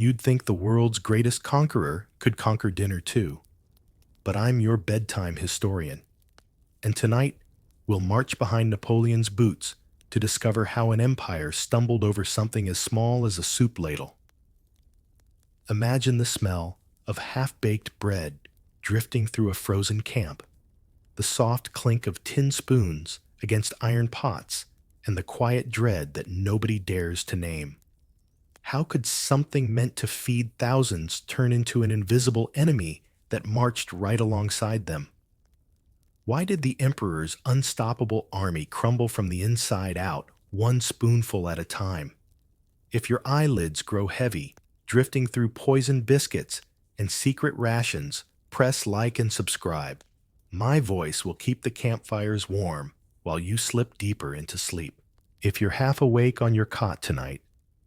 You'd think the world's greatest conqueror could conquer dinner too. But I'm your bedtime historian, and tonight we'll march behind Napoleon's boots to discover how an empire stumbled over something as small as a soup ladle. Imagine the smell of half-baked bread drifting through a frozen camp, the soft clink of tin spoons against iron pots, and the quiet dread that nobody dares to name. How could something meant to feed thousands turn into an invisible enemy that marched right alongside them? Why did the emperor's unstoppable army crumble from the inside out, one spoonful at a time? If your eyelids grow heavy, drifting through poisoned biscuits and secret rations, press like and subscribe. My voice will keep the campfires warm while you slip deeper into sleep. If you're half awake on your cot tonight,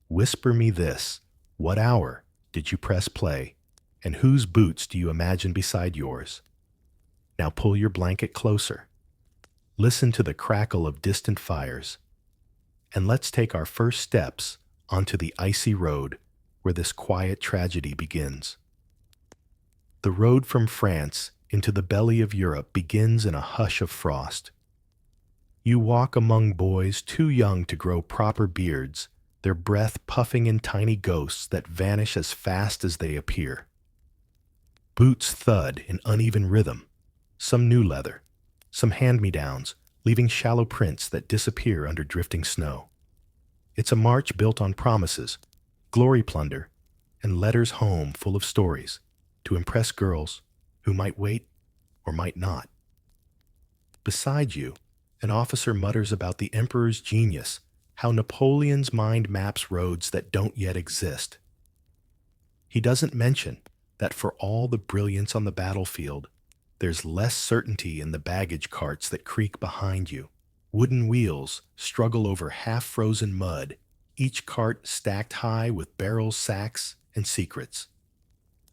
whisper me this: what hour did you press play? And whose boots do you imagine beside yours? Now pull your blanket closer. Listen to the crackle of distant fires. And let's take our first steps onto the icy road where this quiet tragedy begins. The road from France into the belly of Europe begins in a hush of frost. You walk among boys too young to grow proper beards, their breath puffing in tiny ghosts that vanish as fast as they appear. Boots thud in uneven rhythm, some new leather, some hand-me-downs, leaving shallow prints that disappear under drifting snow. It's a march built on promises, glory plunder, and letters home full of stories to impress girls who might wait or might not. Beside you, an officer mutters about the emperor's genius, how Napoleon's mind maps roads that don't yet exist. He doesn't mention that for all the brilliance on the battlefield, there's less certainty in the baggage carts that creak behind you. Wooden wheels struggle over half-frozen mud, each cart stacked high with barrels, sacks, and secrets.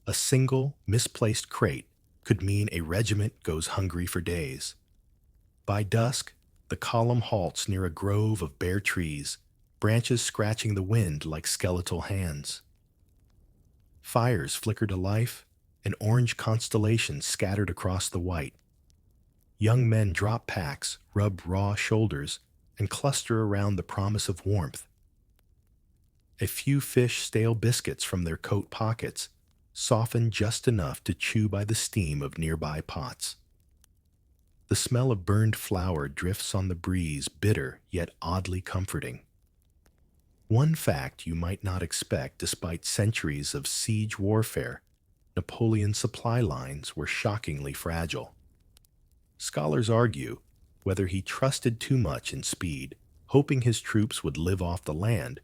A single, misplaced crate could mean a regiment goes hungry for days. By dusk, the column halts near a grove of bare trees, branches scratching the wind like skeletal hands. Fires flicker to life, and orange constellations scattered across the white. Young men drop packs, rub raw shoulders, and cluster around the promise of warmth. A few fish stale biscuits from their coat pockets, soften just enough to chew by the steam of nearby pots. The smell of burned flour drifts on the breeze, bitter yet oddly comforting. One fact you might not expect despite centuries of siege warfare: Napoleon's supply lines were shockingly fragile. Scholars argue whether he trusted too much in speed, hoping his troops would live off the land,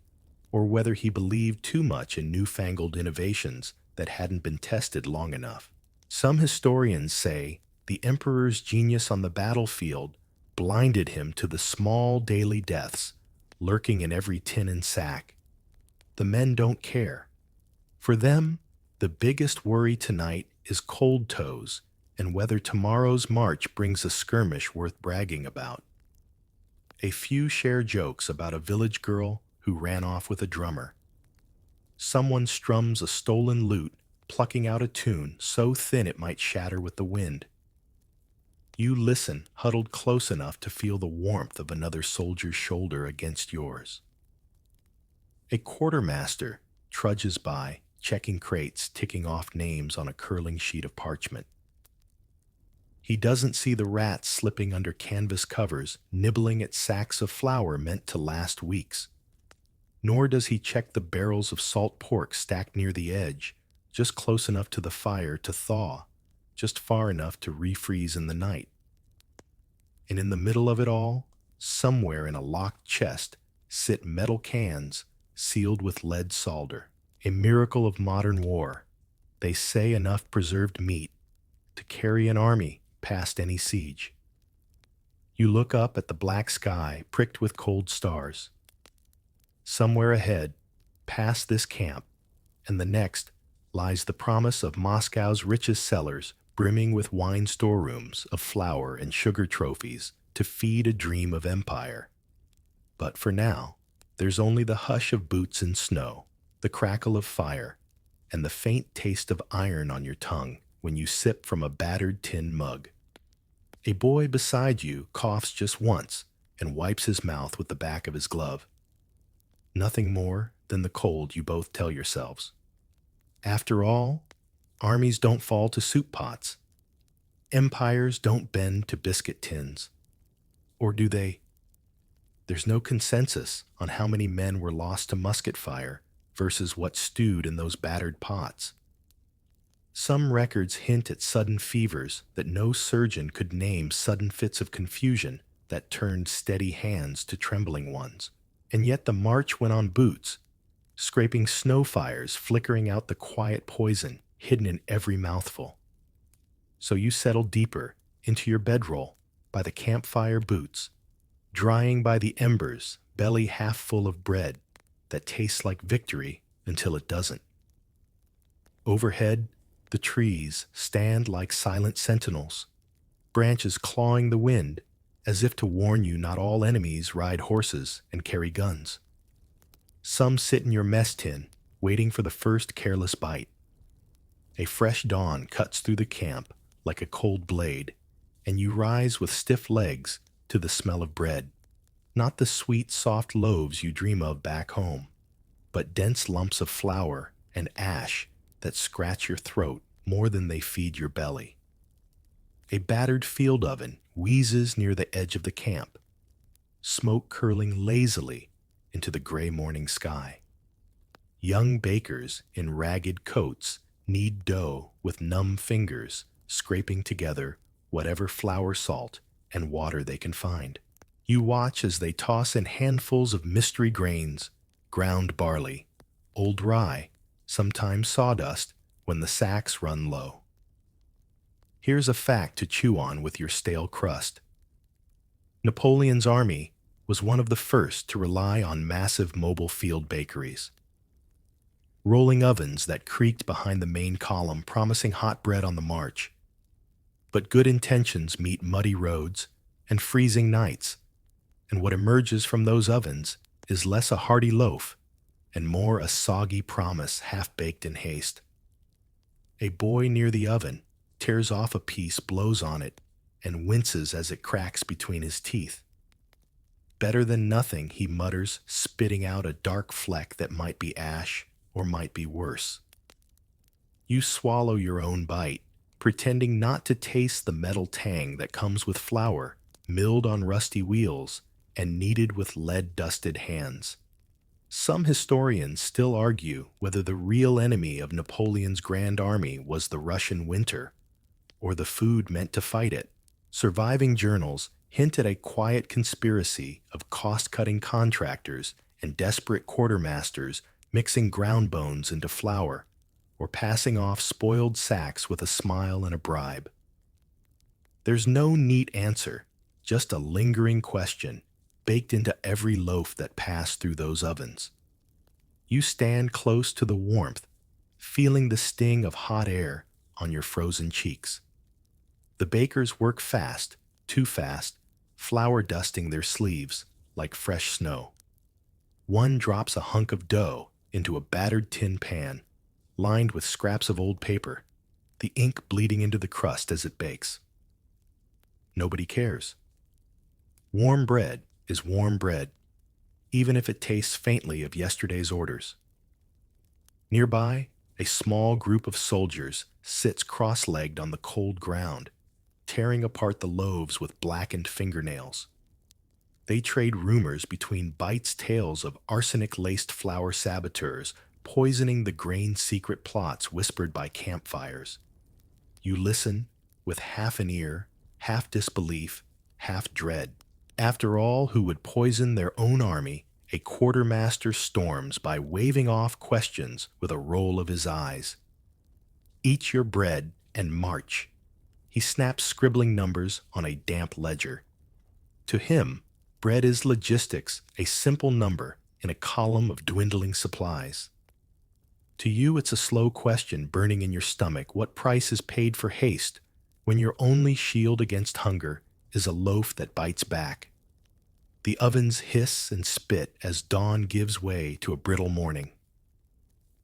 or whether he believed too much in newfangled innovations that hadn't been tested long enough. Some historians say the emperor's genius on the battlefield blinded him to the small daily deaths lurking in every tin and sack. The men don't care. For them, the biggest worry tonight is cold toes and whether tomorrow's march brings a skirmish worth bragging about. A few share jokes about a village girl who ran off with a drummer. Someone strums a stolen lute, plucking out a tune so thin it might shatter with the wind. You listen, huddled close enough to feel the warmth of another soldier's shoulder against yours. A quartermaster trudges by, checking crates, ticking off names on a curling sheet of parchment. He doesn't see the rats slipping under canvas covers, nibbling at sacks of flour meant to last weeks. Nor does he check the barrels of salt pork stacked near the edge, just close enough to the fire to thaw, just far enough to refreeze in the night. And in the middle of it all, somewhere in a locked chest, sit metal cans sealed with lead solder. A miracle of modern war. They say enough preserved meat to carry an army past any siege. You look up at the black sky pricked with cold stars. Somewhere ahead, past this camp, and the next, lies the promise of Moscow's richest cellars, brimming with wine storerooms of flour and sugar trophies to feed a dream of empire. But for now, there's only the hush of boots and snow, the crackle of fire, and the faint taste of iron on your tongue when you sip from a battered tin mug. A boy beside you coughs just once and wipes his mouth with the back of his glove. Nothing more than the cold, you both tell yourselves. After all, armies don't fall to soup pots. Empires don't bend to biscuit tins. Or do they? There's no consensus on how many men were lost to musket fire versus what stewed in those battered pots. Some records hint at sudden fevers that no surgeon could name, sudden fits of confusion that turned steady hands to trembling ones. And yet the march went on boots, scraping snow fires, flickering out the quiet poison hidden in every mouthful. So you settle deeper into your bedroll by the campfire boots, drying by the embers, belly half full of bread that tastes like victory until it doesn't. Overhead, the trees stand like silent sentinels, branches clawing the wind as if to warn you not all enemies ride horses and carry guns. Some sit in your mess tin, waiting for the first careless bite. A fresh dawn cuts through the camp like a cold blade, and you rise with stiff legs to the smell of bread. Not the sweet, soft loaves you dream of back home, but dense lumps of flour and ash that scratch your throat more than they feed your belly. A battered field oven wheezes near the edge of the camp, smoke curling lazily into the gray morning sky. Young bakers in ragged coats knead dough with numb fingers, scraping together whatever flour, salt, and water they can find. You watch as they toss in handfuls of mystery grains, ground barley, old rye, sometimes sawdust when the sacks run low. Here's a fact to chew on with your stale crust. Napoleon's army was one of the first to rely on massive mobile field bakeries. Rolling ovens that creaked behind the main column, promising hot bread on the march. But good intentions meet muddy roads and freezing nights, and what emerges from those ovens is less a hearty loaf and more a soggy promise half-baked in haste. A boy near the oven tears off a piece, blows on it, and winces as it cracks between his teeth. Better than nothing, he mutters, spitting out a dark fleck that might be ash or might be worse. You swallow your own bite, pretending not to taste the metal tang that comes with flour, milled on rusty wheels and kneaded with lead-dusted hands. Some historians still argue whether the real enemy of Napoleon's Grand Army was the Russian winter or the food meant to fight it. Surviving journals hint at a quiet conspiracy of cost-cutting contractors and desperate quartermasters mixing ground bones into flour or passing off spoiled sacks with a smile and a bribe. There's no neat answer, just a lingering question baked into every loaf that passed through those ovens. You stand close to the warmth, feeling the sting of hot air on your frozen cheeks. The bakers work fast, too fast, flour dusting their sleeves like fresh snow. One drops a hunk of dough into a battered tin pan, lined with scraps of old paper, the ink bleeding into the crust as it bakes. Nobody cares. Warm bread is warm bread, even if it tastes faintly of yesterday's orders. Nearby, a small group of soldiers sits cross-legged on the cold ground, tearing apart the loaves with blackened fingernails. They trade rumors between bites tales of arsenic-laced flour saboteurs poisoning the grain's secret plots whispered by campfires. You listen with half an ear, half disbelief, half dread. After all, who would poison their own army, a quartermaster storms by waving off questions with a roll of his eyes. Eat your bread and march. He snaps scribbling numbers on a damp ledger. To him, bread is logistics, a simple number in a column of dwindling supplies. To you, it's a slow question burning in your stomach. What price is paid for haste when your only shield against hunger is a loaf that bites back? The ovens hiss and spit as dawn gives way to a brittle morning.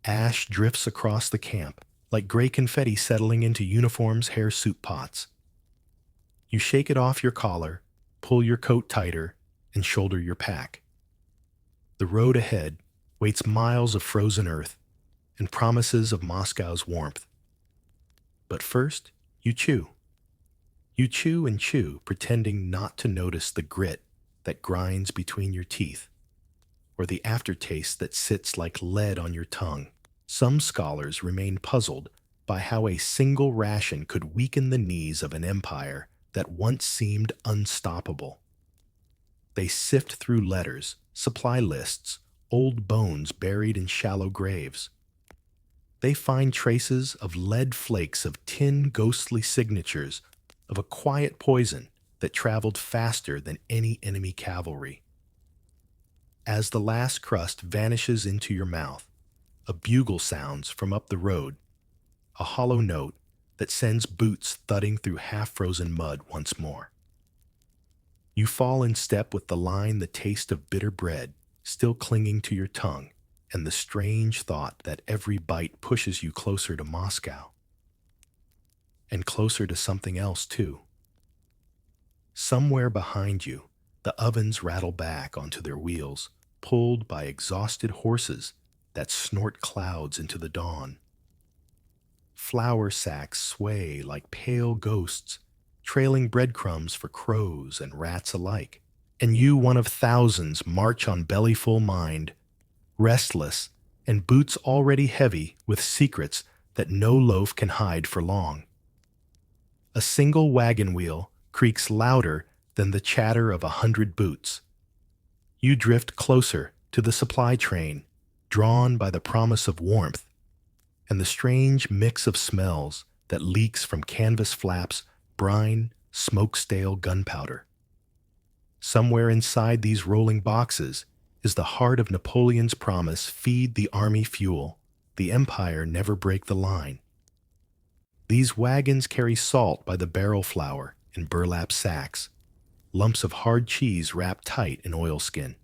Ash drifts across the camp, like gray confetti settling into uniforms' hair soup pots. You shake it off your collar, pull your coat tighter, and shoulder your pack. The road ahead waits miles of frozen earth and promises of Moscow's warmth. But first, you chew. You chew and chew, pretending not to notice the grit that grinds between your teeth, or the aftertaste that sits like lead on your tongue. Some scholars remain puzzled by how a single ration could weaken the knees of an empire that once seemed unstoppable. They sift through letters, supply lists, old bones buried in shallow graves. They find traces of lead flakes, of tin ghostly signatures, of a quiet poison that traveled faster than any enemy cavalry. As the last crust vanishes into your mouth, a bugle sounds from up the road, a hollow note that sends boots thudding through half-frozen mud once more. You fall in step with the line, the taste of bitter bread still clinging to your tongue, and the strange thought that every bite pushes you closer to Moscow. And closer to something else, too. Somewhere behind you, the ovens rattle back onto their wheels, pulled by exhausted horses that snort clouds into the dawn. Flour sacks sway like pale ghosts, trailing breadcrumbs for crows and rats alike. And you, one of thousands, march on bellyful mind, restless, and boots already heavy with secrets that no loaf can hide for long. A single wagon wheel creaks louder than the chatter of 100 boots. You drift closer to the supply train, drawn by the promise of warmth and the strange mix of smells that leaks from canvas flaps, brine, smoke-stale gunpowder. Somewhere inside these rolling boxes is the heart of Napoleon's promise: feed the army fuel, the empire never break the line. These wagons carry salt by the barrel flour in burlap sacks, lumps of hard cheese wrapped tight in oilskin.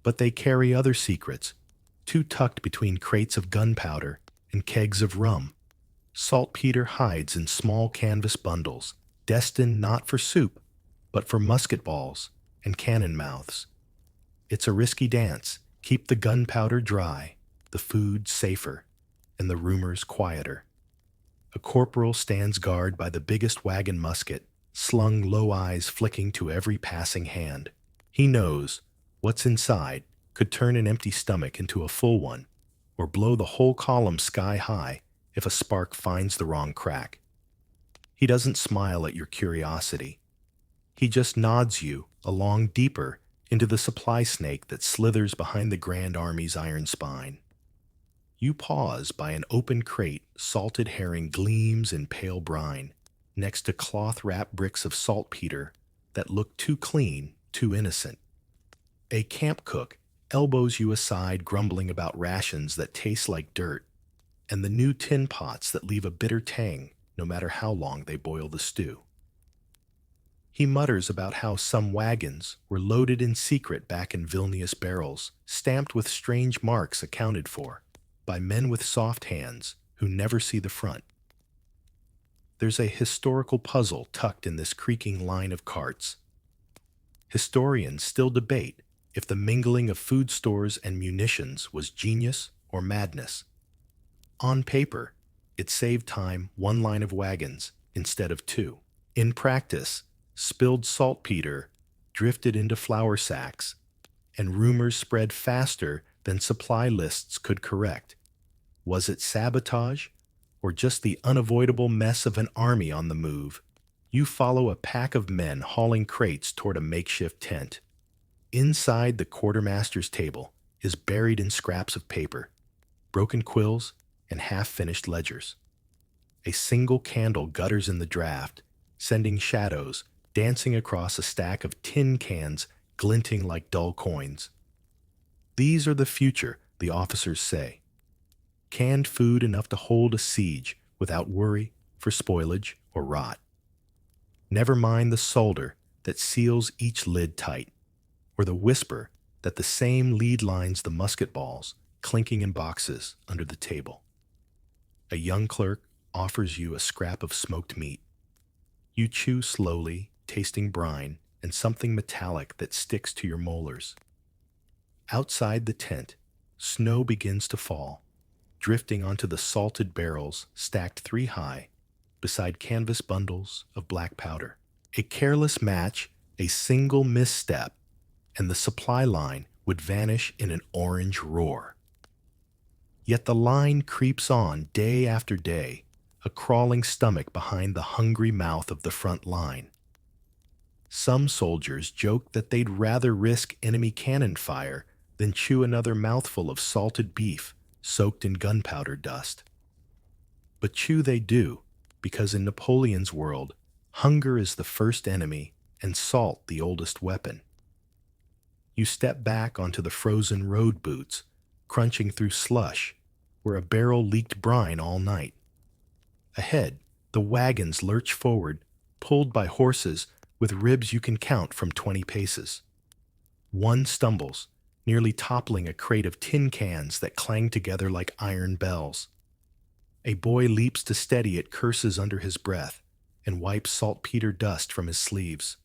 But they carry other secrets, too tucked between crates of gunpowder and kegs of rum. Saltpeter hides in small canvas bundles, destined not for soup, but for musket balls and cannon mouths. It's a risky dance. Keep the gunpowder dry, the food safer, and the rumors quieter. A corporal stands guard by the biggest wagon musket, slung low, eyes flicking to every passing hand. He knows what's inside could turn an empty stomach into a full one, or blow the whole column sky high if a spark finds the wrong crack. He doesn't smile at your curiosity. He just nods you along deeper into the supply snake that slithers behind the Grand Army's iron spine. You pause by an open crate. Salted herring gleams in pale brine, next to cloth-wrapped bricks of saltpeter that look too clean, too innocent. A camp cook elbows you aside, grumbling about rations that taste like dirt, and the new tin pots that leave a bitter tang no matter how long they boil the stew. He mutters about how some wagons were loaded in secret back in Vilnius barrels, stamped with strange marks accounted for by men with soft hands who never see the front. There's a historical puzzle tucked in this creaking line of carts. Historians still debate if the mingling of food stores and munitions was genius or madness. On paper, it saved time, one line of wagons instead of two. In practice, spilled saltpeter drifted into flour sacks, and rumors spread faster than supply lists could correct. Was it sabotage, or just the unavoidable mess of an army on the move? You follow a pack of men hauling crates toward a makeshift tent. Inside, the quartermaster's table is buried in scraps of paper, broken quills, and half-finished ledgers. A single candle gutters in the draft, sending shadows dancing across a stack of tin cans glinting like dull coins. These are the future, the officers say. Canned food enough to hold a siege without worry for spoilage or rot. Never mind the solder that seals each lid tight, or the whisper that the same lead lines the musket balls, clinking in boxes under the table. A young clerk offers you a scrap of smoked meat. You chew slowly, tasting brine and something metallic that sticks to your molars. Outside the tent, snow begins to fall, drifting onto the salted barrels stacked 3 high beside canvas bundles of black powder. A careless match, a single misstep, and the supply line would vanish in an orange roar. Yet the line creeps on day after day, a crawling stomach behind the hungry mouth of the front line. Some soldiers joke that they'd rather risk enemy cannon fire than chew another mouthful of salted beef soaked in gunpowder dust. But chew they do, because in Napoleon's world, hunger is the first enemy and salt the oldest weapon. You step back onto the frozen road boots, crunching through slush, where a barrel leaked brine all night. Ahead, the wagons lurch forward, pulled by horses with ribs you can count from 20 paces. One stumbles, nearly toppling a crate of tin cans that clang together like iron bells. A boy leaps to steady it, curses under his breath, and wipes saltpeter dust from his sleeves.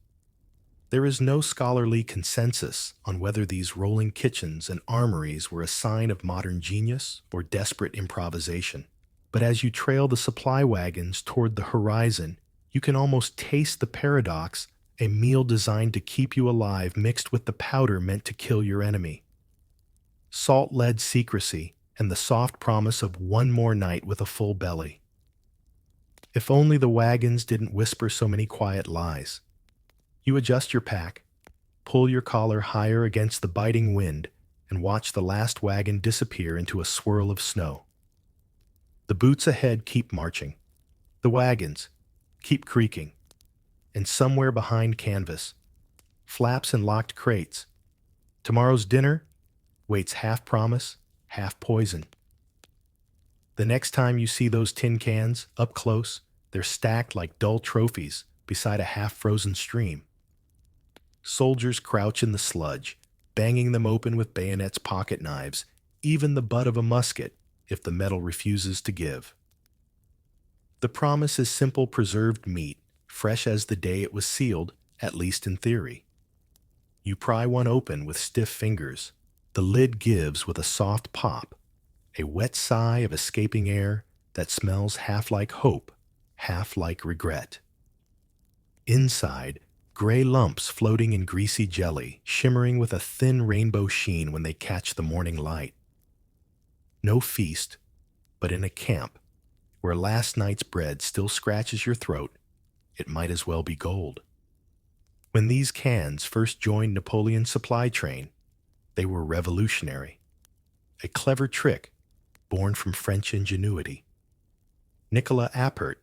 There is no scholarly consensus on whether these rolling kitchens and armories were a sign of modern genius or desperate improvisation. But as you trail the supply wagons toward the horizon, you can almost taste the paradox, a meal designed to keep you alive mixed with the powder meant to kill your enemy. Salt-led secrecy and the soft promise of one more night with a full belly. If only the wagons didn't whisper so many quiet lies. You adjust your pack, pull your collar higher against the biting wind, and watch the last wagon disappear into a swirl of snow. The boots ahead keep marching. The wagons keep creaking. And somewhere behind canvas, flaps and locked crates, tomorrow's dinner waits half promise, half poison. The next time you see those tin cans up close, they're stacked like dull trophies beside a half-frozen stream. Soldiers crouch in the sludge, banging them open with bayonets, pocket knives, even the butt of a musket if the metal refuses to give. The promise is simple preserved meat, fresh as the day it was sealed, at least in theory. You pry one open with stiff fingers. The lid gives with a soft pop, a wet sigh of escaping air that smells half like hope, half like regret. Inside, gray lumps floating in greasy jelly, shimmering with a thin rainbow sheen when they catch the morning light. No feast, but in a camp, where last night's bread still scratches your throat, it might as well be gold. When these cans first joined Napoleon's supply train, they were revolutionary. A clever trick born from French ingenuity. Nicolas Appert,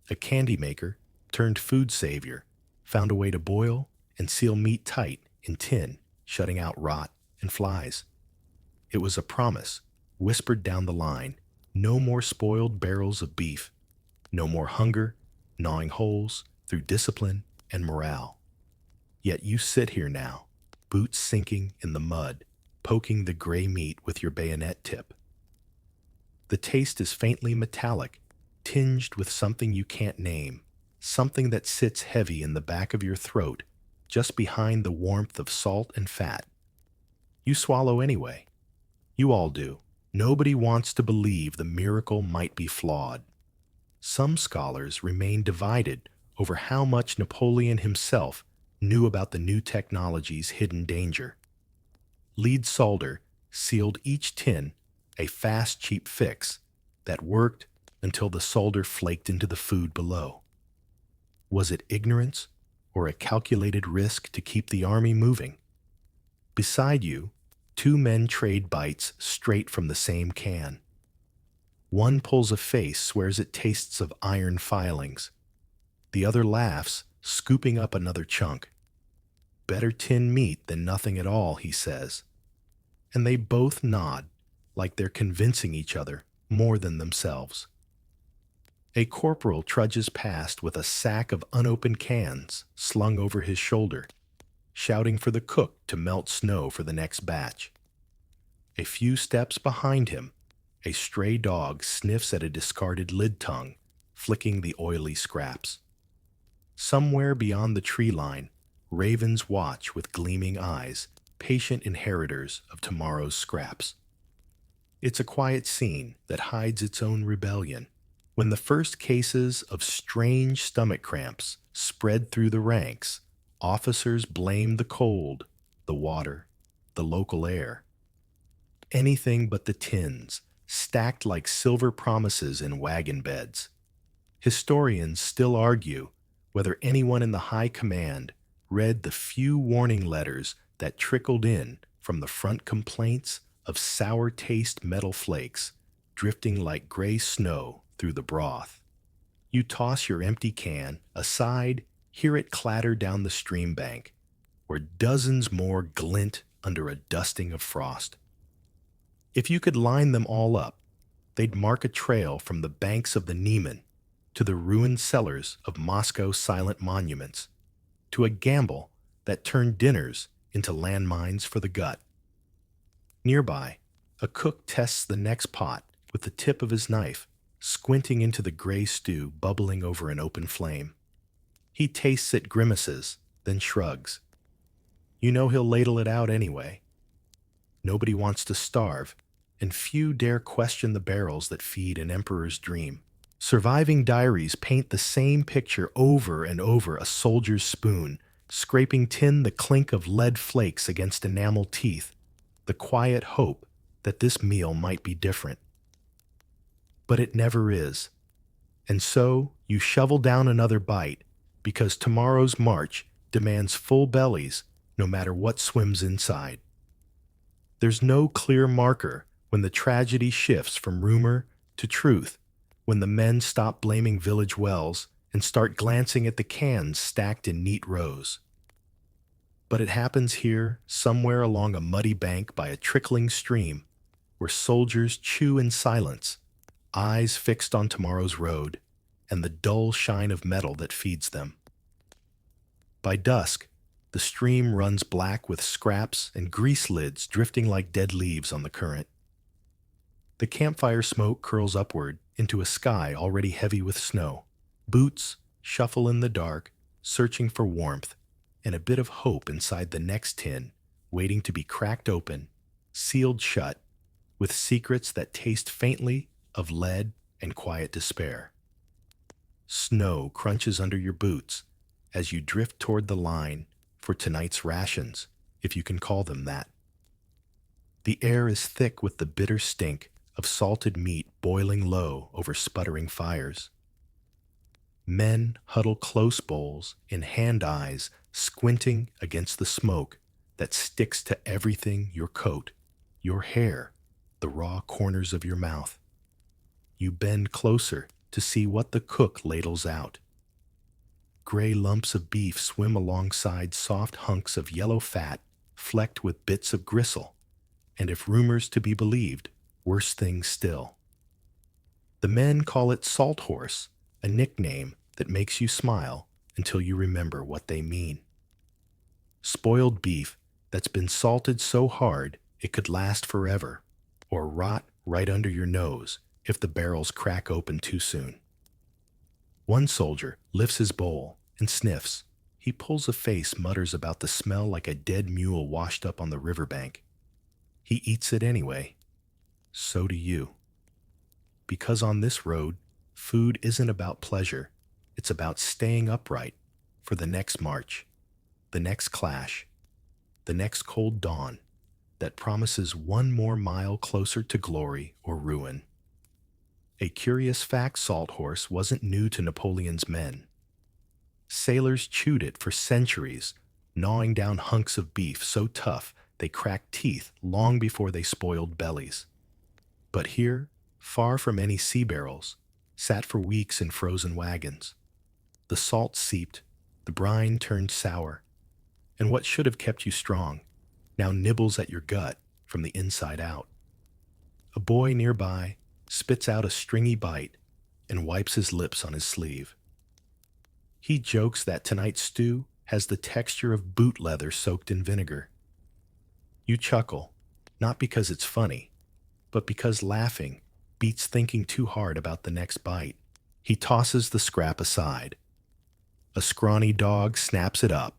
a candy maker turned food savior, found a way to boil and seal meat tight in tin, shutting out rot and flies. It was a promise, whispered down the line, no more spoiled barrels of beef, no more hunger, gnawing holes through discipline and morale. Yet you sit here now, boots sinking in the mud, poking the gray meat with your bayonet tip. The taste is faintly metallic, tinged with something you can't name, something that sits heavy in the back of your throat, just behind the warmth of salt and fat. You swallow anyway. You all do. Nobody wants to believe the miracle might be flawed. Some scholars remain divided over how much Napoleon himself knew about the new technology's hidden danger. Lead solder sealed each tin, a fast, cheap fix that worked until the solder flaked into the food below. Was it ignorance or a calculated risk to keep the army moving? Beside you, 2 men trade bites straight from the same can. One pulls a face, swears it tastes of iron filings. The other laughs, scooping up another chunk. Better tin meat than nothing at all, he says. And they both nod, like they're convincing each other more than themselves. A corporal trudges past with a sack of unopened cans slung over his shoulder, shouting for the cook to melt snow for the next batch. A few steps behind him, a stray dog sniffs at a discarded lid tongue, flicking the oily scraps. Somewhere beyond the tree line, ravens watch with gleaming eyes, patient inheritors of tomorrow's scraps. It's a quiet scene that hides its own rebellion. When the first cases of strange stomach cramps spread through the ranks, officers blame the cold, the water, the local air. Anything but the tins, stacked like silver promises in wagon beds. Historians still argue whether anyone in the high command read the few warning letters that trickled in from the front complaints of sour taste metal flakes drifting like gray snow through the broth. You toss your empty can aside, hear it clatter down the stream bank, where dozens more glint under a dusting of frost. If you could line them all up, they'd mark a trail from the banks of the Niemen to the ruined cellars of Moscow's silent monuments, to a gamble that turned dinners into landmines for the gut. Nearby, a cook tests the next pot with the tip of his knife, squinting into the gray stew bubbling over an open flame. He tastes it, grimaces, then shrugs. You know he'll ladle it out anyway. Nobody wants to starve, and few dare question the barrels that feed an emperor's dream. Surviving diaries paint the same picture over and over: a soldier's spoon, scraping tin, the clink of lead flakes against enamel teeth, the quiet hope that this meal might be different. But it never is. And so you shovel down another bite, because tomorrow's march demands full bellies no matter what swims inside. There's no clear marker when the tragedy shifts from rumor to truth, when the men stop blaming village wells and start glancing at the cans stacked in neat rows. But it happens here, somewhere along a muddy bank by a trickling stream, where soldiers chew in silence, eyes fixed on tomorrow's road and the dull shine of metal that feeds them. By dusk, the stream runs black with scraps and grease lids drifting like dead leaves on the current. The campfire smoke curls upward into a sky already heavy with snow. Boots shuffle in the dark, searching for warmth and a bit of hope inside the next tin, waiting to be cracked open, sealed shut, with secrets that taste faintly of lead and quiet despair. Snow crunches under your boots as you drift toward the line for tonight's rations, if you can call them that. The air is thick with the bitter stink of salted meat boiling low over sputtering fires. Men huddle close bowls in hand eyes, squinting against the smoke that sticks to everything: your coat, your hair, the raw corners of your mouth. You bend closer to see what the cook ladles out. Gray lumps of beef swim alongside soft hunks of yellow fat flecked with bits of gristle, and if rumors to be believed, worse things still. The men call it salt horse, a nickname that makes you smile until you remember what they mean. Spoiled beef that's been salted so hard it could last forever, or rot right under your nose if the barrels crack open too soon. One soldier lifts his bowl and sniffs. He pulls a face, mutters about the smell like a dead mule washed up on the riverbank. He eats it anyway. So do you. Because on this road, food isn't about pleasure. It's about staying upright for the next march, the next clash, the next cold dawn that promises one more mile closer to glory or ruin. A curious fact: salt horse wasn't new to Napoleon's men. Sailors chewed it for centuries, gnawing down hunks of beef so tough they cracked teeth long before they spoiled bellies. But here, far from any sea barrels, sat for weeks in frozen wagons. The salt seeped, the brine turned sour, and what should have kept you strong now nibbles at your gut from the inside out. A boy nearby spits out a stringy bite and wipes his lips on his sleeve. He jokes that tonight's stew has the texture of boot leather soaked in vinegar. You chuckle, not because it's funny, but because laughing beats thinking too hard about the next bite. He tosses the scrap aside. A scrawny dog snaps it up,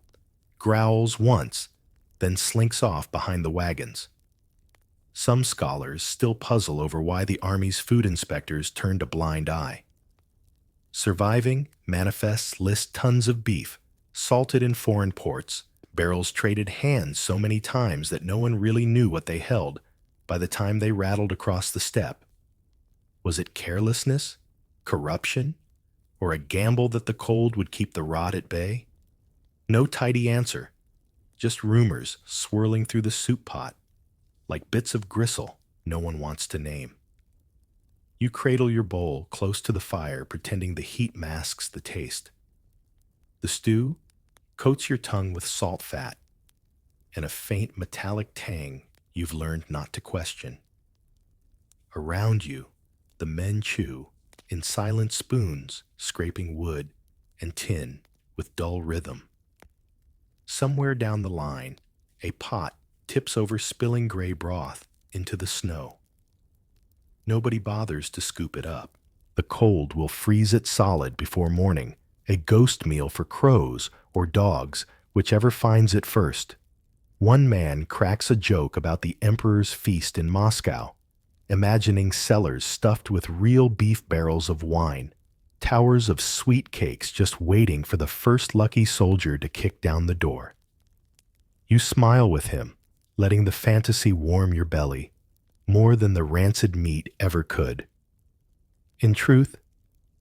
growls once, then slinks off behind the wagons. Some scholars still puzzle over why the Army's food inspectors turned a blind eye. Surviving manifests list tons of beef, salted in foreign ports, barrels traded hands so many times that no one really knew what they held by the time they rattled across the steppe. Was it carelessness, corruption, or a gamble that the cold would keep the rot at bay? No tidy answer, just rumors swirling through the soup pot, like bits of gristle no one wants to name. You cradle your bowl close to the fire, pretending the heat masks the taste. The stew coats your tongue with salt fat and a faint metallic tang you've learned not to question. Around you, the men chew in silent spoons, scraping wood and tin with dull rhythm. Somewhere down the line, a pot tips over spilling gray broth into the snow. Nobody bothers to scoop it up. The cold will freeze it solid before morning, a ghost meal for crows or dogs, whichever finds it first. One man cracks a joke about the emperor's feast in Moscow, imagining cellars stuffed with real beef barrels of wine, towers of sweet cakes just waiting for the first lucky soldier to kick down the door. You smile with him, letting the fantasy warm your belly, more than the rancid meat ever could. In truth,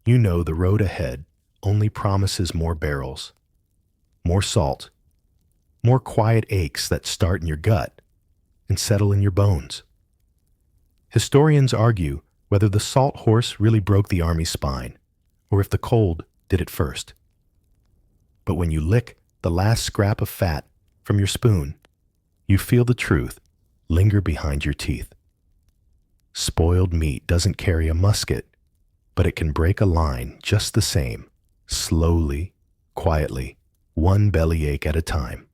you know the road ahead only promises more barrels, more salt, more quiet aches that start in your gut and settle in your bones. Historians argue whether the salt horse really broke the Army's spine, or if the cold did it first. But when you lick the last scrap of fat from your spoon, you feel the truth linger behind your teeth. Spoiled meat doesn't carry a musket, but it can break a line just the same, slowly, quietly, one bellyache at a time.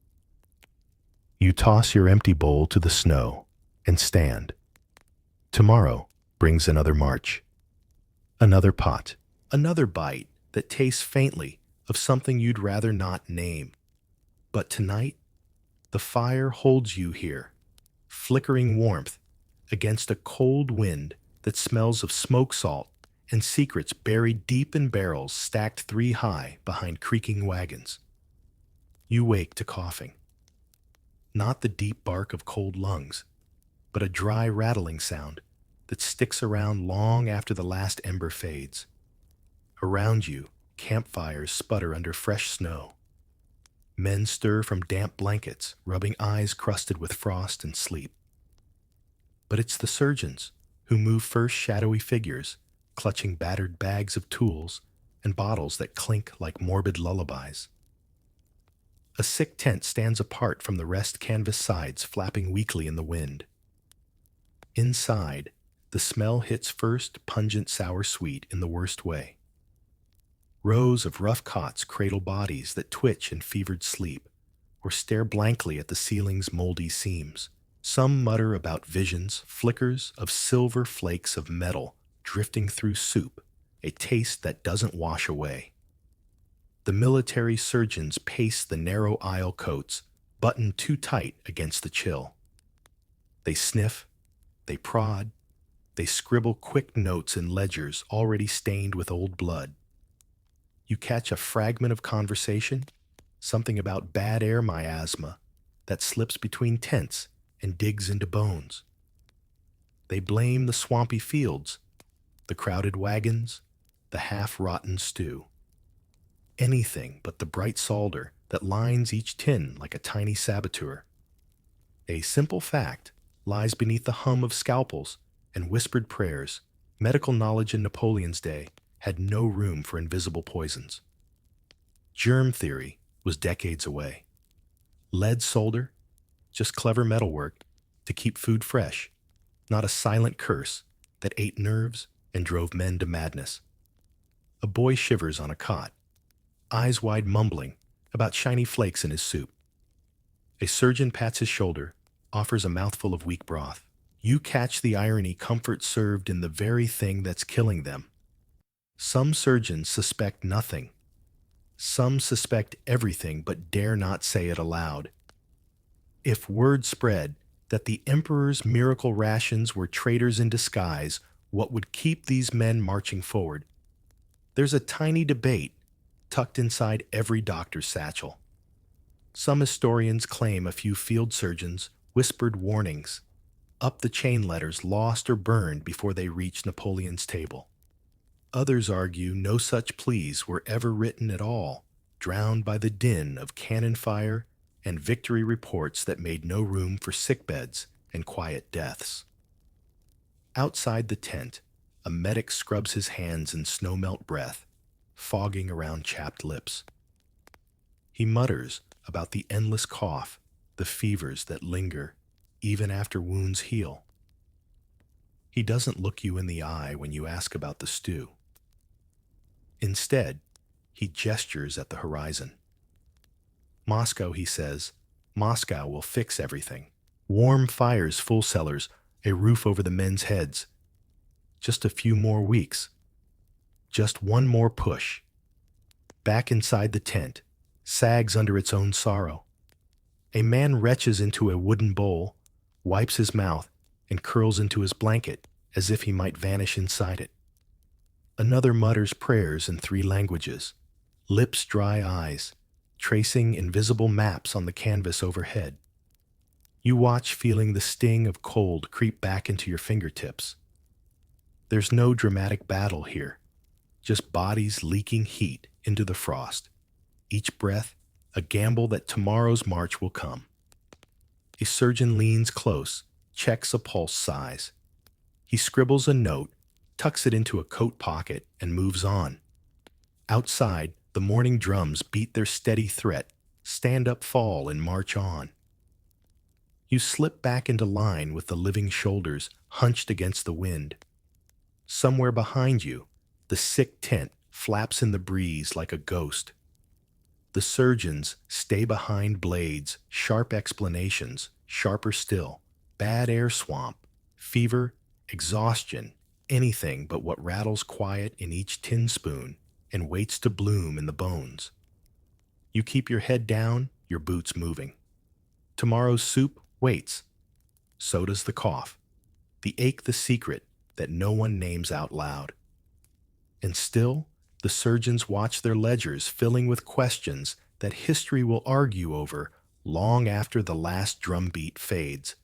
You toss your empty bowl to the snow and stand. Tomorrow brings another march, another pot, another bite that tastes faintly of something you'd rather not name. But tonight, the fire holds you here, flickering warmth against a cold wind that smells of smoke salt and secrets buried deep in barrels stacked 3 high behind creaking wagons. You wake to coughing. Not the deep bark of cold lungs, but a dry rattling sound that sticks around long after the last ember fades. Around you, campfires sputter under fresh snow. Men stir from damp blankets, rubbing eyes crusted with frost and sleep. But it's the surgeons who move first, shadowy figures, clutching battered bags of tools and bottles that clink like morbid lullabies. A sick tent stands apart from the rest, canvas sides flapping weakly in the wind. Inside, the smell hits first, pungent, sour sweet in the worst way. Rows of rough cots cradle bodies that twitch in fevered sleep or stare blankly at the ceiling's moldy seams. Some mutter about visions, flickers of silver flakes of metal drifting through soup, a taste that doesn't wash away. The military surgeons pace the narrow aisle coats, buttoned too tight against the chill. They sniff, they prod, they scribble quick notes in ledgers already stained with old blood. You catch a fragment of conversation, something about bad air miasma that slips between tents and digs into bones. They blame the swampy fields, the crowded wagons, the half-rotten stew. Anything but the bright solder that lines each tin like a tiny saboteur. A simple fact lies beneath the hum of scalpels and whispered prayers. Medical knowledge in Napoleon's day had no room for invisible poisons. Germ theory was decades away. Lead solder, just clever metalwork to keep food fresh, not a silent curse that ate nerves and drove men to madness. A boy shivers on a cot, eyes wide mumbling about shiny flakes in his soup. A surgeon pats his shoulder, offers a mouthful of weak broth. You catch the irony, comfort served in the very thing that's killing them. Some surgeons suspect nothing. Some suspect everything but dare not say it aloud. If word spread that the Emperor's miracle rations were traitors in disguise, what would keep these men marching forward? There's a tiny debate tucked inside every doctor's satchel. Some historians claim a few field surgeons whispered warnings, up the chain letters lost or burned before they reached Napoleon's table. Others argue no such pleas were ever written at all, drowned by the din of cannon fire and victory reports that made no room for sickbeds and quiet deaths. Outside the tent, a medic scrubs his hands in snow-melt breath, fogging around chapped lips. He mutters about the endless cough, the fevers that linger even after wounds heal. He doesn't look you in the eye when you ask about the stew. Instead, he gestures at the horizon. Moscow, he says, Moscow will fix everything. Warm fires, full cellars, a roof over the men's heads. Just a few more weeks. Just one more push. Back inside the tent, sags under its own sorrow. A man retches into a wooden bowl, wipes his mouth, and curls into his blanket as if he might vanish inside it. Another mutters prayers in 3 languages, lips dry eyes, tracing invisible maps on the canvas overhead. You watch, feeling the sting of cold creep back into your fingertips. There's no dramatic battle here, just bodies leaking heat into the frost. Each breath, a gamble that tomorrow's march will come. A surgeon leans close, checks a pulse size. He scribbles a note, tucks it into a coat pocket, and moves on. Outside, the morning drums beat their steady threat, stand up, fall, and march on. You slip back into line with the living shoulders hunched against the wind. Somewhere behind you, the sick tent flaps in the breeze like a ghost. The surgeons stay behind blades, sharp explanations, sharper still, bad air swamp, fever, exhaustion, anything but what rattles quiet in each tin spoon and waits to bloom in the bones. You keep your head down, your boots moving. Tomorrow's soup waits. So does the cough, the ache, the secret that no one names out loud. And still, the surgeons watch their ledgers filling with questions that history will argue over long after the last drumbeat fades.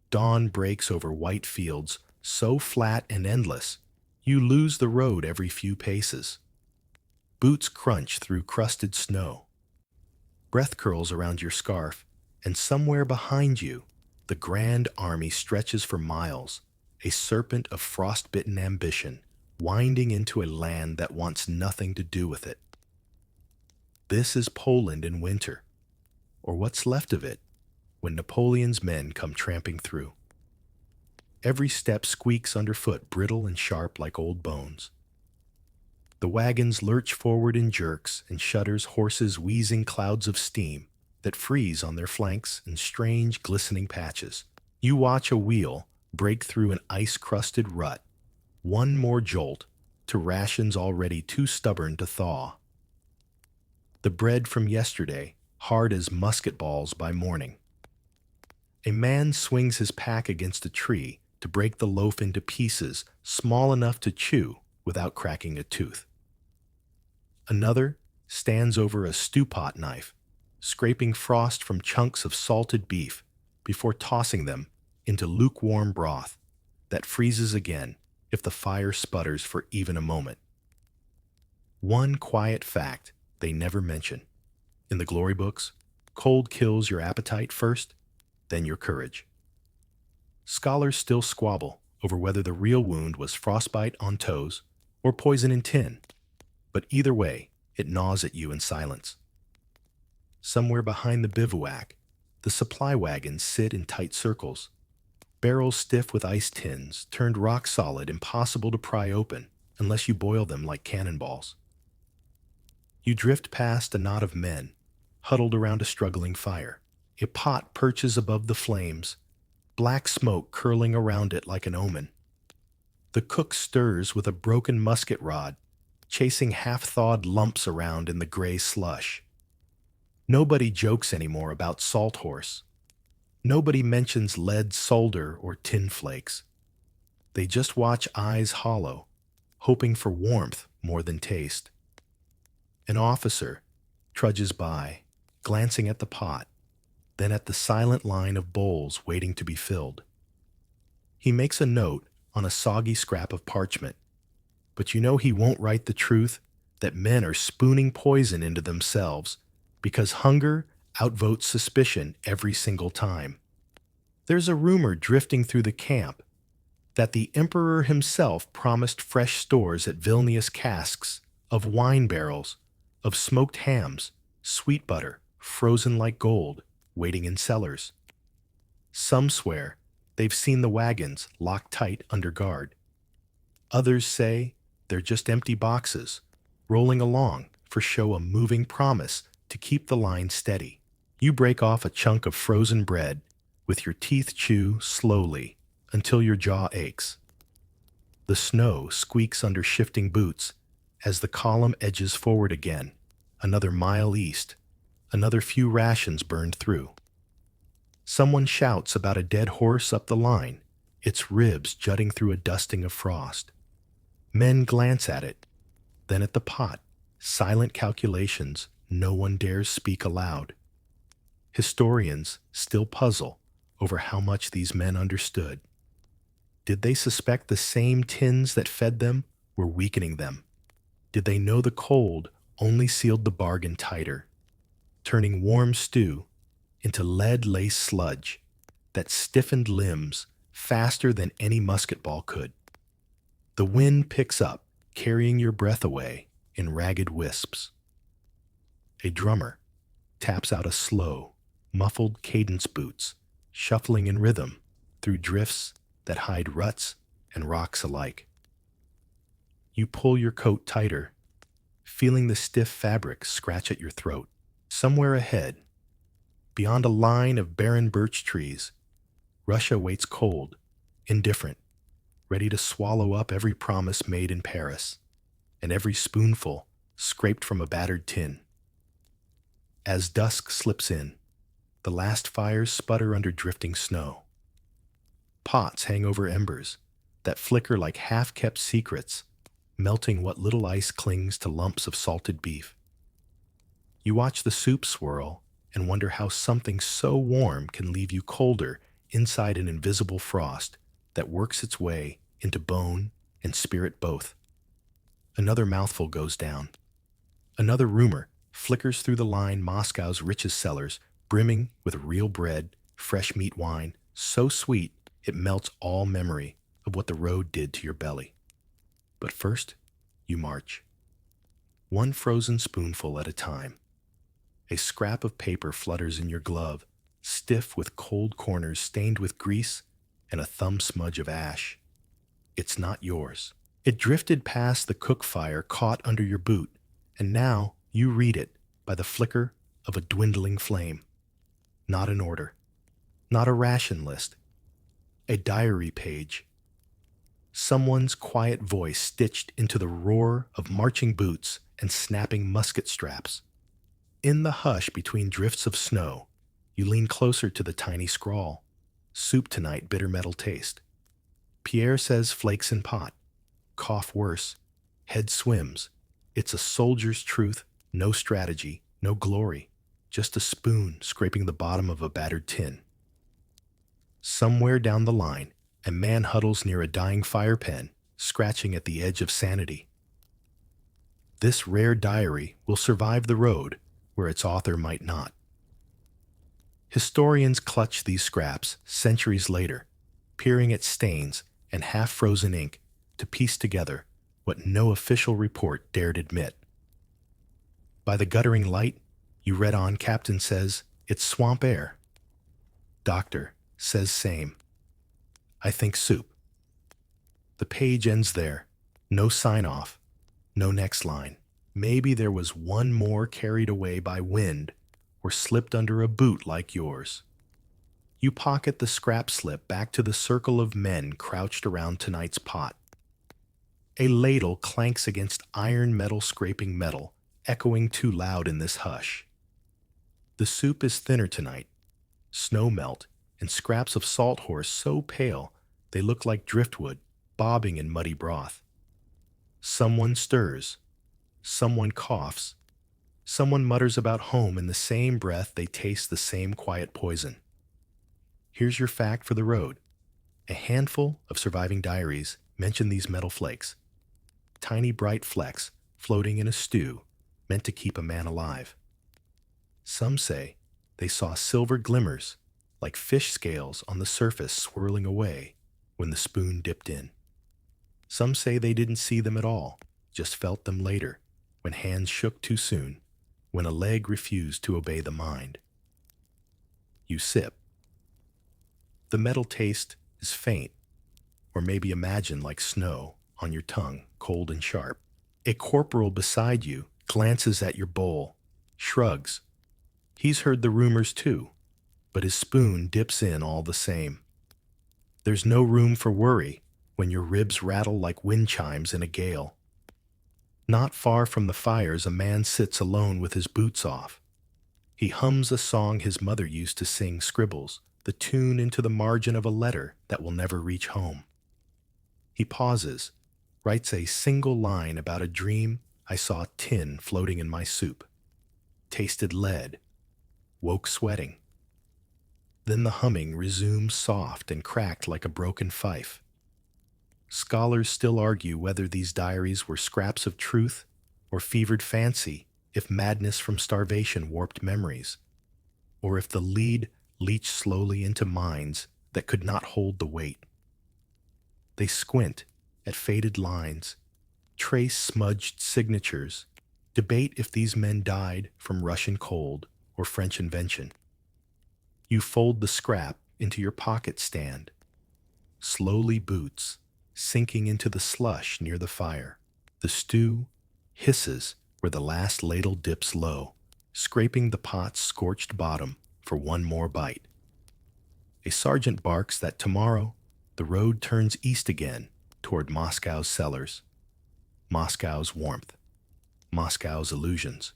Dawn breaks over white fields so flat and endless, you lose the road every few paces. Boots crunch through crusted snow. Breath curls around your scarf, and somewhere behind you, the grand army stretches for miles, a serpent of frost-bitten ambition, winding into a land that wants nothing to do with it. This is Poland in winter, or what's left of it, when Napoleon's men come tramping through. Every step squeaks underfoot, brittle and sharp like old bones. The wagons lurch forward in jerks and shudders horses wheezing clouds of steam that freeze on their flanks in strange, glistening patches. You watch a wheel break through an ice-crusted rut, one more jolt to rations already too stubborn to thaw. The bread from yesterday, hard as musket balls by morning. A man swings his pack against a tree to break the loaf into pieces small enough to chew without cracking a tooth. Another stands over a stew pot knife, scraping frost from chunks of salted beef before tossing them into lukewarm broth that freezes again if the fire sputters for even a moment. One quiet fact they never mention. In the glory books, cold kills your appetite first, then your courage. Scholars still squabble over whether the real wound was frostbite on toes or poison in tin, but either way, it gnaws at you in silence. Somewhere behind the bivouac, the supply wagons sit in tight circles, barrels stiff with ice tins, turned rock solid, impossible to pry open unless you boil them like cannonballs. You drift past a knot of men, huddled around a struggling fire, A pot perches above the flames, black smoke curling around it like an omen. The cook stirs with a broken musket rod, chasing half-thawed lumps around in the gray slush. Nobody jokes anymore about salt horse. Nobody mentions lead solder or tin flakes. They just watch eyes hollow, hoping for warmth more than taste. An officer trudges by, glancing at the pot, then at the silent line of bowls waiting to be filled. He makes a note on a soggy scrap of parchment, but you know he won't write the truth that men are spooning poison into themselves because hunger outvotes suspicion every single time. There's a rumor drifting through the camp that the emperor himself promised fresh stores at Vilnius casks of wine barrels, of smoked hams, sweet butter, frozen like gold, waiting in cellars. Some swear they've seen the wagons locked tight under guard. Others say they're just empty boxes, rolling along for show a moving promise to keep the line steady. You break off a chunk of frozen bread, with your teeth chew slowly until your jaw aches. The snow squeaks under shifting boots as the column edges forward again, another mile east, another few rations burned through. Someone shouts about a dead horse up the line, its ribs jutting through a dusting of frost. Men glance at it, then at the pot, silent calculations no one dares speak aloud. Historians still puzzle over how much these men understood. Did they suspect the same tins that fed them were weakening them? Did they know the cold only sealed the bargain tighter, turning warm stew into lead-laced sludge that stiffened limbs faster than any musket ball could? The wind picks up, carrying your breath away in ragged wisps. A drummer taps out a slow, muffled cadence boots, shuffling in rhythm through drifts that hide ruts and rocks alike. You pull your coat tighter, feeling the stiff fabric scratch at your throat. Somewhere ahead, beyond a line of barren birch trees, Russia waits cold, indifferent, ready to swallow up every promise made in Paris, and every spoonful scraped from a battered tin. As dusk slips in, the last fires sputter under drifting snow. Pots hang over embers that flicker like half-kept secrets, melting what little ice clings to lumps of salted beef. You watch the soup swirl and wonder how something so warm can leave you colder inside an invisible frost that works its way into bone and spirit both. Another mouthful goes down. Another rumor flickers through the line Moscow's richest cellars, brimming with real bread, fresh meat wine, so sweet it melts all memory of what the road did to your belly. But first, you march. One frozen spoonful at a time. A scrap of paper flutters in your glove, stiff with cold corners stained with grease and a thumb smudge of ash. It's not yours. It drifted past the cook fire caught under your boot, and now you read it by the flicker of a dwindling flame. Not an order. Not a ration list. A diary page. Someone's quiet voice stitched into the roar of marching boots and snapping musket straps. In the hush between drifts of snow, you lean closer to the tiny scrawl. Soup tonight, bitter metal taste. Pierre says flakes in pot. Cough worse. Head swims. It's a soldier's truth, no strategy, no glory. Just a spoon scraping the bottom of a battered tin. Somewhere down the line, a man huddles near a dying fire pen, scratching at the edge of sanity. This rare diary will survive the road where its author might not. Historians clutch these scraps centuries later, peering at stains and half-frozen ink to piece together what no official report dared admit. By the guttering light, you read on, Captain says, it's swamp air. Doctor says same. I think soup. The page ends there. No sign-off. No next line. Maybe there was one more carried away by wind, or slipped under a boot like yours. You pocket the scrap slip back to the circle of men crouched around tonight's pot. A ladle clanks against iron metal scraping metal, echoing too loud in this hush. The soup is thinner tonight, snow melt, and scraps of salt horse so pale they look like driftwood bobbing in muddy broth. Someone stirs, someone coughs, someone mutters about home in the same breath they taste the same quiet poison. Here's your fact for the road. A handful of surviving diaries mention these metal flakes, tiny bright flecks floating in a stew meant to keep a man alive. Some say they saw silver glimmers like fish scales on the surface swirling away when the spoon dipped in. Some say they didn't see them at all, just felt them later, when hands shook too soon, when a leg refused to obey the mind. You sip. The metal taste is faint, or maybe imagined like snow on your tongue, cold and sharp. A corporal beside you glances at your bowl, shrugs. He's heard the rumors too, but his spoon dips in all the same. There's no room for worry when your ribs rattle like wind chimes in a gale. Not far from the fires, a man sits alone with his boots off. He hums a song his mother used to sing, scribbles the tune into the margin of a letter that will never reach home. He pauses, writes a single line about a dream I saw tin floating in my soup, tasted lead, woke sweating. Then the humming resumes soft and cracked like a broken fife. Scholars still argue whether these diaries were scraps of truth or fevered fancy, if madness from starvation warped memories, or if the lead leached slowly into minds that could not hold the weight. They squint at faded lines, trace smudged signatures, debate if these men died from Russian cold or French invention. You fold the scrap into your pocket stand, slowly boots sinking into the slush near the fire. The stew hisses where the last ladle dips low, scraping the pot's scorched bottom for one more bite. A sergeant barks that tomorrow the road turns east again toward Moscow's cellars, Moscow's warmth, Moscow's illusions.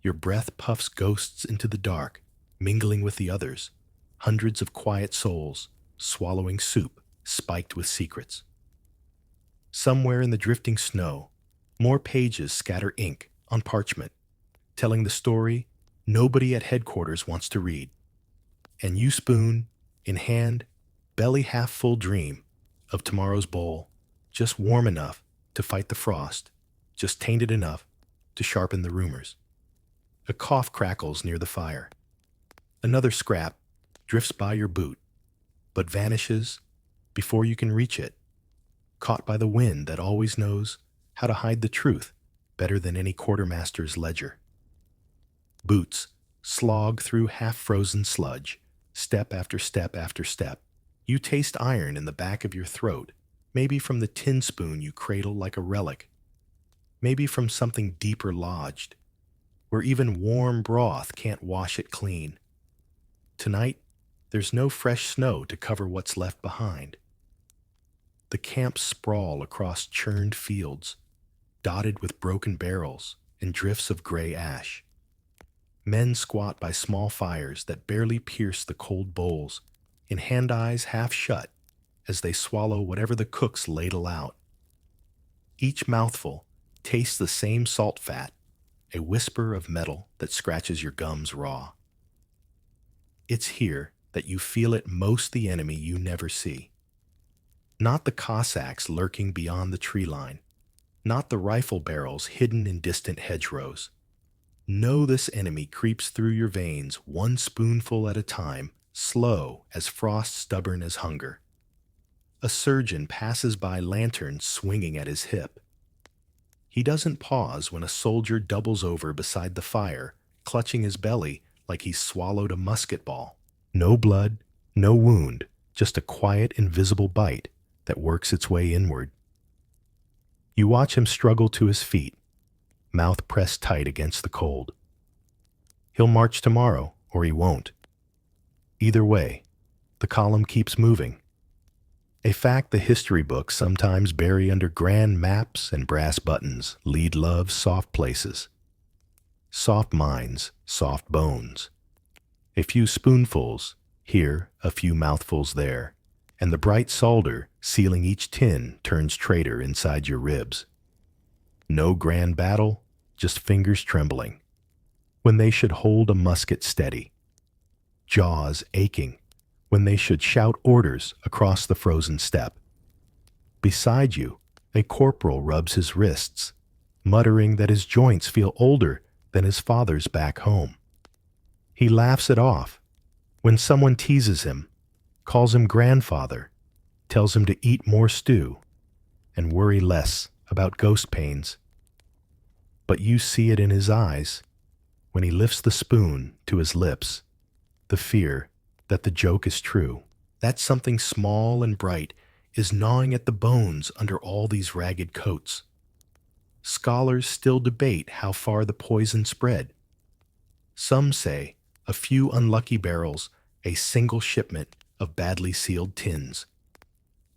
Your breath puffs ghosts into the dark, mingling with the others, hundreds of quiet souls swallowing soup spiked with secrets. Somewhere in the drifting snow, more pages scatter ink on parchment, telling the story nobody at headquarters wants to read. And you spoon, in hand, belly half full dream of tomorrow's bowl, just warm enough to fight the frost, just tainted enough to sharpen the rumors. A cough crackles near the fire. Another scrap drifts by your boot, but vanishes before you can reach it, caught by the wind that always knows how to hide the truth better than any quartermaster's ledger. Boots slog through half-frozen sludge, step after step after step. You taste iron in the back of your throat, maybe from the tin spoon you cradle like a relic, maybe from something deeper lodged, where even warm broth can't wash it clean. Tonight, there's no fresh snow to cover what's left behind. The camps sprawl across churned fields, dotted with broken barrels and drifts of gray ash. Men squat by small fires that barely pierce the cold bowls, in hand-eyes half shut as they swallow whatever the cooks ladle out. Each mouthful tastes the same salt fat, a whisper of metal that scratches your gums raw. It's here that you feel it most, the enemy you never see. Not the Cossacks lurking beyond the tree line, not the rifle barrels hidden in distant hedgerows. No, this enemy creeps through your veins one spoonful at a time, slow as frost, stubborn as hunger. A surgeon passes by, lantern swinging at his hip. He doesn't pause when a soldier doubles over beside the fire, clutching his belly like he's swallowed a musket ball. No blood, no wound, just a quiet, invisible bite that works its way inward. You watch him struggle to his feet, mouth pressed tight against the cold. He'll march tomorrow, or he won't. Either way, the column keeps moving. A fact the history books sometimes bury under grand maps and brass buttons. Lead loves soft places. Soft minds, soft bones. A few spoonfuls here, a few mouthfuls there, and the bright solder sealing each tin turns traitor inside your ribs. No grand battle, just fingers trembling, when they should hold a musket steady. Jaws aching, when they should shout orders across the frozen steppe. Beside you, a corporal rubs his wrists, muttering that his joints feel older than his father's back home. He laughs it off when someone teases him, calls him grandfather, tells him to eat more stew and worry less about ghost pains. But you see it in his eyes when he lifts the spoon to his lips, the fear that the joke is true. That something small and bright is gnawing at the bones under all these ragged coats. Scholars still debate how far the poison spread. Some say a few unlucky barrels, a single shipment of badly sealed tins.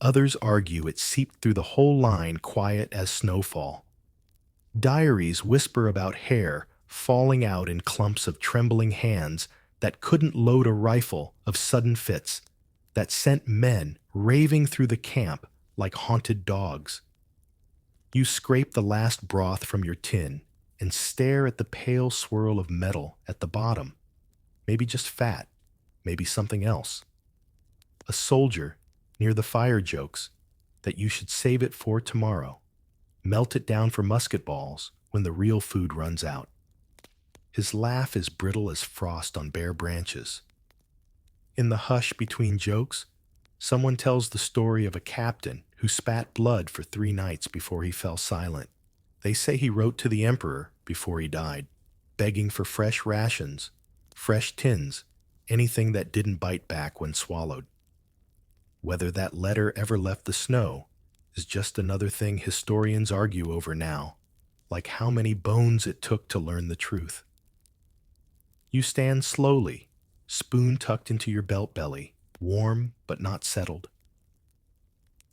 Others argue it seeped through the whole line quiet as snowfall. Diaries whisper about hair falling out in clumps of trembling hands that couldn't load a rifle, of sudden fits that sent men raving through the camp like haunted dogs. You scrape the last broth from your tin and stare at the pale swirl of metal at the bottom. Maybe just fat, maybe something else. A soldier near the fire jokes that you should save it for tomorrow. Melt it down for musket balls when the real food runs out. His laugh is brittle as frost on bare branches. In the hush between jokes, someone tells the story of a captain who spat blood for 3 nights before he fell silent. They say he wrote to the emperor before he died, begging for fresh rations, fresh tins, anything that didn't bite back when swallowed. Whether that letter ever left the snow is just another thing historians argue over now, like how many bones it took to learn the truth. You stand slowly, spoon tucked into your belt belly, warm but not settled.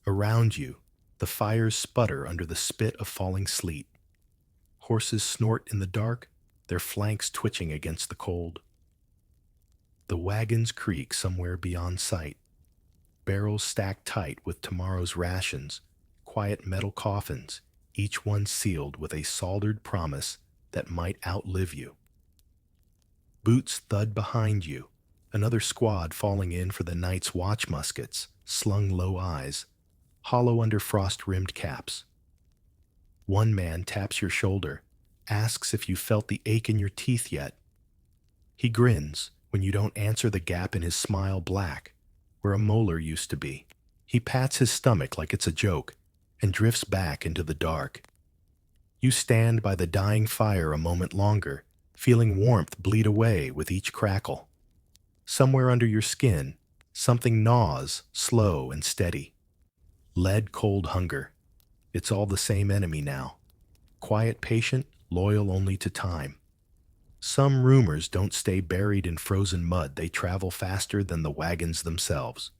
Around you, the fires sputter under the spit of falling sleet. Horses snort in the dark, their flanks twitching against the cold. The wagons creak somewhere beyond sight, barrels stacked tight with tomorrow's rations, quiet metal coffins, each one sealed with a soldered promise that might outlive you. Boots thud behind you, another squad falling in for the night's watch muskets, slung low eyes, hollow under frost-rimmed caps. One man taps your shoulder, asks if you felt the ache in your teeth yet. He grins when you don't answer the gap in his smile black, where a molar used to be. He pats his stomach like it's a joke and drifts back into the dark. You stand by the dying fire a moment longer, feeling warmth bleed away with each crackle. Somewhere under your skin, something gnaws, slow and steady. Lead-cold hunger. It's all the same enemy now. Quiet patient, loyal only to time. Some rumors don't stay buried in frozen mud. They travel faster than the wagons themselves.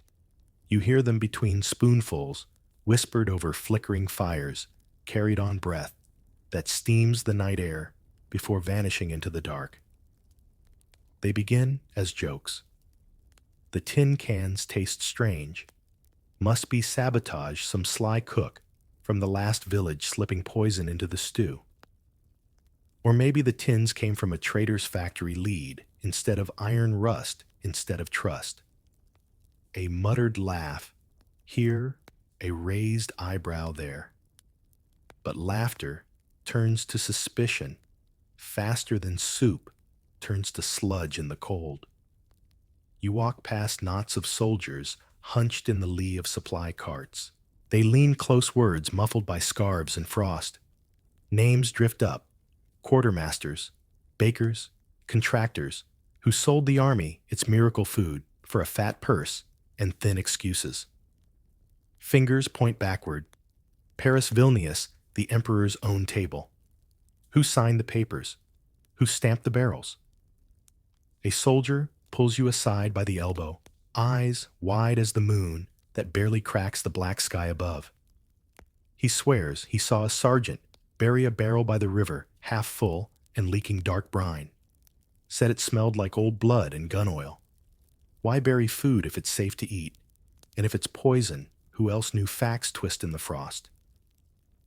You hear them between spoonfuls, whispered over flickering fires, carried on breath that steams the night air before vanishing into the dark. They begin as jokes. The tin cans taste strange. Must be sabotage some sly cook from the last village slipping poison into the stew. Or maybe the tins came from a trader's factory lead instead of iron rust instead of trust. A muttered laugh here, a raised eyebrow there. But laughter turns to suspicion, faster than soup turns to sludge in the cold. You walk past knots of soldiers hunched in the lee of supply carts. They lean close, words muffled by scarves and frost. Names drift up, quartermasters, bakers, contractors, who sold the army its miracle food for a fat purse and thin excuses. Fingers point backward. Paris Vilnius, the emperor's own table. Who signed the papers? Who stamped the barrels? A soldier pulls you aside by the elbow, eyes wide as the moon that barely cracks the black sky above. He swears he saw a sergeant bury a barrel by the river, half full and leaking dark brine. Said it smelled like old blood and gun oil. Why bury food if it's safe to eat? And if it's poison, who else knew facts twist in the frost?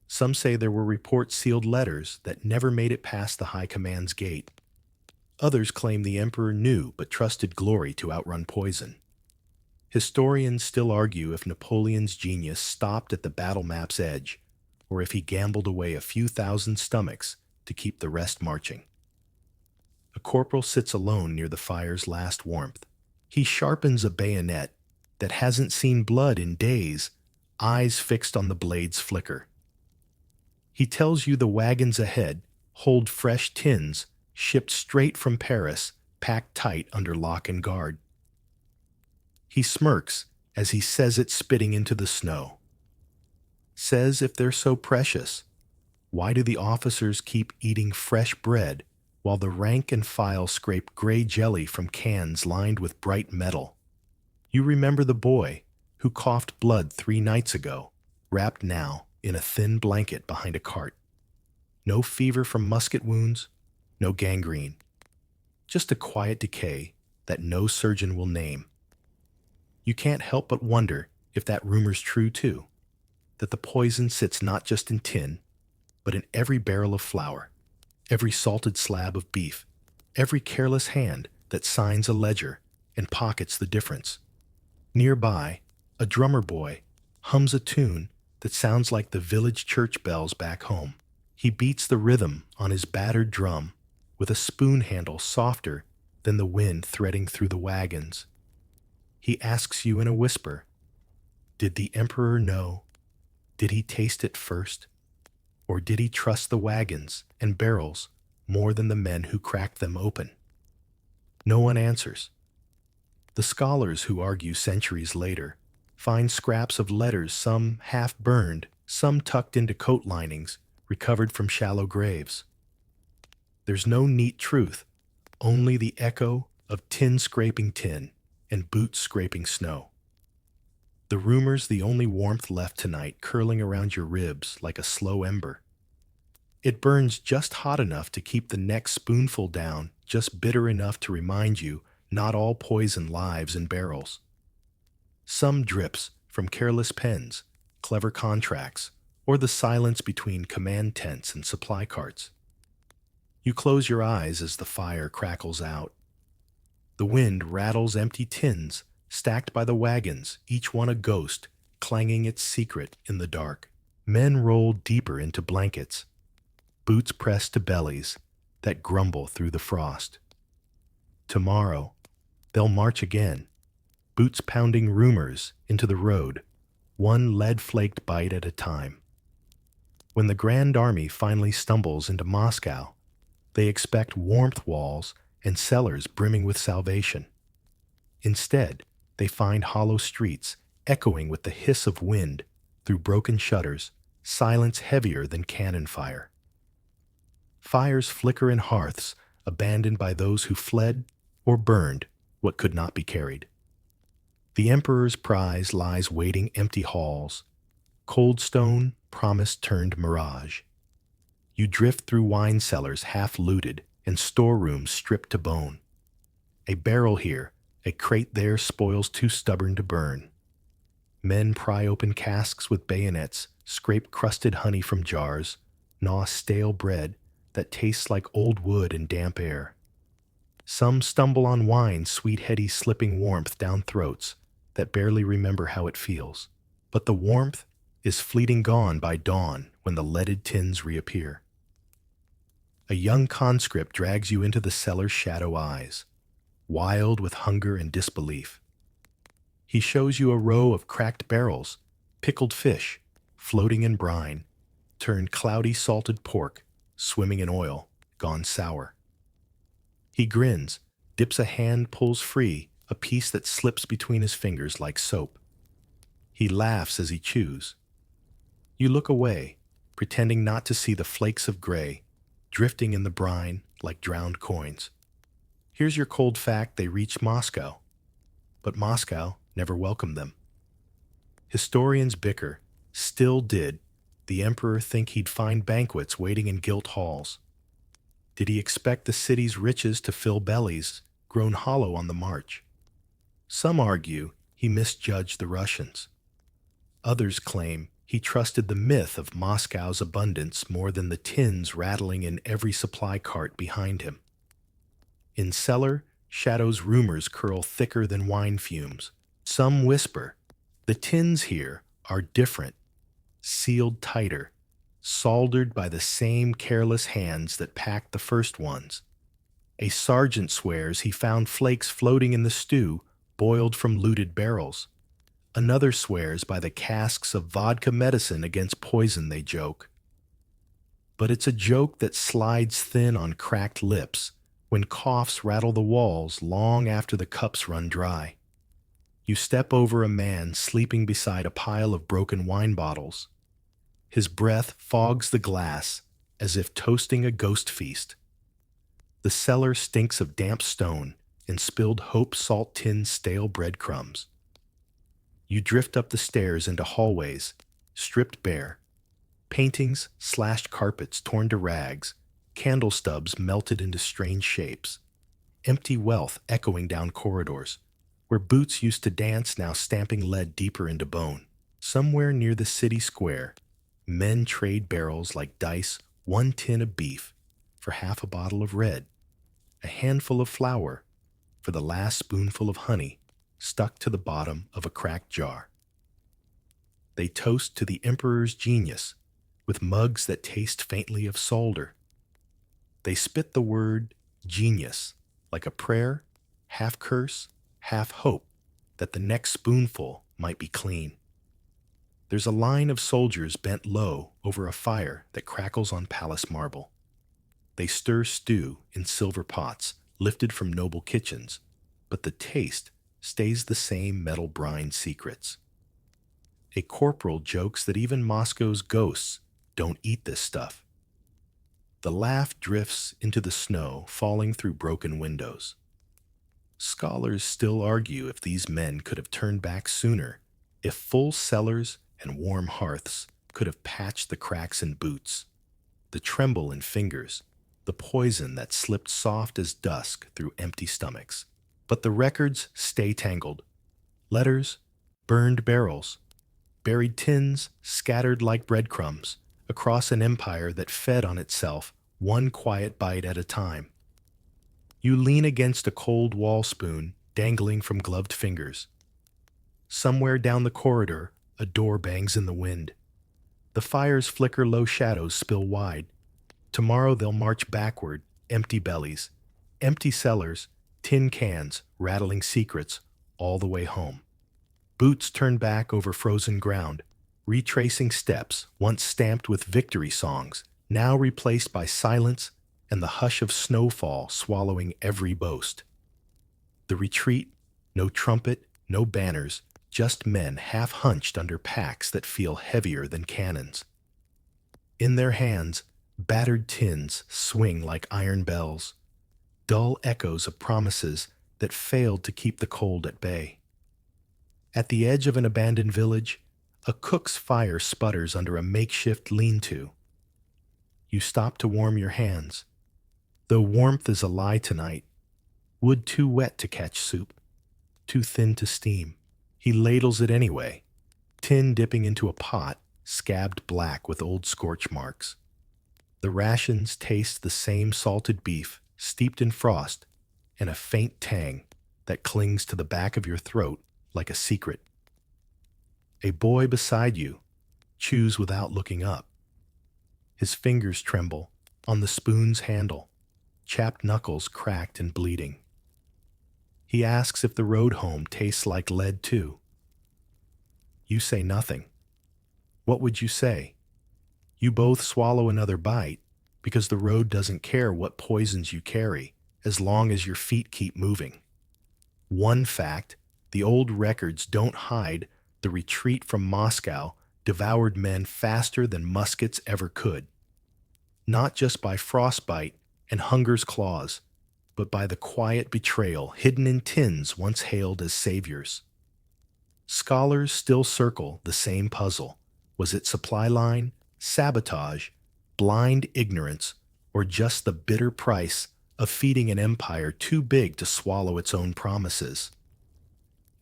Some say there were report-sealed letters that never made it past the high command's gate. Others claim the emperor knew but trusted glory to outrun poison. Historians still argue if Napoleon's genius stopped at the battle map's edge, or if he gambled away a few thousand stomachs to keep the rest marching. A corporal sits alone near the fire's last warmth. He sharpens a bayonet that hasn't seen blood in days, eyes fixed on the blade's flicker. He tells you the wagons ahead hold fresh tins shipped straight from Paris, packed tight under lock and guard. He smirks as he says it, spitting into the snow. Says if they're so precious, why do the officers keep eating fresh bread while the rank and file scrape gray jelly from cans lined with bright metal? You remember the boy who coughed blood 3 nights ago, wrapped now in a thin blanket behind a cart. No fever from musket wounds, no gangrene. Just a quiet decay that no surgeon will name. You can't help but wonder if that rumor's true too, that the poison sits not just in tin, but in every barrel of flour, every salted slab of beef, every careless hand that signs a ledger and pockets the difference. Nearby, a drummer boy hums a tune that sounds like the village church bells back home. He beats the rhythm on his battered drum with a spoon handle softer than the wind threading through the wagons. He asks you in a whisper, did the emperor know? Did he taste it first? Or did he trust the wagons and barrels more than the men who cracked them open? No one answers. The scholars who argue centuries later find scraps of letters, some half-burned, some tucked into coat linings, recovered from shallow graves. There's no neat truth, only the echo of tin scraping tin and boots scraping snow. The rumor's the only warmth left tonight, curling around your ribs like a slow ember. It burns just hot enough to keep the next spoonful down, just bitter enough to remind you not all poison lives in barrels. Some drips from careless pens, clever contracts, or the silence between command tents and supply carts. You close your eyes as the fire crackles out. The wind rattles empty tins stacked by the wagons, each one a ghost, clanging its secret in the dark. Men roll deeper into blankets, boots pressed to bellies that grumble through the frost. Tomorrow, they'll march again, boots pounding rumors into the road, one lead-flaked bite at a time. When the Grand Army finally stumbles into Moscow, they expect warmth walls and cellars brimming with salvation. Instead, they find hollow streets echoing with the hiss of wind through broken shutters, silence heavier than cannon fire. Fires flicker in hearths abandoned by those who fled or burned what could not be carried. The emperor's prize lies waiting empty halls, cold stone promise turned mirage. You drift through wine cellars half looted and storerooms stripped to bone. A barrel here, a crate there spoils too stubborn to burn. Men pry open casks with bayonets, scrape crusted honey from jars, gnaw stale bread that tastes like old wood and damp air. Some stumble on wine, sweet heady slipping warmth down throats that barely remember how it feels. But the warmth is fleeting gone by dawn when the leaded tins reappear. A young conscript drags you into the cellar's shadow eyes, wild with hunger and disbelief. He shows you a row of cracked barrels, pickled fish, floating in brine, turned cloudy salted pork, swimming in oil, gone sour. He grins, dips a hand, pulls free a piece that slips between his fingers like soap. He laughs as he chews. You look away, pretending not to see the flakes of gray drifting in the brine like drowned coins. Here's your cold fact: they reached Moscow, but Moscow never welcomed them. Historians bicker. Still did the emperor think he'd find banquets waiting in gilt halls? Did he expect the city's riches to fill bellies grown hollow on the march? Some argue he misjudged the Russians. Others claim he trusted the myth of Moscow's abundance more than the tins rattling in every supply cart behind him. In cellar, shadows rumors curl thicker than wine fumes. Some whisper, the tins here are different, sealed tighter, soldered by the same careless hands that packed the first ones. A sergeant swears he found flakes floating in the stew, boiled from looted barrels. Another swears by the casks of vodka medicine against poison, they joke. But it's a joke that slides thin on cracked lips when coughs rattle the walls long after the cups run dry. You step over a man sleeping beside a pile of broken wine bottles. His breath fogs the glass as if toasting a ghost feast. The cellar stinks of damp stone and spilled Hope salt tin stale breadcrumbs. You drift up the stairs into hallways, stripped bare. Paintings, slashed carpets torn to rags, candle stubs melted into strange shapes. Empty wealth echoing down corridors, where boots used to dance now stamping lead deeper into bone. Somewhere near the city square, men trade barrels like dice, 1 tin of beef for half a bottle of red, a handful of flour for the last spoonful of honey stuck to the bottom of a cracked jar. They toast to the emperor's genius with mugs that taste faintly of solder. They spit the word genius like a prayer, half curse, half hope that the next spoonful might be clean. There's a line of soldiers bent low over a fire that crackles on palace marble. They stir stew in silver pots lifted from noble kitchens, but the taste stays the same metal brine secrets. A corporal jokes that even Moscow's ghosts don't eat this stuff. The laugh drifts into the snow falling through broken windows. Scholars still argue if these men could have turned back sooner, if full cellars and warm hearths could have patched the cracks in boots, the tremble in fingers, the poison that slipped soft as dusk through empty stomachs. But the records stay tangled. Letters, burned barrels, buried tins scattered like breadcrumbs across an empire that fed on itself one quiet bite at a time. You lean against a cold wall spoon dangling from gloved fingers. Somewhere down the corridor, a door bangs in the wind. The fires flicker, low shadows spill wide. Tomorrow they'll march backward, empty bellies, empty cellars, tin cans rattling secrets all the way home. Boots turn back over frozen ground, retracing steps once stamped with victory songs, now replaced by silence and the hush of snowfall swallowing every boast. The retreat, no trumpet, no banners, just men half hunched under packs that feel heavier than cannons. In their hands, battered tins swing like iron bells, dull echoes of promises that failed to keep the cold at bay. At the edge of an abandoned village, a cook's fire sputters under a makeshift lean-to. You stop to warm your hands. Though warmth is a lie tonight, wood too wet to catch soup, too thin to steam. He ladles it anyway, tin dipping into a pot, scabbed black with old scorch marks. The rations taste the same salted beef, steeped in frost, and a faint tang that clings to the back of your throat like a secret. A boy beside you chews without looking up. His fingers tremble on the spoon's handle, chapped knuckles cracked and bleeding. He asks if the road home tastes like lead too. You say nothing. What would you say? You both swallow another bite because the road doesn't care what poisons you carry as long as your feet keep moving. One fact, the old records don't hide the retreat from Moscow devoured men faster than muskets ever could. Not just by frostbite and hunger's claws, but by the quiet betrayal hidden in tins once hailed as saviors. Scholars still circle the same puzzle. Was it supply line, sabotage, blind ignorance, or just the bitter price of feeding an empire too big to swallow its own promises?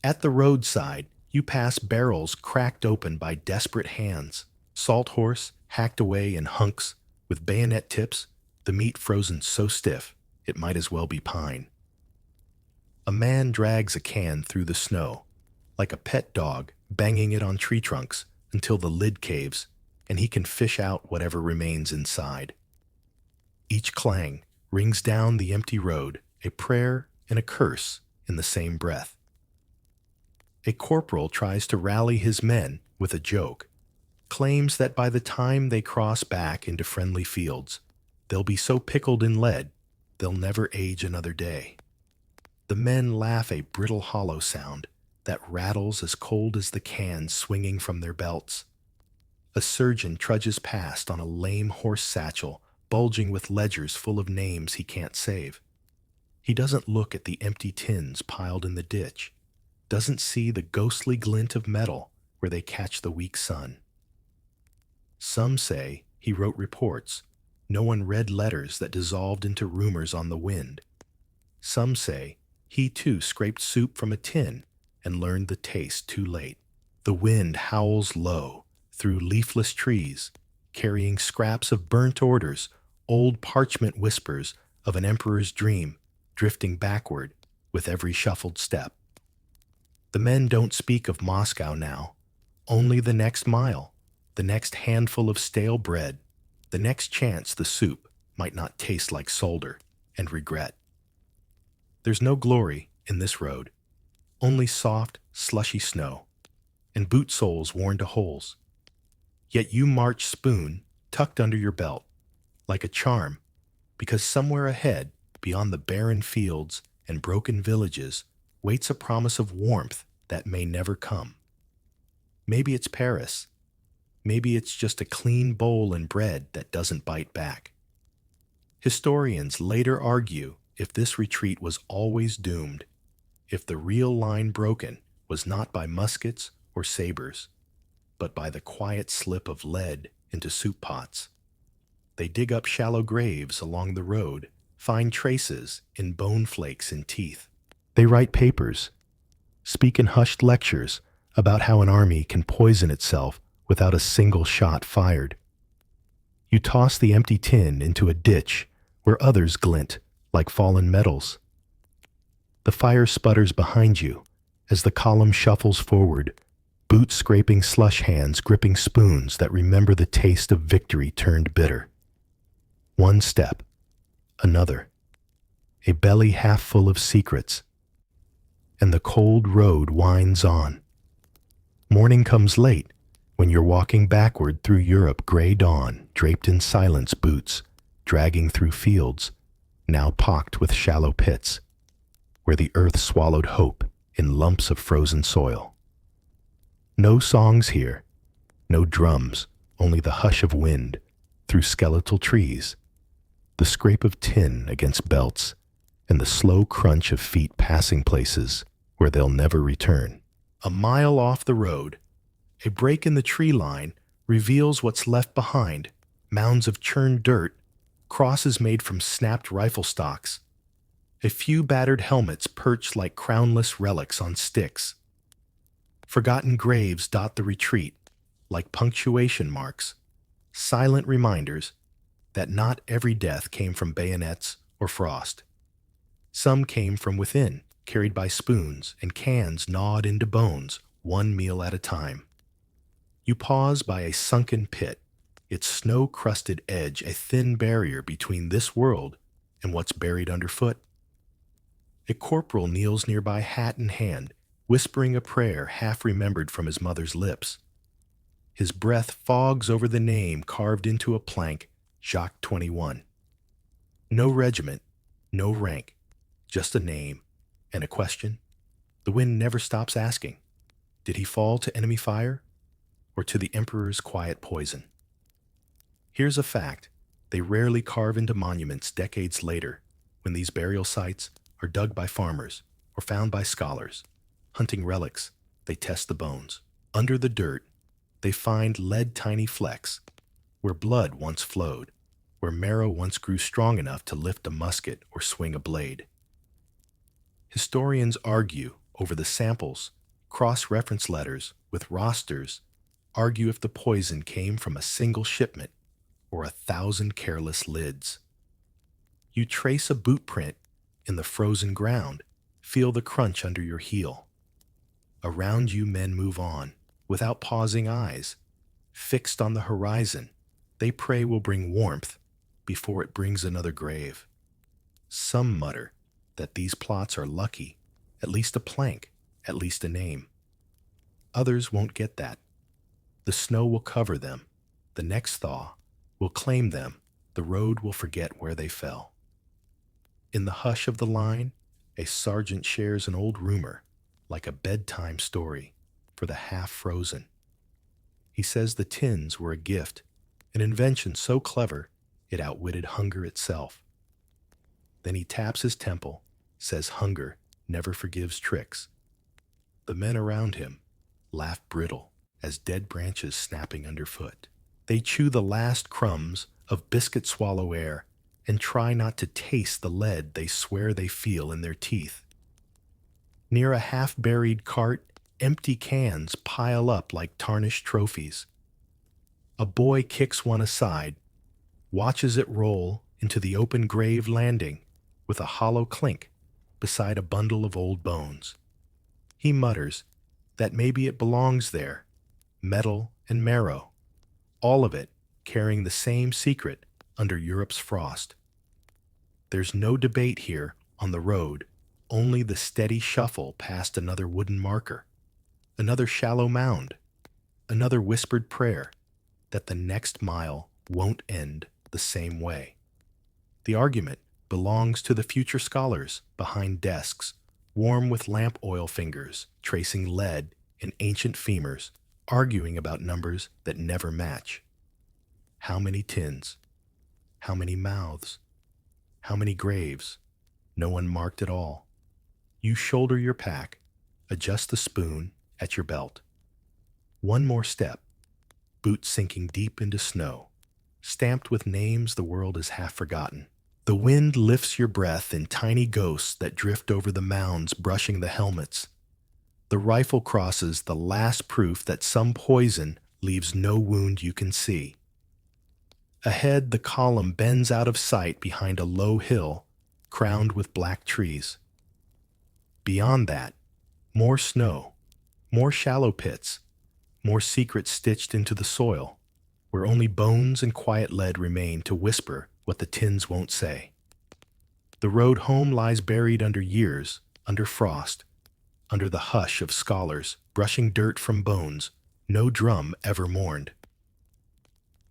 At the roadside, you pass barrels cracked open by desperate hands, salt horse hacked away in hunks with bayonet tips, the meat frozen so stiff it might as well be pine. A man drags a can through the snow, like a pet dog banging it on tree trunks until the lid caves and he can fish out whatever remains inside. Each clang rings down the empty road, a prayer and a curse in the same breath. A corporal tries to rally his men with a joke, claims that by the time they cross back into friendly fields, they'll be so pickled in lead they'll never age another day. The men laugh a brittle hollow sound that rattles as cold as the cans swinging from their belts. A surgeon trudges past on a lame horse satchel bulging with ledgers full of names he can't save. He doesn't look at the empty tins piled in the ditch, doesn't see the ghostly glint of metal where they catch the weak sun. Some say he wrote reports. No one read letters that dissolved into rumors on the wind. Some say he too scraped soup from a tin and learned the taste too late. The wind howls low through leafless trees, carrying scraps of burnt orders, old parchment whispers of an emperor's dream, drifting backward with every shuffled step. The men don't speak of Moscow now, only the next mile, the next handful of stale bread, the next chance the soup might not taste like solder and regret. There's no glory in this road, only soft, slushy snow, and boot soles worn to holes. Yet you march spoon tucked under your belt, like a charm, because somewhere ahead, beyond the barren fields and broken villages, waits a promise of warmth that may never come. Maybe it's Paris. Maybe it's just a clean bowl and bread that doesn't bite back. Historians later argue if this retreat was always doomed, if the real line broken was not by muskets or sabers, but by the quiet slip of lead into soup pots. They dig up shallow graves along the road, find traces in bone flakes and teeth. They write papers, speak in hushed lectures about how an army can poison itself without a single shot fired. You toss the empty tin into a ditch where others glint like fallen metals. The fire sputters behind you as the column shuffles forward, boots scraping slush hands gripping spoons that remember the taste of victory turned bitter. One step, another, a belly half full of secrets, and the cold road winds on. Morning comes late when you're walking backward through Europe, gray dawn, draped in silence boots, dragging through fields, now pocked with shallow pits, where the earth swallowed hope in lumps of frozen soil. No songs here, no drums, only the hush of wind through skeletal trees, the scrape of tin against belts, and the slow crunch of feet passing places where they'll never return. A mile off the road, a break in the tree line reveals what's left behind, mounds of churned dirt, crosses made from snapped rifle stocks, a few battered helmets perched like crownless relics on sticks. Forgotten graves dot the retreat, like punctuation marks, silent reminders that not every death came from bayonets or frost. Some came from within, carried by spoons and cans gnawed into bones, one meal at a time. You pause by a sunken pit, its snow-crusted edge a thin barrier between this world and what's buried underfoot. A corporal kneels nearby, hat in hand, whispering a prayer half remembered from his mother's lips. His breath fogs over the name carved into a plank, Jacques 21. No regiment, no rank, just a name and a question. The wind never stops asking, did he fall to enemy fire or to the emperor's quiet poison? Here's a fact they rarely carve into monuments decades later, When these burial sites are dug by farmers or found by scholars, hunting relics, they test the bones. Under the dirt, they find lead-tiny flecks where blood once flowed, where marrow once grew strong enough to lift a musket or swing a blade. Historians argue over the samples, cross-reference letters with rosters, argue if the poison came from a single shipment or 1,000 careless lids. You trace a boot print in the frozen ground, feel the crunch under your heel. Around you men move on, without pausing eyes. Fixed on the horizon, they pray will bring warmth before it brings another grave. Some mutter that these plots are lucky, at least a plank, at least a name. Others won't get that. The snow will cover them. The next thaw will claim them. The road will forget where they fell. In the hush of the line, a sergeant shares an old rumor, like a bedtime story for the half-frozen. He says the tins were a gift, an invention so clever it outwitted hunger itself. Then he taps his temple, says hunger never forgives tricks. The men around him laugh brittle as dead branches snapping underfoot. They chew the last crumbs of biscuit swallow air and try not to taste the lead they swear they feel in their teeth. Near a half-buried cart, empty cans pile up like tarnished trophies. A boy kicks one aside, watches it roll into the open grave landing with a hollow clink beside a bundle of old bones. He mutters that maybe it belongs there, metal and marrow, all of it carrying the same secret under Europe's frost. There's no debate here on the road, only the steady shuffle past another wooden marker, another shallow mound, another whispered prayer that the next mile won't end the same way. The argument belongs to the future scholars behind desks, warm with lamp oil fingers, tracing lead in ancient femurs, arguing about numbers that never match. How many tins? How many mouths? How many graves? No one marked at all. You shoulder your pack, adjust the spoon at your belt. One more step, boots sinking deep into snow, stamped with names the world has half forgotten. The wind lifts your breath in tiny ghosts that drift over the mounds, brushing the helmets. The rifle crosses the last proof that some poison leaves no wound you can see. Ahead, the column bends out of sight behind a low hill, crowned with black trees. Beyond that, more snow, more shallow pits, more secrets stitched into the soil, where only bones and quiet lead remain to whisper what the tins won't say. The road home lies buried under years, under frost, under the hush of scholars brushing dirt from bones no drum ever mourned.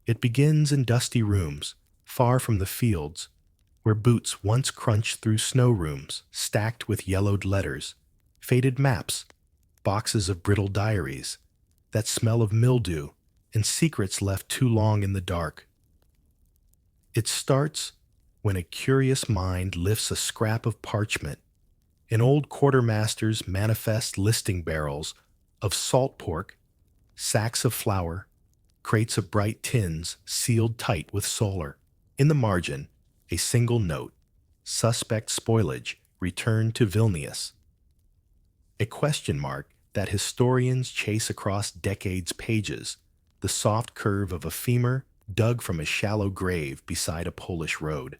It begins in dusty rooms, far from the fields, where boots once crunched through snow rooms stacked with yellowed letters, faded maps, boxes of brittle diaries, that smell of mildew and secrets left too long in the dark. It starts when a curious mind lifts a scrap of parchment, an old quartermaster's manifest listing barrels of salt pork, sacks of flour, crates of bright tins sealed tight with solar. In the margin, a single note, suspect spoilage, returned to Vilnius. A question mark that historians chase across decades' pages, the soft curve of a femur dug from a shallow grave beside a Polish road.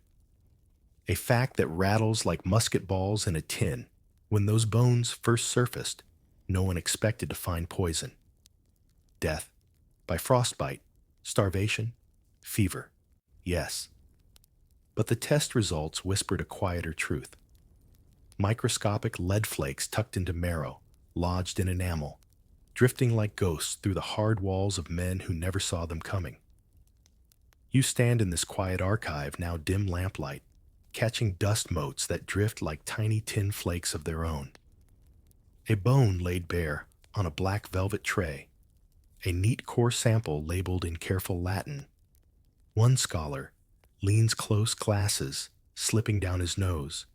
A fact that rattles like musket balls in a tin. When those bones first surfaced, no one expected to find poison. Death by frostbite, starvation, fever. Yes. But the test results whispered a quieter truth. Microscopic lead flakes tucked into marrow, lodged in enamel, drifting like ghosts through the hard walls of men who never saw them coming. You stand in this quiet archive, now dim lamplight, catching dust motes that drift like tiny tin flakes of their own. A bone laid bare on a black velvet tray, a neat core sample labeled in careful Latin. One scholar leans close glasses, slipping down his nose,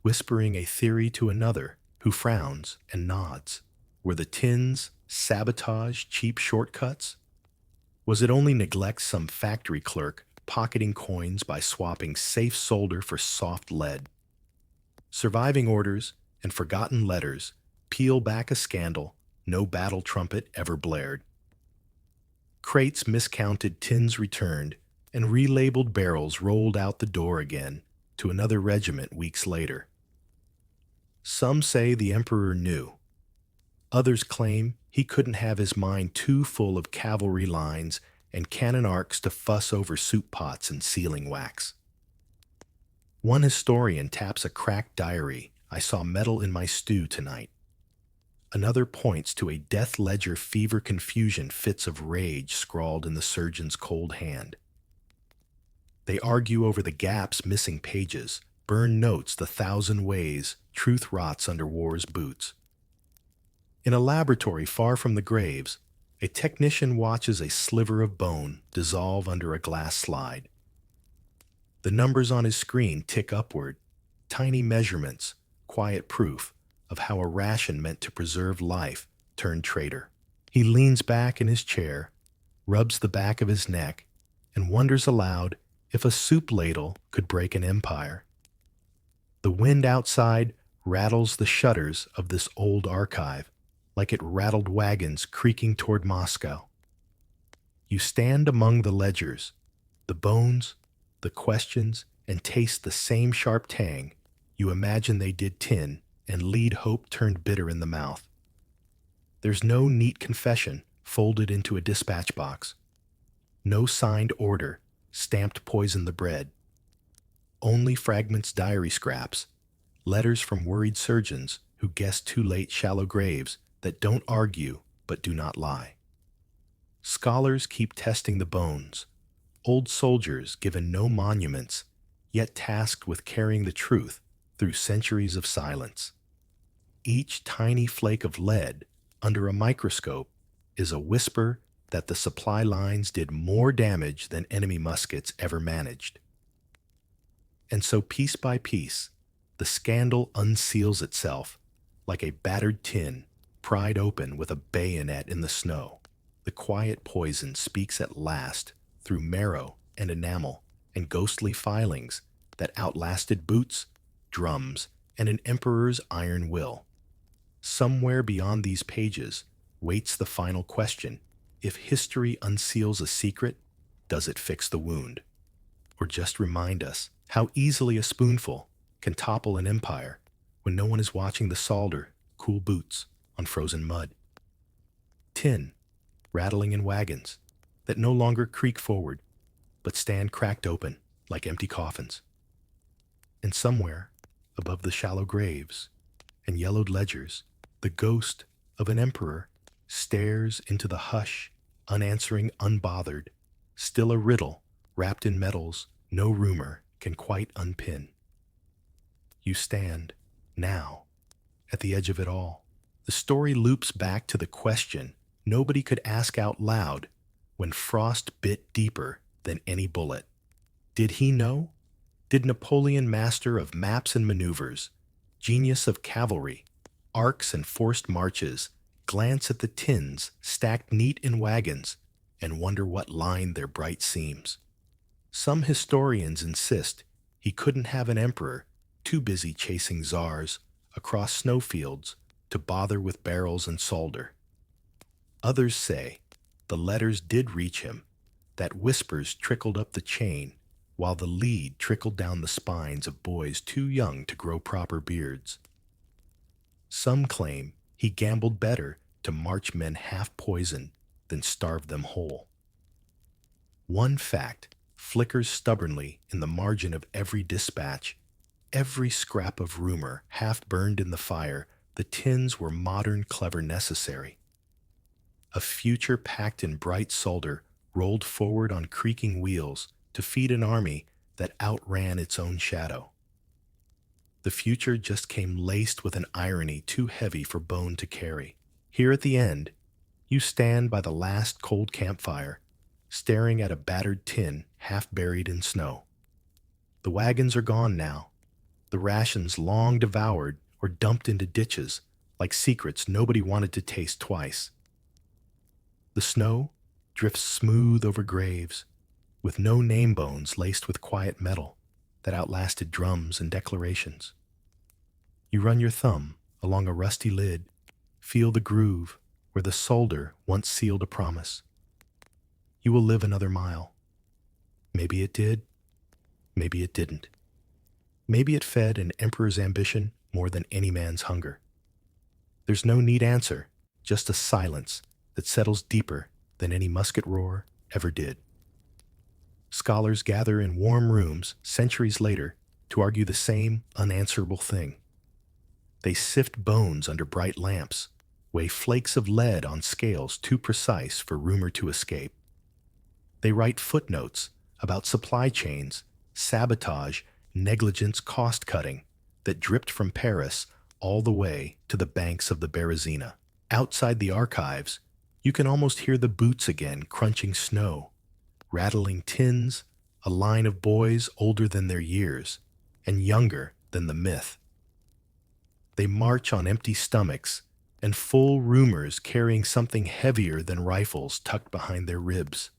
whispering a theory to another who frowns and nods. Were the tins sabotage cheap shortcuts? Was it only neglect some factory clerk pocketing coins by swapping safe solder for soft lead? Surviving orders and forgotten letters peel back a scandal no battle trumpet ever blared. Crates miscounted, tins returned, and relabeled barrels rolled out the door again to another regiment weeks later. Some say the emperor knew. Others claim he couldn't have his mind too full of cavalry lines and cannon arcs to fuss over soup pots and sealing wax. One historian taps a cracked diary, "I saw metal in my stew tonight." Another points to a death ledger, fever confusion, fits of rage scrawled in the surgeon's cold hand. They argue over the gaps, missing pages, burn notes the thousand ways truth rots under war's boots. In a laboratory far from the graves, a technician watches a sliver of bone dissolve under a glass slide. The numbers on his screen tick upward, tiny measurements, quiet proof of how a ration meant to preserve life turned traitor. He leans back in his chair, rubs the back of his neck, and wonders aloud if a soup ladle could break an empire. The wind outside rattles the shutters of this old archive, like it rattled wagons creaking toward Moscow. You stand among the ledgers, the bones, the questions, and taste the same sharp tang you imagine they did tin and lead hope turned bitter in the mouth. There's no neat confession folded into a dispatch box. No signed order stamped poison the bread. Only fragments, diary scraps, letters from worried surgeons who guess too late, shallow graves that don't argue but do not lie. Scholars keep testing the bones, old soldiers given no monuments, yet tasked with carrying the truth through centuries of silence. Each tiny flake of lead under a microscope is a whisper that the supply lines did more damage than enemy muskets ever managed. And so piece by piece, the scandal unseals itself like a battered tin pried open with a bayonet in the snow. The quiet poison speaks at last through marrow and enamel and ghostly filings that outlasted boots, drums, and an emperor's iron will. Somewhere beyond these pages waits the final question. If history unseals a secret, does it fix the wound? Or just remind us how easily a spoonful can topple an empire when no one is watching the solder cool boots on frozen mud? Tin, rattling in wagons that no longer creak forward, but stand cracked open like empty coffins. And somewhere, above the shallow graves and yellowed ledgers, the ghost of an emperor stares into the hush, unanswering, unbothered, still a riddle wrapped in metals no rumor can quite unpin. You stand, now, at the edge of it all. The story loops back to the question nobody could ask out loud when frost bit deeper than any bullet. Did he know? Did Napoleon, master of maps and maneuvers, genius of cavalry, arcs and forced marches, glance at the tins stacked neat in wagons and wonder what lined their bright seams? Some historians insist he couldn't have an emperor too busy chasing czars across snowfields to bother with barrels and solder. Others say the letters did reach him, that whispers trickled up the chain while the lead trickled down the spines of boys too young to grow proper beards. Some claim he gambled better to march men half poisoned than starve them whole. One fact flickers stubbornly in the margin of every dispatch, every scrap of rumor half burned in the fire. The tins were modern, clever, necessary. A future packed in bright solder rolled forward on creaking wheels to feed an army that outran its own shadow. The future just came laced with an irony too heavy for bone to carry. Here at the end, you stand by the last cold campfire, staring at a battered tin half buried in snow. The wagons are gone now, the rations long devoured or dumped into ditches like secrets nobody wanted to taste twice. The snow drifts smooth over graves, with no name bones laced with quiet metal that outlasted drums and declarations. You run your thumb along a rusty lid, feel the groove where the solder once sealed a promise. You will live another mile. Maybe it did, maybe it didn't. Maybe it fed an emperor's ambition more than any man's hunger. There's no neat answer, just a silence that settles deeper than any musket roar ever did. Scholars gather in warm rooms centuries later to argue the same unanswerable thing. They sift bones under bright lamps, weigh flakes of lead on scales too precise for rumor to escape. They write footnotes about supply chains, sabotage, negligence, cost-cutting that dripped from Paris all the way to the banks of the Berezina. Outside the archives, you can almost hear the boots again crunching snow, rattling tins, a line of boys older than their years and younger than the myth. They march on empty stomachs and full rumors carrying something heavier than rifles tucked behind their ribs.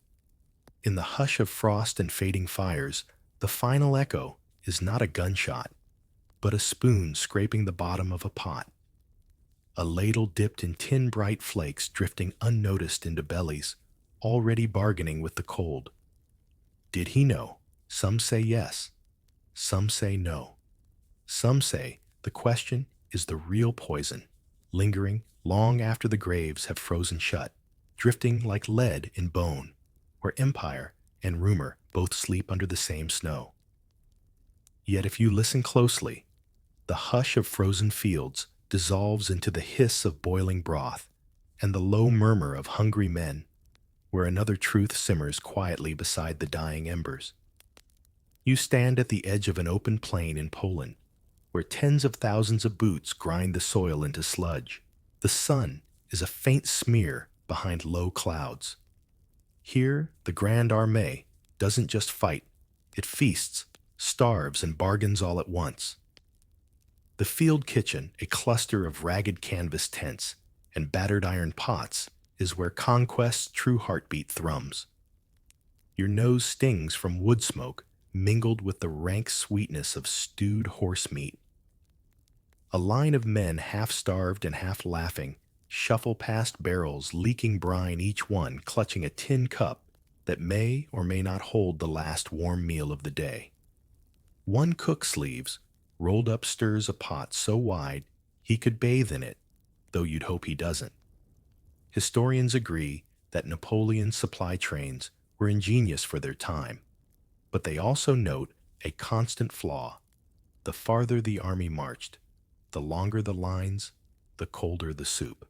In the hush of frost and fading fires, the final echo is not a gunshot, but a spoon scraping the bottom of a pot. A ladle dipped in tin bright flakes drifting unnoticed into bellies, already bargaining with the cold. Did he know? Some say yes. Some say no. Some say the question is the real poison, lingering long after the graves have frozen shut, drifting like lead in bone, where empire and rumor both sleep under the same snow. Yet if you listen closely, the hush of frozen fields dissolves into the hiss of boiling broth and the low murmur of hungry men, where another truth simmers quietly beside the dying embers. You stand at the edge of an open plain in Poland, where tens of thousands of boots grind the soil into sludge. The sun is a faint smear behind low clouds. Here, the Grand Armée doesn't just fight, it feasts, starves, and bargains all at once. The field kitchen, a cluster of ragged canvas tents and battered iron pots, is where conquest's true heartbeat thrums. Your nose stings from wood smoke mingled with the rank sweetness of stewed horse meat. A line of men, half-starved and half-laughing, shuffle past barrels leaking brine, each one clutching a tin cup that may or may not hold the last warm meal of the day. One cook sleeves, rolled up, stirs a pot so wide he could bathe in it, though you'd hope he doesn't. Historians agree that Napoleon's supply trains were ingenious for their time, but they also note a constant flaw. The farther the army marched, the longer the lines, the colder the soup.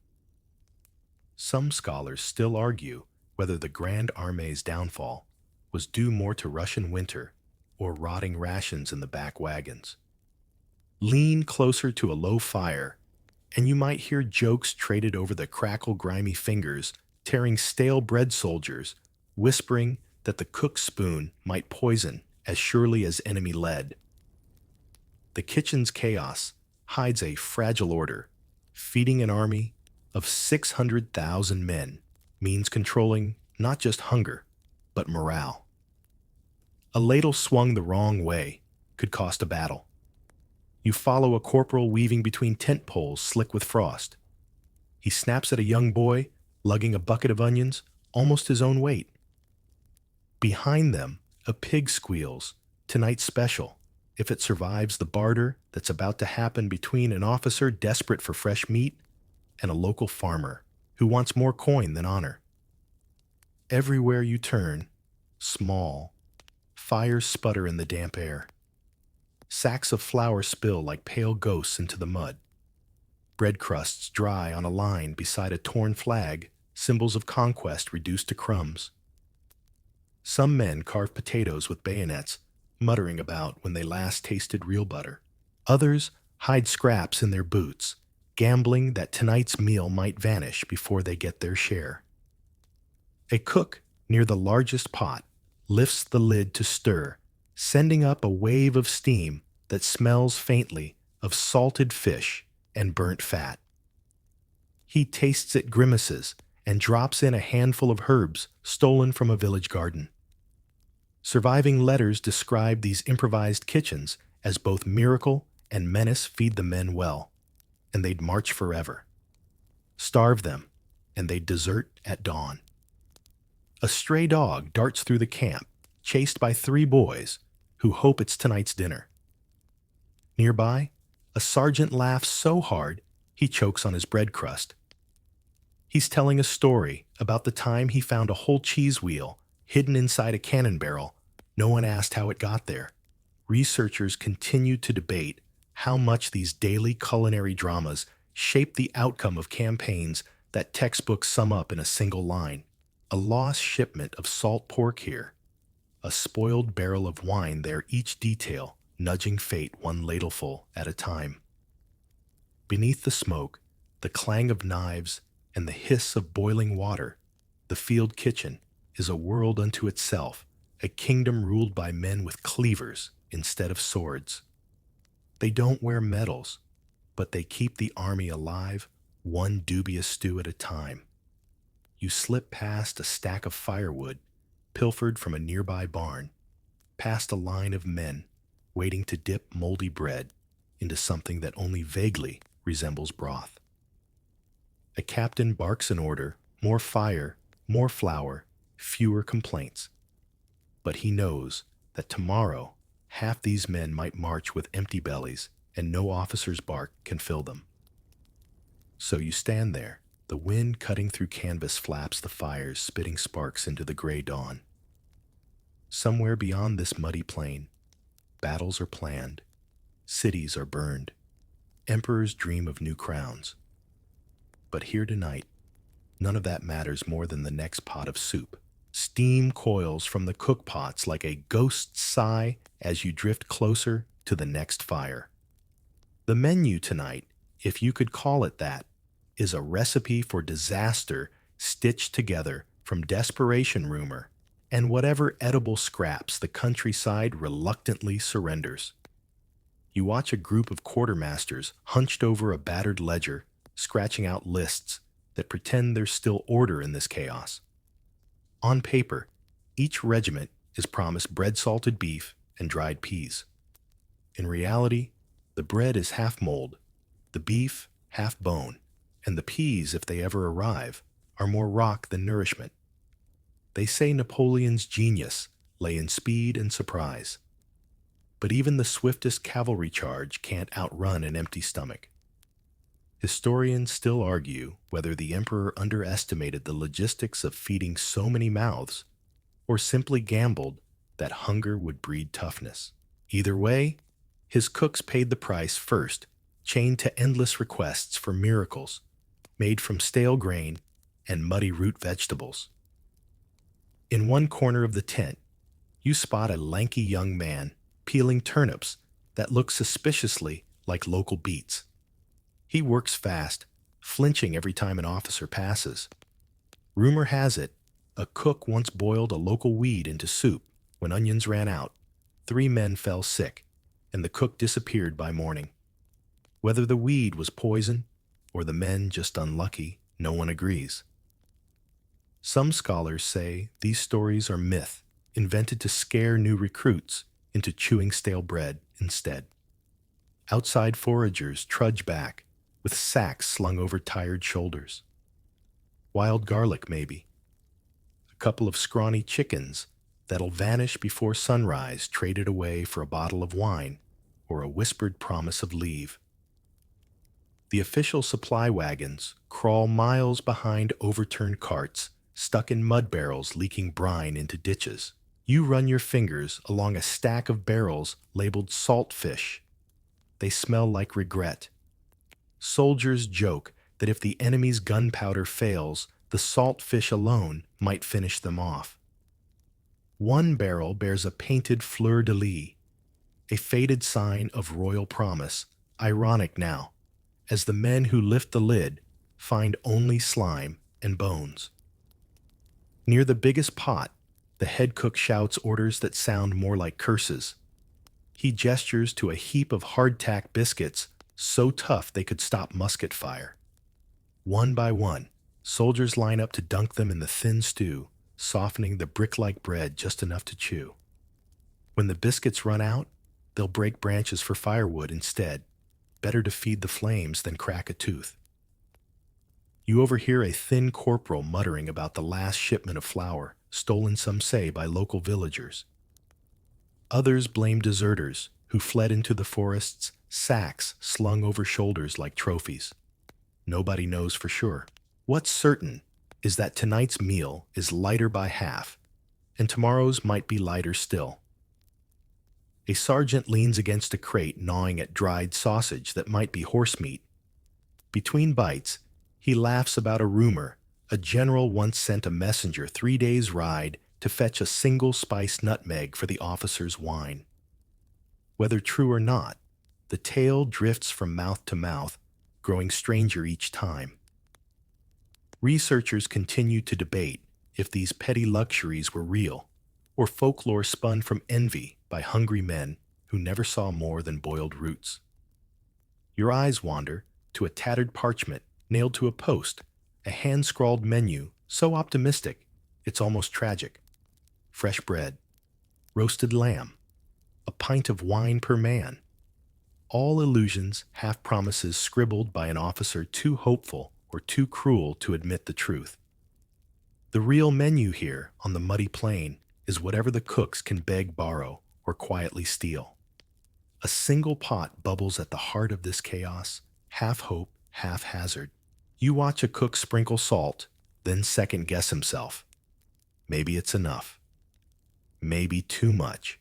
Some scholars still argue whether the Grand Armée's downfall was due more to Russian winter or rotting rations in the back wagons. Lean closer to a low fire, and you might hear jokes traded over the grimy fingers, tearing stale bread soldiers, whispering that the cook's spoon might poison as surely as enemy lead. The kitchen's chaos hides a fragile order. Feeding an army of 600,000 men means controlling not just hunger, but morale. A ladle swung the wrong way could cost a battle. You follow a corporal weaving between tent poles slick with frost. He snaps at a young boy lugging a bucket of onions, almost his own weight. Behind them, a pig squeals, tonight's special, if it survives the barter that's about to happen between an officer desperate for fresh meat and a local farmer who wants more coin than honor. Everywhere you turn, small, fires sputter in the damp air. Sacks of flour spill like pale ghosts into the mud. Bread crusts dry on a line beside a torn flag, symbols of conquest reduced to crumbs. Some men carve potatoes with bayonets, muttering about when they last tasted real butter. Others hide scraps in their boots, gambling that tonight's meal might vanish before they get their share. A cook near the largest pot lifts the lid to stir sending up a wave of steam that smells faintly of salted fish and burnt fat. He tastes it, grimaces, and drops in a handful of herbs stolen from a village garden. Surviving letters describe these improvised kitchens as both miracle and menace. Feed the men well, and they'd march forever. Starve them, and they'd desert at dawn. A stray dog darts through the camp, chased by 3 boys who hope it's tonight's dinner. Nearby, a sergeant laughs so hard he chokes on his bread crust. He's telling a story about the time he found a whole cheese wheel hidden inside a cannon barrel. No one asked how it got there. Researchers continue to debate how much these daily culinary dramas shape the outcome of campaigns that textbooks sum up in a single line. A lost shipment of salt pork here, a spoiled barrel of wine there, each detail nudging fate one ladleful at a time. Beneath the smoke, the clang of knives, and the hiss of boiling water, the field kitchen is a world unto itself, a kingdom ruled by men with cleavers instead of swords. They don't wear medals, but they keep the army alive, one dubious stew at a time. You slip past a stack of firewood, pilfered from a nearby barn, past a line of men waiting to dip moldy bread into something that only vaguely resembles broth. A captain barks an order: more fire, more flour, fewer complaints. But he knows that tomorrow half these men might march with empty bellies, and no officer's bark can fill them. So you stand there, the wind cutting through canvas flaps, the fires spitting sparks into the gray dawn. Somewhere beyond this muddy plain, battles are planned, cities are burned, emperors dream of new crowns. But here tonight, none of that matters more than the next pot of soup. Steam coils from the cookpots like a ghost sigh as you drift closer to the next fire. The menu tonight, if you could call it that, is a recipe for disaster stitched together from desperation, rumor, and whatever edible scraps the countryside reluctantly surrenders. You watch a group of quartermasters hunched over a battered ledger, scratching out lists that pretend there's still order in this chaos. On paper, each regiment is promised bread, salted beef, and dried peas. In reality, the bread is half mold, the beef half bone, and the peas, if they ever arrive, are more rock than nourishment. They say Napoleon's genius lay in speed and surprise. But even the swiftest cavalry charge can't outrun an empty stomach. Historians still argue whether the emperor underestimated the logistics of feeding so many mouths, or simply gambled that hunger would breed toughness. Either way, his cooks paid the price first, chained to endless requests for miracles made from stale grain and muddy root vegetables. In one corner of the tent, you spot a lanky young man peeling turnips that look suspiciously like local beets. He works fast, flinching every time an officer passes. Rumor has it, a cook once boiled a local weed into soup. When onions ran out, 3 men fell sick, and the cook disappeared by morning. Whether the weed was poison or the men just unlucky, no one agrees. Some scholars say these stories are myth, invented to scare new recruits into chewing stale bread instead. Outside foragers trudge back, with sacks slung over tired shoulders. Wild garlic, maybe. A couple of scrawny chickens that'll vanish before sunrise, traded away for a bottle of wine or a whispered promise of leave. The official supply wagons crawl miles behind overturned carts, stuck in mud barrels leaking brine into ditches. You run your fingers along a stack of barrels labeled salt fish. They smell like regret. Soldiers joke that if the enemy's gunpowder fails, the salt fish alone might finish them off. One barrel bears a painted fleur-de-lis, a faded sign of royal promise, ironic now, as the men who lift the lid find only slime and bones. Near the biggest pot, The head cook shouts orders that sound more like curses. He gestures to a heap of hardtack biscuits so tough they could stop musket fire. One by one, soldiers line up to dunk them in the thin stew, softening the brick-like bread just enough to chew. When the biscuits run out, they'll break branches for firewood instead. Better to feed the flames than crack a tooth. You overhear a thin corporal muttering about the last shipment of flour, stolen some say by local villagers. Others blame deserters who fled into the forests, sacks slung over shoulders like trophies. Nobody knows for sure. What's certain is that tonight's meal is lighter by half, and tomorrow's might be lighter still. A sergeant leans against a crate gnawing at dried sausage that might be horse meat. Between bites, he laughs about a rumor a general once sent a messenger 3 days' ride to fetch a single spiced nutmeg for the officer's wine. Whether true or not, the tale drifts from mouth to mouth, growing stranger each time. Researchers continue to debate if these petty luxuries were real, or folklore spun from envy by hungry men who never saw more than boiled roots. Your eyes wander to a tattered parchment nailed to a post, a hand-scrawled menu so optimistic it's almost tragic. Fresh bread, roasted lamb, a pint of wine per man. All illusions, half-promises scribbled by an officer too hopeful or too cruel to admit the truth. The real menu here on the muddy plain is whatever the cooks can beg, borrow, or quietly steal. A single pot bubbles at the heart of this chaos, half hope, half hazard. You watch a cook sprinkle salt, then second-guess himself. Maybe it's enough. Maybe too much.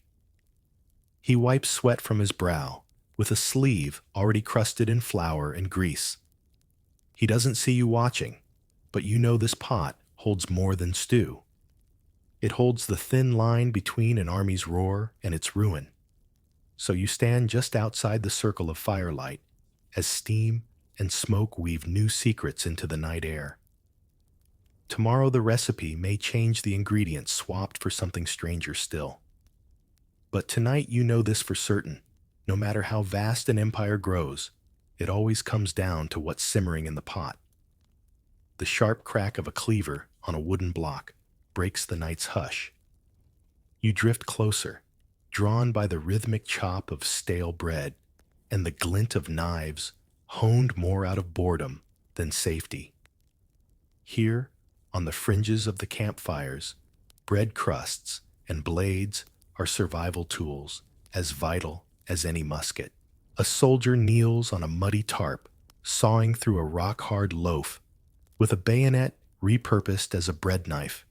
He wipes sweat from his brow with a sleeve already crusted in flour and grease. He doesn't see you watching, but you know this pot holds more than stew. It holds the thin line between an army's roar and its ruin. So you stand just outside the circle of firelight as steam and smoke weave new secrets into the night air. Tomorrow the recipe may change, the ingredients swapped for something stranger still. But tonight you know this for certain. No matter how vast an empire grows, it always comes down to what's simmering in the pot. The sharp crack of a cleaver on a wooden block breaks the night's hush. You drift closer, drawn by the rhythmic chop of stale bread and the glint of knives honed more out of boredom than safety. Here, on the fringes of the campfires, bread crusts and blades are survival tools as vital as any musket. A soldier kneels on a muddy tarp, sawing through a rock-hard loaf, with a bayonet repurposed as a bread knife.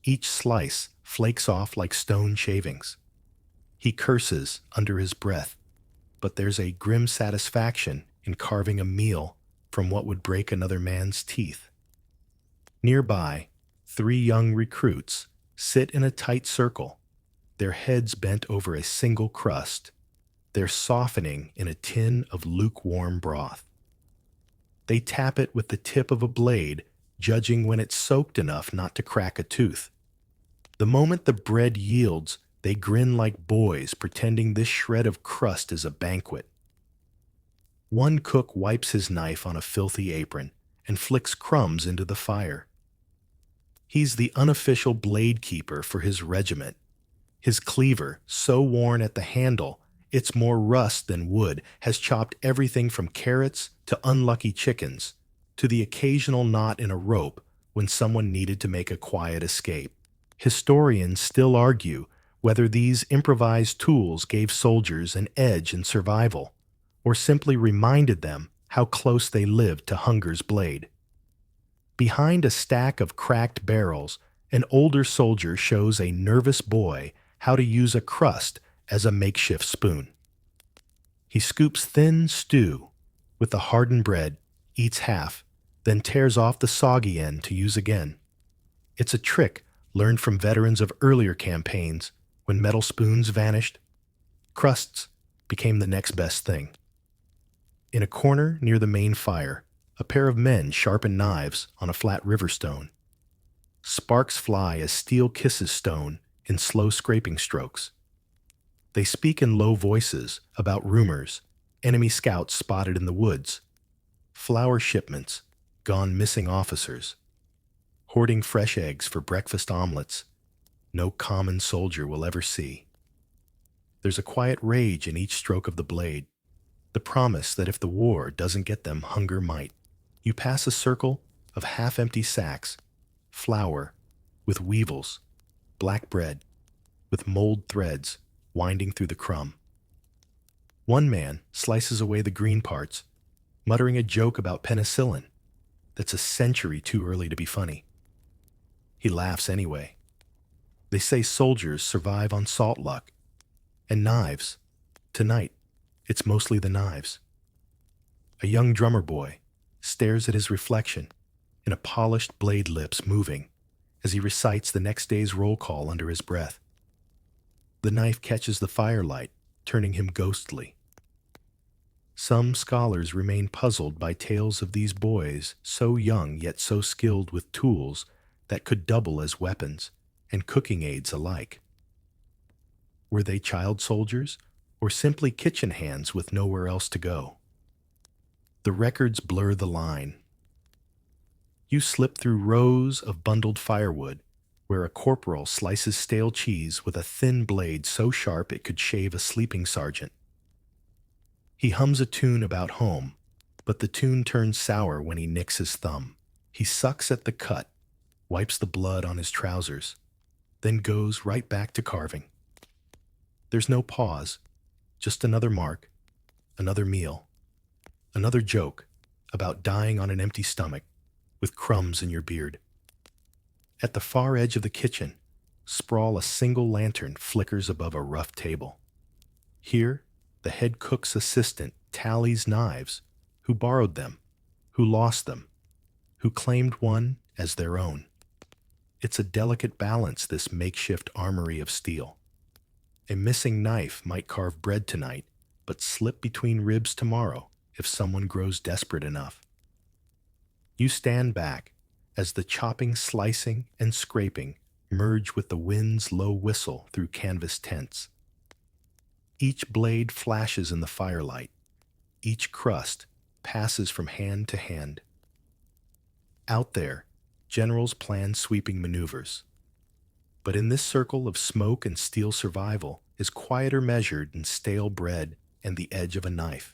Each slice flakes off like stone shavings. He curses under his breath, but there's a grim satisfaction in carving a meal from what would break another man's teeth. Nearby, 3 young recruits sit in a tight circle, their heads bent over a single crust. They're softening in a tin of lukewarm broth. They tap it with the tip of a blade, judging when it's soaked enough not to crack a tooth. The moment the bread yields, they grin like boys, pretending this shred of crust is a banquet. One cook wipes his knife on a filthy apron and flicks crumbs into the fire. He's the unofficial blade keeper for his regiment. His cleaver, so worn at the handle it's more rust than wood, has chopped everything from carrots to unlucky chickens, to the occasional knot in a rope when someone needed to make a quiet escape. Historians still argue whether these improvised tools gave soldiers an edge in survival, or simply reminded them how close they lived to hunger's blade. Behind a stack of cracked barrels, an older soldier shows a nervous boy how to use a crust as a makeshift spoon. He scoops thin stew with the hardened bread, eats half, then tears off the soggy end to use again. It's a trick learned from veterans of earlier campaigns when metal spoons vanished. Crusts became the next best thing. In a corner near the main fire, a pair of men sharpen knives on a flat river stone. Sparks fly as steel kisses stone in slow scraping strokes. They speak in low voices about rumors, enemy scouts spotted in the woods, flower shipments, gone missing officers, hoarding fresh eggs for breakfast omelets no common soldier will ever see. There's a quiet rage in each stroke of the blade, the promise that if the war doesn't get them, hunger might. You pass a circle of half-empty sacks, flour with weevils, black bread with mold threads winding through the crumb. One man slices away the green parts, muttering a joke about penicillin that's a century too early to be funny. He laughs anyway. They say soldiers survive on salt luck. And knives. Tonight, it's mostly the knives. A young drummer boy stares at his reflection in a polished blade lips moving as he recites the next day's roll call under his breath. The knife catches the firelight, turning him ghostly. Some scholars remain puzzled by tales of these boys so young yet so skilled with tools that could double as weapons and cooking aids alike. Were they child soldiers or simply kitchen hands with nowhere else to go? The records blur the line. You slip through rows of bundled firewood where a corporal slices stale cheese with a thin blade so sharp it could shave a sleeping sergeant. He hums a tune about home, but the tune turns sour when he nicks his thumb. He sucks at the cut, wipes the blood on his trousers, then goes right back to carving. There's no pause, just another mark, another meal, another joke about dying on an empty stomach with crumbs in your beard. At the far edge of the kitchen, sprawl a single lantern flickers above a rough table. Here, the head cook's assistant tallies knives, who borrowed them, who lost them, who claimed one as their own. It's a delicate balance, this makeshift armory of steel. A missing knife might carve bread tonight, but slip between ribs tomorrow if someone grows desperate enough. You stand back as the chopping, slicing, and scraping merge with the wind's low whistle through canvas tents. Each blade flashes in the firelight. Each crust passes from hand to hand. Out there, generals plan sweeping maneuvers. But in this circle of smoke and steel, survival is quieter measured in stale bread and the edge of a knife.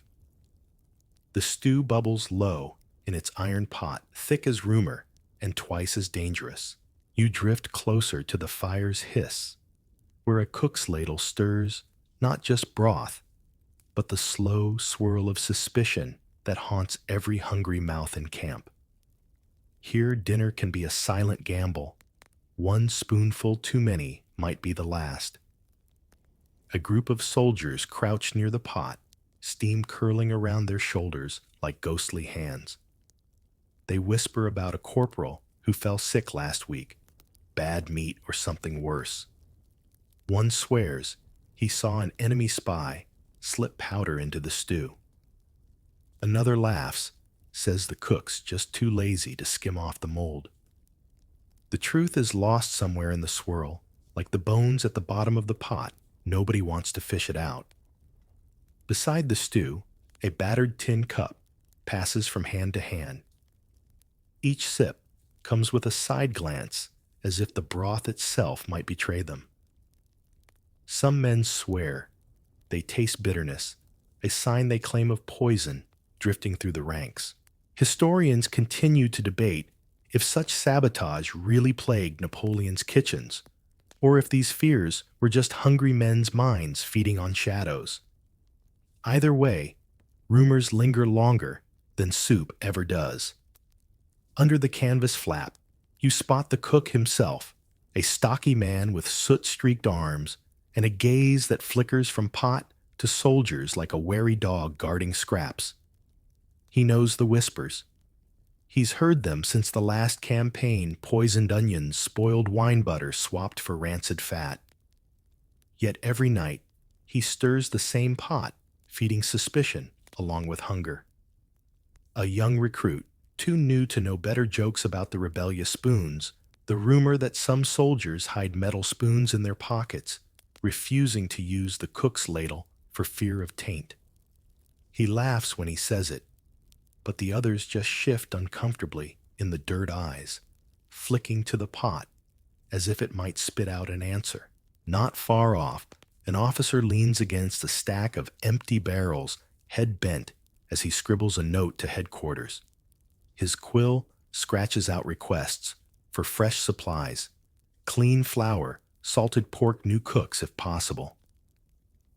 The stew bubbles low in its iron pot, thick as rumor and twice as dangerous. You drift closer to the fire's hiss, where a cook's ladle stirs not just broth, but the slow swirl of suspicion that haunts every hungry mouth in camp. Here, dinner can be a silent gamble. One spoonful too many might be the last. A group of soldiers crouch near the pot, steam curling around their shoulders like ghostly hands. They whisper about a corporal who fell sick last week, bad meat or something worse. One swears he saw an enemy spy slip powder into the stew. Another laughs, says the cook's just too lazy to skim off the mold. The truth is lost somewhere in the swirl, like the bones at the bottom of the pot. Nobody wants to fish it out. Beside the stew, a battered tin cup passes from hand to hand. Each sip comes with a side glance, as if the broth itself might betray them. Some men swear. They taste bitterness, a sign they claim of poison drifting through the ranks. Historians continue to debate if such sabotage really plagued Napoleon's kitchens, or if these fears were just hungry men's minds feeding on shadows. Either way, rumors linger longer than soup ever does. Under the canvas flap, you spot the cook himself, a stocky man with soot-streaked arms and a gaze that flickers from pot to soldiers like a wary dog guarding scraps. He knows the whispers. He's heard them since the last campaign, poisoned onions, spoiled wine butter swapped for rancid fat. Yet every night, he stirs the same pot, feeding suspicion along with hunger. A young recruit, too new to know better jokes about the rebellious spoons, The rumor that some soldiers hide metal spoons in their pockets, refusing to use the cook's ladle for fear of taint. He laughs when he says it, but the others just shift uncomfortably in the dirt eyes, flicking to the pot as if it might spit out an answer. Not far off, an officer leans against a stack of empty barrels, head bent, as he scribbles a note to headquarters. His quill scratches out requests for fresh supplies, clean flour, salted pork new cooks if possible.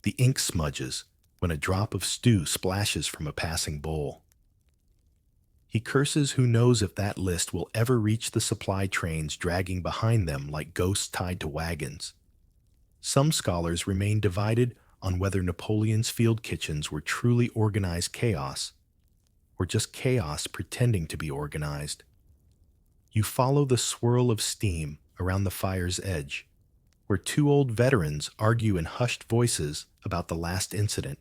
The ink smudges when a drop of stew splashes from a passing bowl. He curses who knows if that list will ever reach the supply trains dragging behind them like ghosts tied to wagons. Some scholars remain divided on whether Napoleon's field kitchens were truly organized chaos, or just chaos pretending to be organized. You follow the swirl of steam around the fire's edge, where two old veterans argue in hushed voices about the last incident.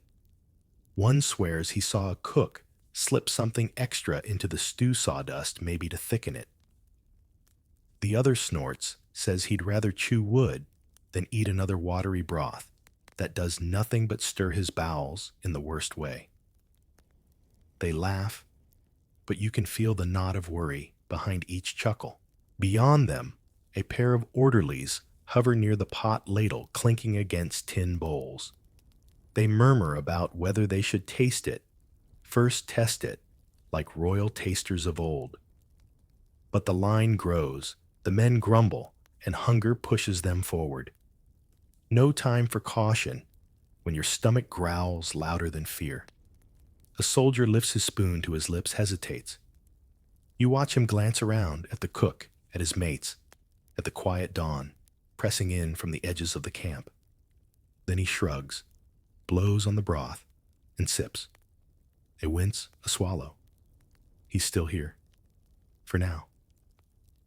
One swears he saw a cook slip something extra into the stew sawdust, maybe to thicken it. The other snorts, says he'd rather chew wood than eat another watery broth that does nothing but stir his bowels in the worst way. They laugh, but you can feel the knot of worry behind each chuckle. Beyond them, a pair of orderlies hover near the pot ladle clinking against tin bowls. They murmur about whether they should taste it, first test it, like royal tasters of old. But the line grows, the men grumble, and hunger pushes them forward. No time for caution when your stomach growls louder than fear. A soldier lifts his spoon to his lips, hesitates. You watch him glance around at the cook, at his mates, at the quiet dawn, pressing in from the edges of the camp. Then he shrugs, blows on the broth, and sips. A wince, a swallow. He's still here. For now.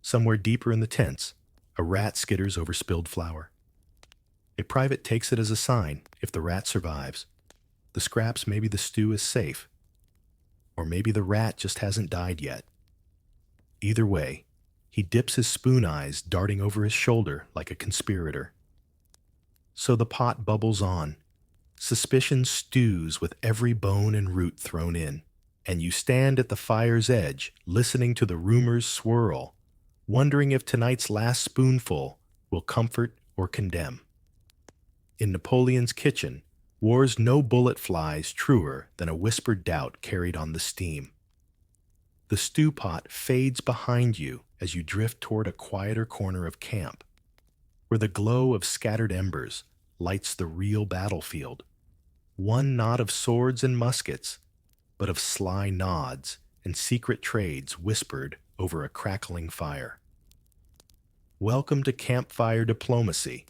Somewhere deeper in the tents, a rat skitters over spilled flour. A private takes it as a sign if the rat survives. The scraps, maybe the stew is safe. Or maybe the rat just hasn't died yet. Either way, he dips his spoon eyes darting over his shoulder like a conspirator. So the pot bubbles on. Suspicion stews with every bone and root thrown in, and you stand at the fire's edge, listening to the rumors swirl, wondering if tonight's last spoonful will comfort or condemn. In Napoleon's kitchen, war's no bullet flies truer than a whispered doubt carried on the steam. The stew pot fades behind you as you drift toward a quieter corner of camp, where the glow of scattered embers lights the real battlefield. One not of swords and muskets, but of sly nods and secret trades whispered over a crackling fire. Welcome to campfire diplomacy,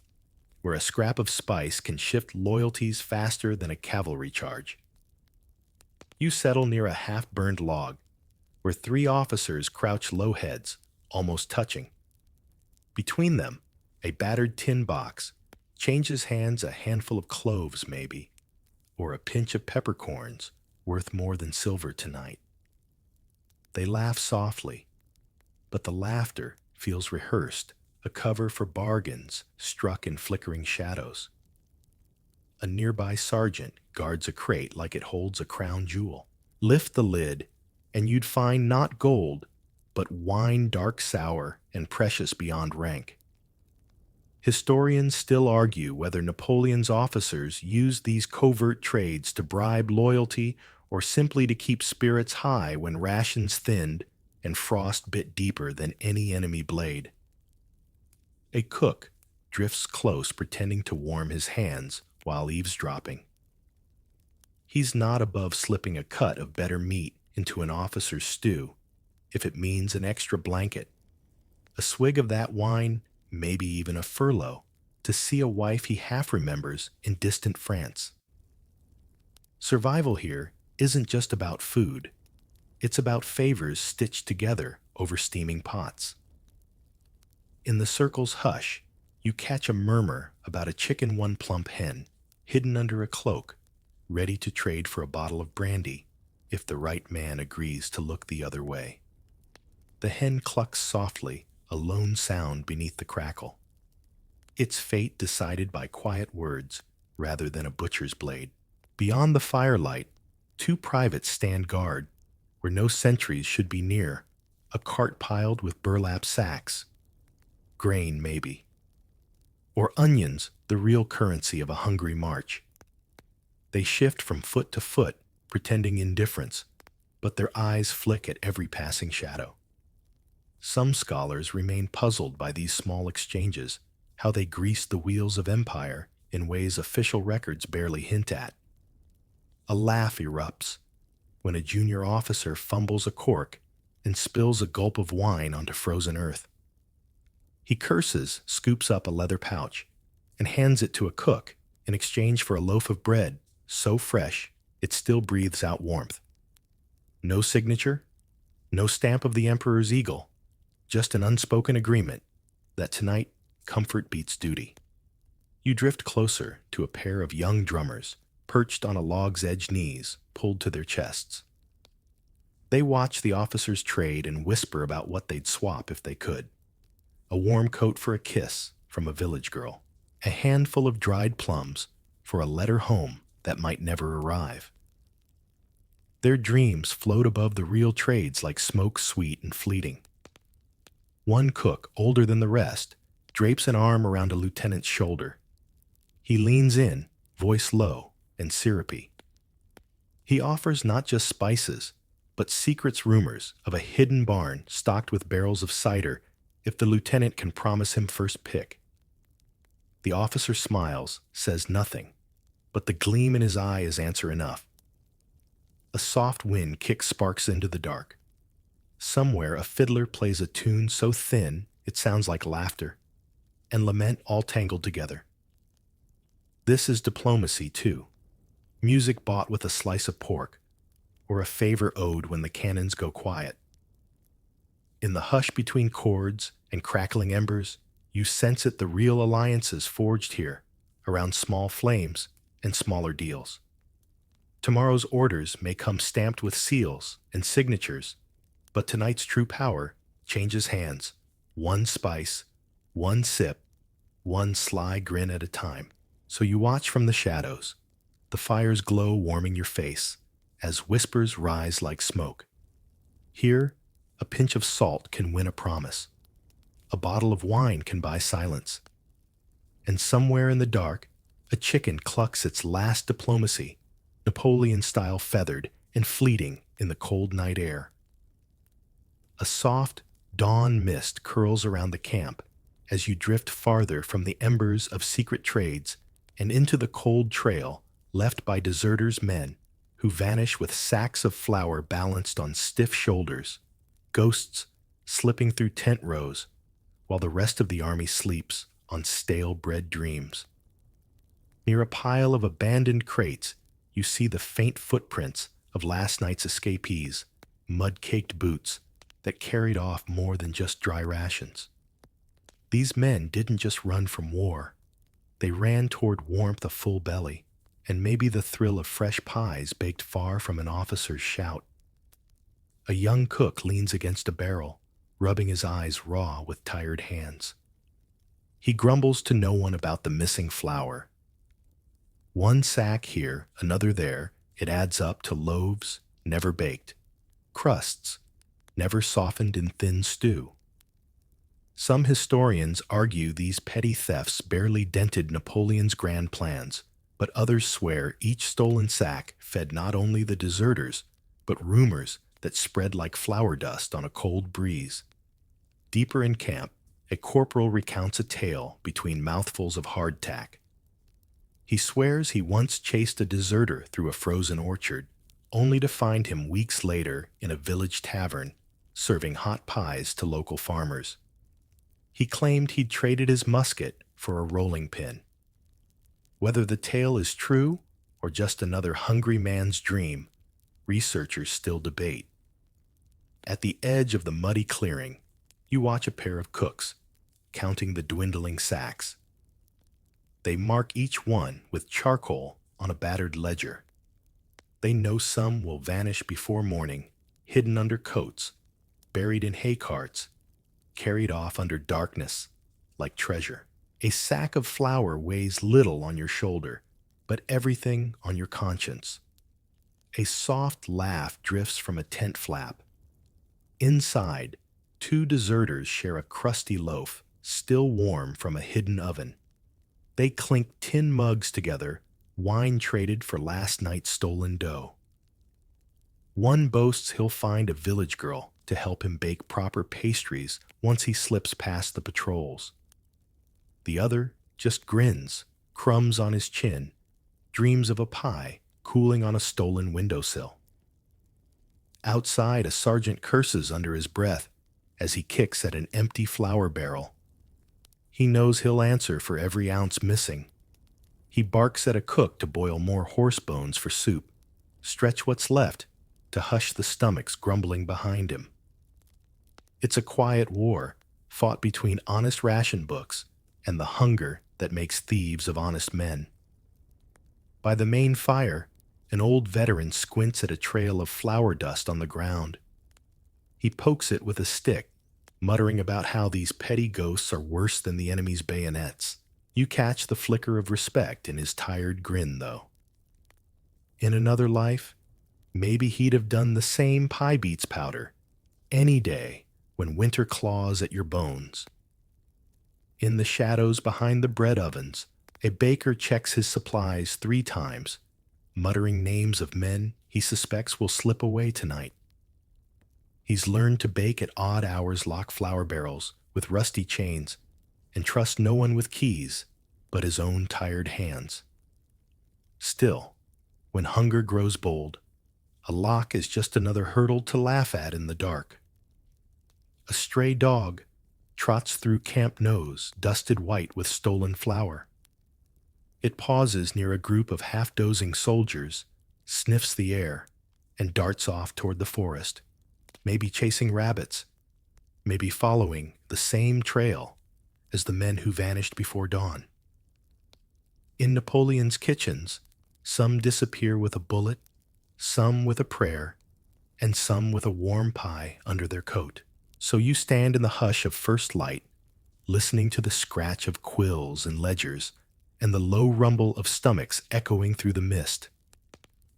where a scrap of spice can shift loyalties faster than a cavalry charge. You settle near a half-burned log, where three officers crouch low heads, almost touching. Between them, a battered tin box changes hands a handful of cloves, maybe, or a pinch of peppercorns worth more than silver tonight. They laugh softly, but the laughter feels rehearsed, a cover for bargains struck in flickering shadows. A nearby sergeant guards a crate like it holds a crown jewel. Lift the lid, and you'd find not gold, but wine dark sour and precious beyond rank. Historians still argue whether Napoleon's officers used these covert trades to bribe loyalty or simply to keep spirits high when rations thinned and frost bit deeper than any enemy blade. A cook drifts close, pretending to warm his hands while eavesdropping. He's not above slipping a cut of better meat into an officer's stew if it means an extra blanket, a swig of that wine, maybe even a furlough, to see a wife he half remembers in distant France. Survival here isn't just about food. It's about favors stitched together over steaming pots. In the circle's hush, you catch a murmur about a chicken one plump hen, hidden under a cloak, ready to trade for a bottle of brandy if the right man agrees to look the other way. The hen clucks softly, a lone sound beneath the crackle. Its fate decided by quiet words rather than a butcher's blade. Beyond the firelight, two privates stand guard, where no sentries should be near, a cart piled with burlap sacks. Grain, maybe. Or onions, the real currency of a hungry march. They shift from foot to foot, pretending indifference, but their eyes flick at every passing shadow. Some scholars remain puzzled by these small exchanges, how they grease the wheels of empire in ways official records barely hint at. A laugh erupts when a junior officer fumbles a cork and spills a gulp of wine onto frozen earth. He curses, scoops up a leather pouch, and hands it to a cook in exchange for a loaf of bread so fresh it still breathes out warmth. No signature, no stamp of the emperor's eagle, just an unspoken agreement that tonight comfort beats duty. You drift closer to a pair of young drummers perched on a log's edge, knees pulled to their chests. They watch the officers trade and whisper about what they'd swap if they could. A warm coat for a kiss from a village girl, a handful of dried plums for a letter home that might never arrive. Their dreams float above the real trades like smoke, sweet and fleeting. One cook, older than the rest, drapes an arm around a lieutenant's shoulder. He leans in, voice low and syrupy. He offers not just spices, but secrets, rumors of a hidden barn stocked with barrels of cider if the lieutenant can promise him first pick. The officer smiles, says nothing, but the gleam in his eye is answer enough. A soft wind kicks sparks into the dark. Somewhere a fiddler plays a tune so thin it sounds like laughter and lament all tangled together. This is diplomacy too. Music bought with a slice of pork, or a favor owed when the cannons go quiet. In the hush between chords and crackling embers, you sense it, the real alliances forged here around small flames and smaller deals. Tomorrow's orders may come stamped with seals and signatures, but tonight's true power changes hands, one spice, one sip, one sly grin at a time. So you watch from the shadows, the fire's glow warming your face, as whispers rise like smoke. Here, a pinch of salt can win a promise. A bottle of wine can buy silence. And somewhere in the dark, a chicken clucks its last diplomacy, Napoleon-style feathered and fleeting in the cold night air. A soft, dawn mist curls around the camp as you drift farther from the embers of secret trades and into the cold trail left by deserters' men who vanish with sacks of flour balanced on stiff shoulders, ghosts slipping through tent rows while the rest of the army sleeps on stale bread dreams. Near a pile of abandoned crates, you see the faint footprints of last night's escapees, mud-caked boots that carried off more than just dry rations. These men didn't just run from war. They ran toward warmth, a full belly, and maybe the thrill of fresh pies baked far from an officer's shout. A young cook leans against a barrel, rubbing his eyes raw with tired hands. He grumbles to no one about the missing flour. One sack here, another there, it adds up to loaves never baked, crusts never softened in thin stew. Some historians argue these petty thefts barely dented Napoleon's grand plans, but others swear each stolen sack fed not only the deserters, but rumors that spread like flour dust on a cold breeze. Deeper in camp, a corporal recounts a tale between mouthfuls of hardtack. He swears he once chased a deserter through a frozen orchard, only to find him weeks later in a village tavern, serving hot pies to local farmers. He claimed he'd traded his musket for a rolling pin. Whether the tale is true or just another hungry man's dream, researchers still debate. At the edge of the muddy clearing, you watch a pair of cooks, counting the dwindling sacks. They mark each one with charcoal on a battered ledger. They know some will vanish before morning, hidden under coats, buried in hay carts, carried off under darkness, like treasure. A sack of flour weighs little on your shoulder, but everything on your conscience. A soft laugh drifts from a tent flap. Inside, two deserters share a crusty loaf, still warm from a hidden oven. They clink tin mugs together, wine traded for last night's stolen dough. One boasts he'll find a village girl to help him bake proper pastries once he slips past the patrols. The other just grins, crumbs on his chin, dreams of a pie cooling on a stolen windowsill. Outside, a sergeant curses under his breath as he kicks at an empty flour barrel. He knows he'll answer for every ounce missing. He barks at a cook to boil more horse bones for soup, stretch what's left to hush the stomachs grumbling behind him. It's a quiet war, fought between honest ration books and the hunger that makes thieves of honest men. By the main fire, an old veteran squints at a trail of flour dust on the ground. He pokes it with a stick, muttering about how these petty ghosts are worse than the enemy's bayonets. You catch the flicker of respect in his tired grin, though. In another life, maybe he'd have done the same pie beets powder any day when winter claws at your bones. In the shadows behind the bread ovens, a baker checks his supplies 3 times, muttering names of men he suspects will slip away tonight. He's learned to bake at odd hours, lock flour barrels with rusty chains, and trust no one with keys but his own tired hands. Still, when hunger grows bold, a lock is just another hurdle to laugh at in the dark. A stray dog trots through Camp Nose, dusted white with stolen flour. It pauses near a group of half-dozing soldiers, sniffs the air, and darts off toward the forest, maybe chasing rabbits, maybe following the same trail as the men who vanished before dawn. In Napoleon's kitchens, some disappear with a bullet, some with a prayer, and some with a warm pie under their coat. So you stand in the hush of first light, listening to the scratch of quills and ledgers and the low rumble of stomachs echoing through the mist.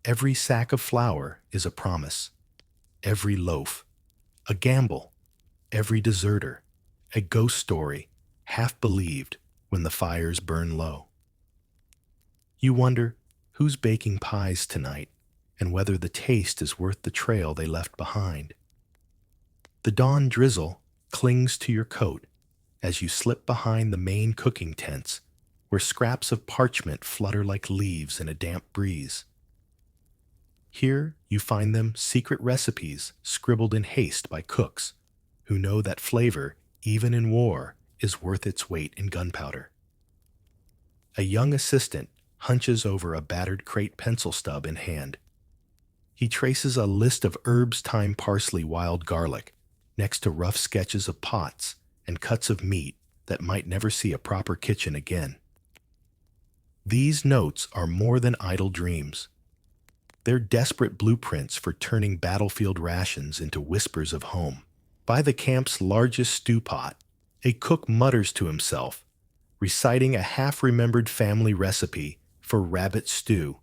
Every sack of flour is a promise, every loaf a gamble, every deserter a ghost story half believed when the fires burn low. You wonder who's baking pies tonight and whether the taste is worth the trail they left behind. The dawn drizzle clings to your coat as you slip behind the main cooking tents where scraps of parchment flutter like leaves in a damp breeze. Here you find them secret recipes scribbled in haste by cooks who know that flavor, even in war, is worth its weight in gunpowder. A young assistant hunches over a battered crate pencil stub in hand. He traces a list of herbs, thyme, parsley, wild garlic, next to rough sketches of pots and cuts of meat that might never see a proper kitchen again. These notes are more than idle dreams. They're desperate blueprints for turning battlefield rations into whispers of home. By the camp's largest stew pot, a cook mutters to himself, reciting a half-remembered family recipe for rabbit stew,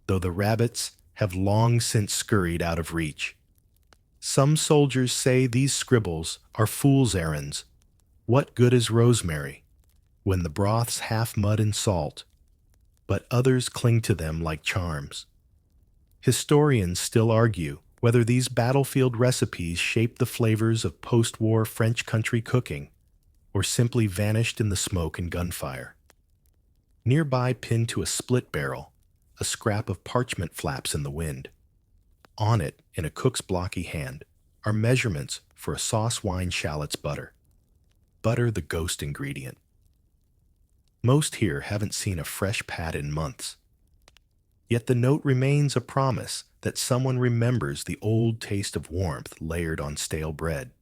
though the rabbits have long since scurried out of reach. Some soldiers say these scribbles are fool's errands. What good is rosemary when the broth's half mud and salt? But others cling to them like charms. Historians still argue whether these battlefield recipes shaped the flavors of post-war French country cooking or simply vanished in the smoke and gunfire. Nearby, pinned to a split barrel, a scrap of parchment flaps in the wind. On it, in a cook's blocky hand, are measurements for a sauce wine shallots butter. Butter, the ghost ingredient. Most here haven't seen a fresh pat in months. Yet the note remains a promise that someone remembers the old taste of warmth layered on stale bread.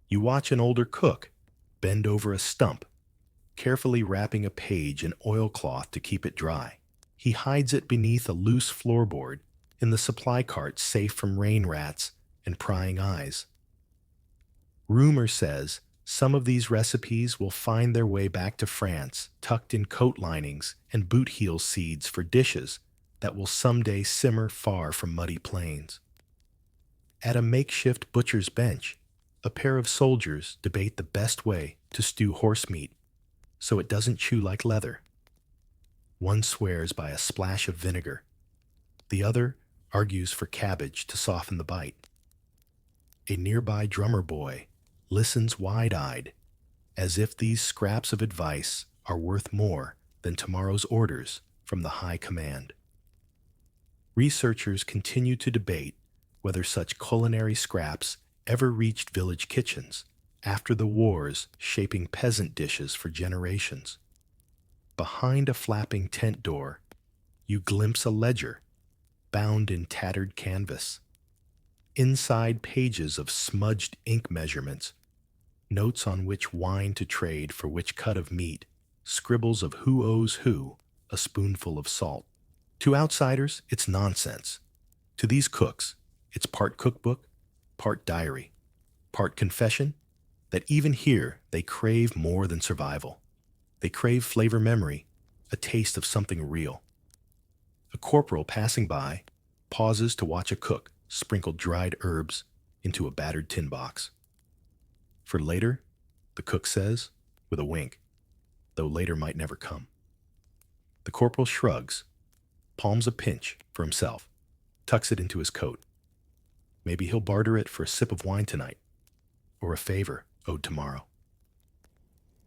You watch an older cook bend over a stump, carefully wrapping a page in oilcloth to keep it dry. He hides it beneath a loose floorboard in the supply cart, safe from rain rats and prying eyes. Rumor says some of these recipes will find their way back to France, tucked in coat linings and boot heel seeds for dishes that will someday simmer far from muddy plains. At a makeshift butcher's bench, a pair of soldiers debate the best way to stew horse meat so it doesn't chew like leather. One swears by a splash of vinegar. The other argues for cabbage to soften the bite. A nearby drummer boy listens wide-eyed, as if these scraps of advice are worth more than tomorrow's orders from the high command. Researchers continue to debate whether such culinary scraps ever reached village kitchens after the wars shaping peasant dishes for generations. Behind a flapping tent door, you glimpse a ledger bound in tattered canvas. Inside, pages of smudged ink measurements, notes on which wine to trade for which cut of meat, scribbles of who owes who a spoonful of salt. To outsiders, it's nonsense. To these cooks, it's part cookbook, part diary, part confession that even here they crave more than survival. They crave flavor memory, a taste of something real. A corporal passing by pauses to watch a cook sprinkle dried herbs into a battered tin box. For later, the cook says, with a wink, though later might never come. The corporal shrugs, palms a pinch for himself, tucks it into his coat. Maybe he'll barter it for a sip of wine tonight, or a favor owed tomorrow.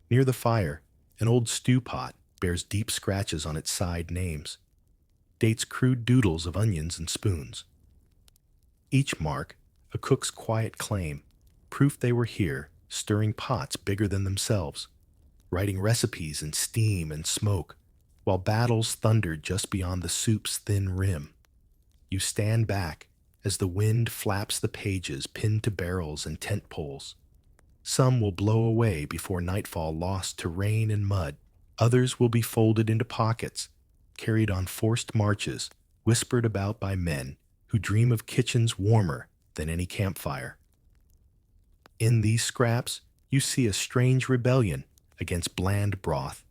Near the fire, an old stew pot bears deep scratches on its side names, dates crude doodles of onions and spoons. Each mark, a cook's quiet claim, proof they were here, stirring pots bigger than themselves, writing recipes in steam and smoke, while battles thundered just beyond the soup's thin rim. You stand back as the wind flaps the pages pinned to barrels and tent poles. Some will blow away before nightfall, lost to rain and mud. Others will be folded into pockets, carried on forced marches, whispered about by men who dream of kitchens warmer than any campfire. In these scraps, you see a strange rebellion against bland broth,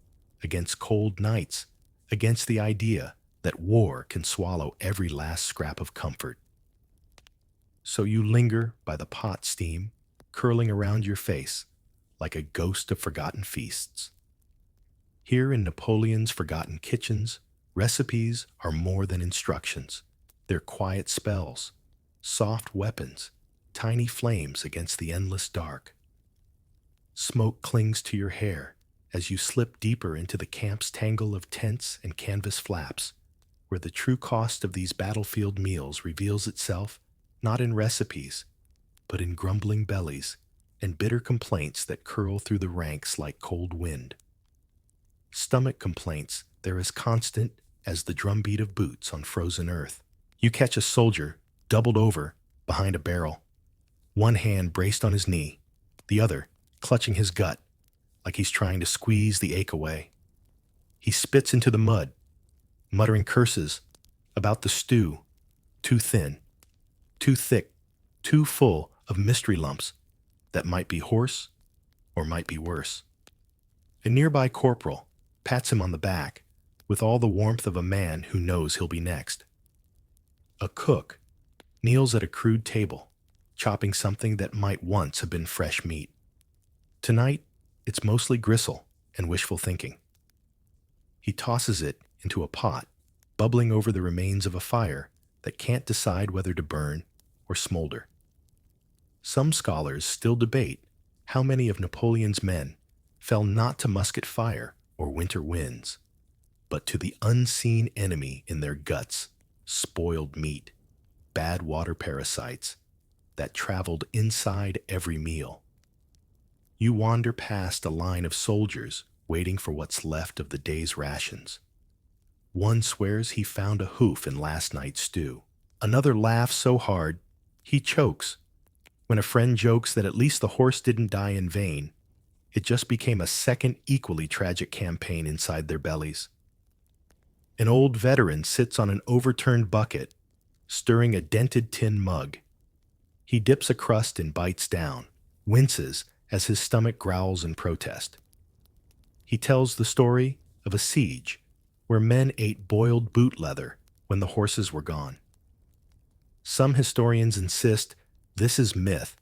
against cold nights, against the idea that war can swallow every last scrap of comfort. So you linger by the pot steam, curling around your face like a ghost of forgotten feasts. Here in Napoleon's forgotten kitchens, recipes are more than instructions. They're quiet spells, soft weapons, tiny flames against the endless dark. Smoke clings to your hair as you slip deeper into the camp's tangle of tents and canvas flaps, where the true cost of these battlefield meals reveals itself not in recipes, but in grumbling bellies and bitter complaints that curl through the ranks like cold wind. Stomach complaints they're as constant as the drumbeat of boots on frozen earth. You catch a soldier doubled over behind a barrel, one hand braced on his knee, the other clutching his gut like he's trying to squeeze the ache away. He spits into the mud, muttering curses about the stew, too thin, too thick, too full of mystery lumps that might be horse or might be worse. A nearby corporal pats him on the back with all the warmth of a man who knows he'll be next. A cook kneels at a crude table, chopping something that might once have been fresh meat. Tonight, it's mostly gristle and wishful thinking. He tosses it into a pot, bubbling over the remains of a fire that can't decide whether to burn or smolder. Some scholars still debate how many of Napoleon's men fell not to musket fire or winter winds, but to the unseen enemy in their guts, spoiled meat, bad water parasites that traveled inside every meal. You wander past a line of soldiers waiting for what's left of the day's rations. One swears he found a hoof in last night's stew. Another laughs so hard he chokes. When a friend jokes that at least the horse didn't die in vain, it just became a second equally tragic campaign inside their bellies. An old veteran sits on an overturned bucket, stirring a dented tin mug. He dips a crust and bites down, winces as his stomach growls in protest. He tells the story of a siege where men ate boiled boot leather when the horses were gone. Some historians insist this is myth.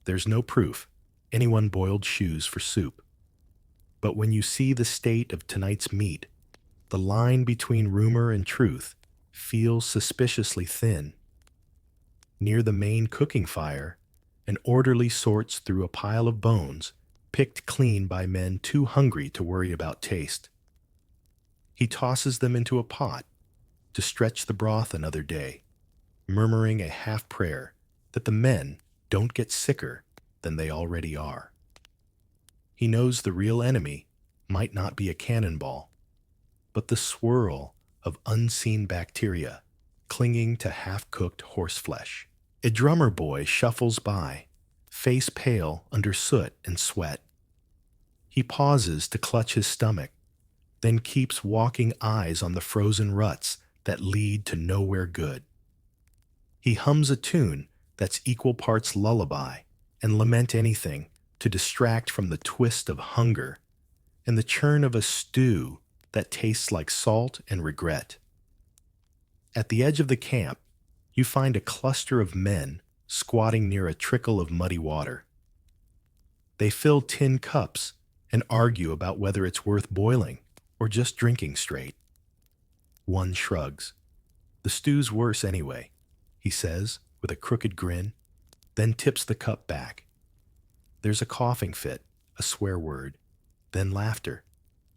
There's no proof anyone boiled shoes for soup. But when you see the state of tonight's meat, the line between rumor and truth feels suspiciously thin. Near the main cooking fire, an orderly sorts through a pile of bones picked clean by men too hungry to worry about taste. He tosses them into a pot to stretch the broth another day, murmuring a half prayer that the men don't get sicker than they already are. He knows the real enemy might not be a cannonball, but the swirl of unseen bacteria clinging to half-cooked horseflesh. A drummer boy shuffles by, face pale under soot and sweat. He pauses to clutch his stomach, then keeps walking, eyes on the frozen ruts that lead to nowhere good. He hums a tune that's equal parts lullaby and lament anything to distract from the twist of hunger and the churn of a stew that tastes like salt and regret. At the edge of the camp, you find a cluster of men squatting near a trickle of muddy water. They fill tin cups and argue about whether it's worth boiling or just drinking straight. One shrugs. "The stew's worse anyway," he says with a crooked grin, then tips the cup back. There's a coughing fit, a swear word, then laughter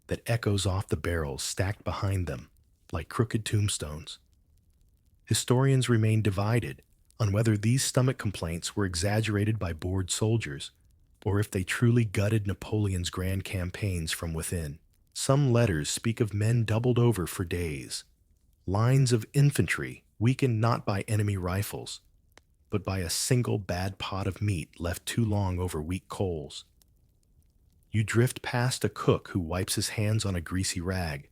that echoes off the barrels stacked behind them like crooked tombstones. Historians remain divided on whether these stomach complaints were exaggerated by bored soldiers or if they truly gutted Napoleon's grand campaigns from within. Some letters speak of men doubled over for days, lines of infantry weakened not by enemy rifles, but by a single bad pot of meat left too long over weak coals. You drift past a cook who wipes his hands on a greasy rag,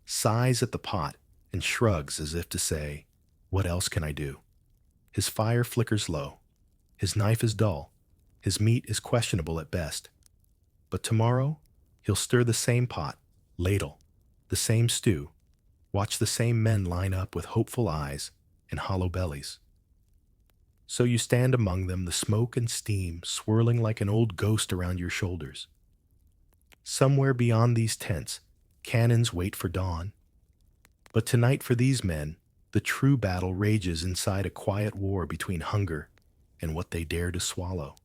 sighs at the pot, and shrugs as if to say, "What else can I do?" His fire flickers low. His knife is dull. His meat is questionable at best. But tomorrow, he'll stir the same pot, ladle, the same stew, watch the same men line up with hopeful eyes and hollow bellies. So you stand among them, the smoke and steam swirling like an old ghost around your shoulders. Somewhere beyond these tents, cannons wait for dawn. But tonight for these men, the true battle rages inside a quiet war between hunger and what they dare to swallow.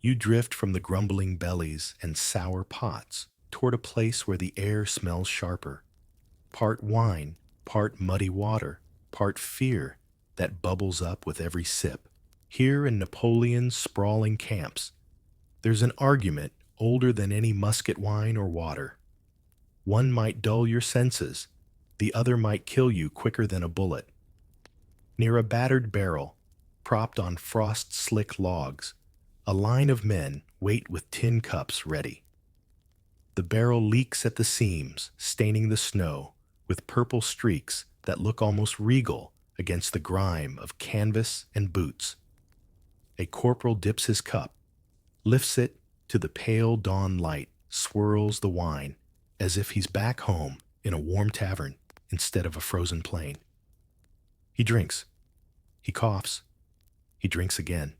You drift from the grumbling bellies and sour pots toward a place where the air smells sharper. Part wine, part muddy water, part fear that bubbles up with every sip. Here in Napoleon's sprawling camps, there's an argument older than any musket wine or water. One might dull your senses, the other might kill you quicker than a bullet. Near a battered barrel, propped on frost-slick logs, a line of men wait with tin cups ready. The barrel leaks at the seams, staining the snow with purple streaks that look almost regal against the grime of canvas and boots. A corporal dips his cup, lifts it to the pale dawn light, swirls the wine as if he's back home in a warm tavern instead of a frozen plain. He drinks. He coughs. He drinks again.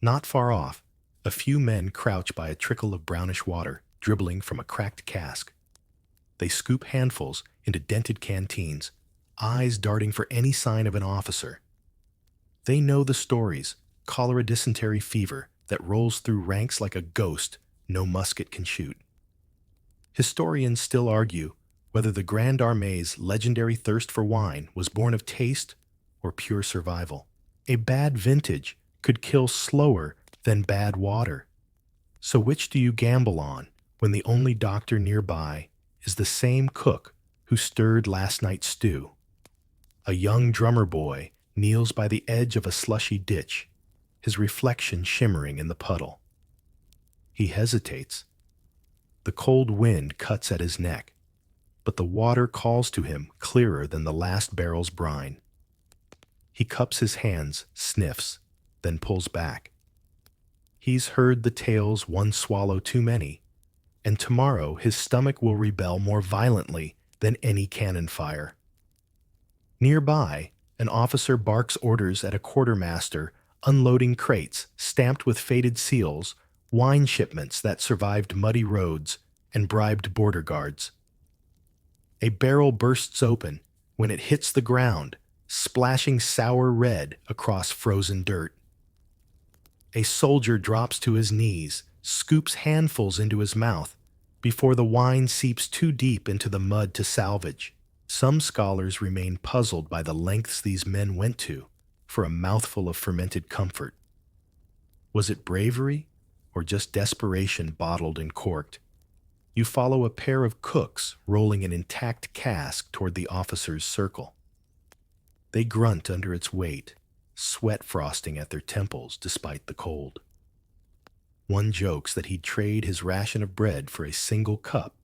Not far off, a few men crouch by a trickle of brownish water dribbling from a cracked cask. They scoop handfuls into dented canteens, eyes darting for any sign of an officer. They know the stories, cholera, dysentery, fever, that rolls through ranks like a ghost no musket can shoot. Historians still argue whether the Grande Armée's legendary thirst for wine was born of taste or pure survival. A bad vintage could kill slower than bad water. So which do you gamble on when the only doctor nearby is the same cook who stirred last night's stew? A young drummer boy kneels by the edge of a slushy ditch, his reflection shimmering in the puddle. He hesitates. The cold wind cuts at his neck, but the water calls to him clearer than the last barrel's brine. He cups his hands, sniffs, then pulls back. He's heard the tales one swallow too many, and tomorrow his stomach will rebel more violently than any cannon fire. Nearby, an officer barks orders at a quartermaster unloading crates stamped with faded seals, wine shipments that survived muddy roads, and bribed border guards. A barrel bursts open when it hits the ground, splashing sour red across frozen dirt. A soldier drops to his knees, scoops handfuls into his mouth, before the wine seeps too deep into the mud to salvage. Some scholars remain puzzled by the lengths these men went to for a mouthful of fermented comfort. Was it bravery or just desperation bottled and corked? You follow a pair of cooks rolling an intact cask toward the officer's circle. They grunt under its weight, sweat frosting at their temples despite the cold. One jokes that he'd trade his ration of bread for a single cup,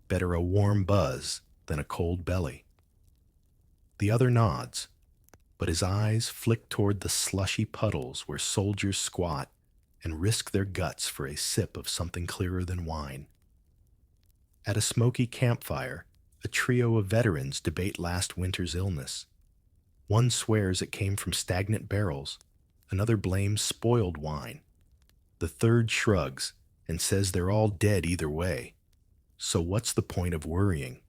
better a warm buzz than a cold belly. The other nods, but his eyes flick toward the slushy puddles where soldiers squat and risk their guts for a sip of something clearer than wine. At a smoky campfire, a trio of veterans debate last winter's illness. One swears it came from stagnant barrels, another blames spoiled wine. The third shrugs and says they're all dead either way. So what's the point of worrying?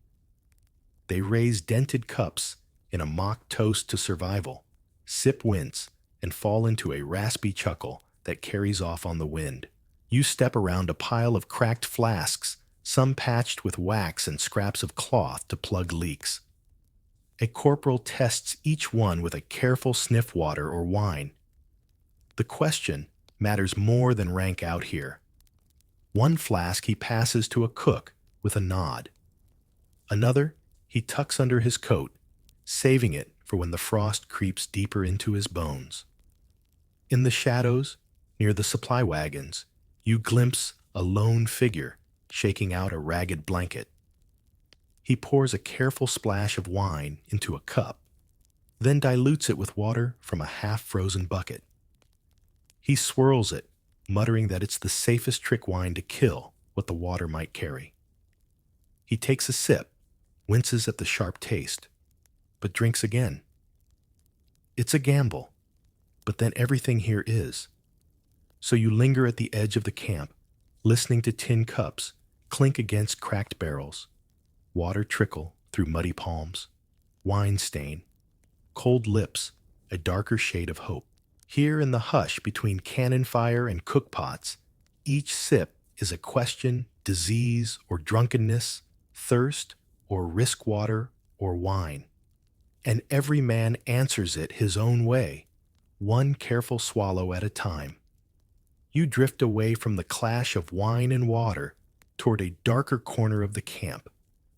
They raise dented cups in a mock toast to survival, sip wince, and fall into a raspy chuckle that carries off on the wind. You step around a pile of cracked flasks, some patched with wax and scraps of cloth to plug leaks. A corporal tests each one with a careful sniff water or wine. The question matters more than rank out here. One flask he passes to a cook with a nod. Another he tucks under his coat, saving it for when the frost creeps deeper into his bones. In the shadows, near the supply wagons, you glimpse a lone figure shaking out a ragged blanket. He pours a careful splash of wine into a cup, then dilutes it with water from a half-frozen bucket. He swirls it, muttering that it's the safest trick wine to kill what the water might carry. He takes a sip, winces at the sharp taste, but drinks again. It's a gamble, but then everything here is. So you linger at the edge of the camp, listening to tin cups clink against cracked barrels, water trickle through muddy palms, wine stain, cold lips, a darker shade of hope. Here in the hush between cannon fire and cookpots, each sip is a question, disease or drunkenness, thirst or risk water or wine. And every man answers it his own way, one careful swallow at a time. You drift away from the clash of wine and water toward a darker corner of the camp,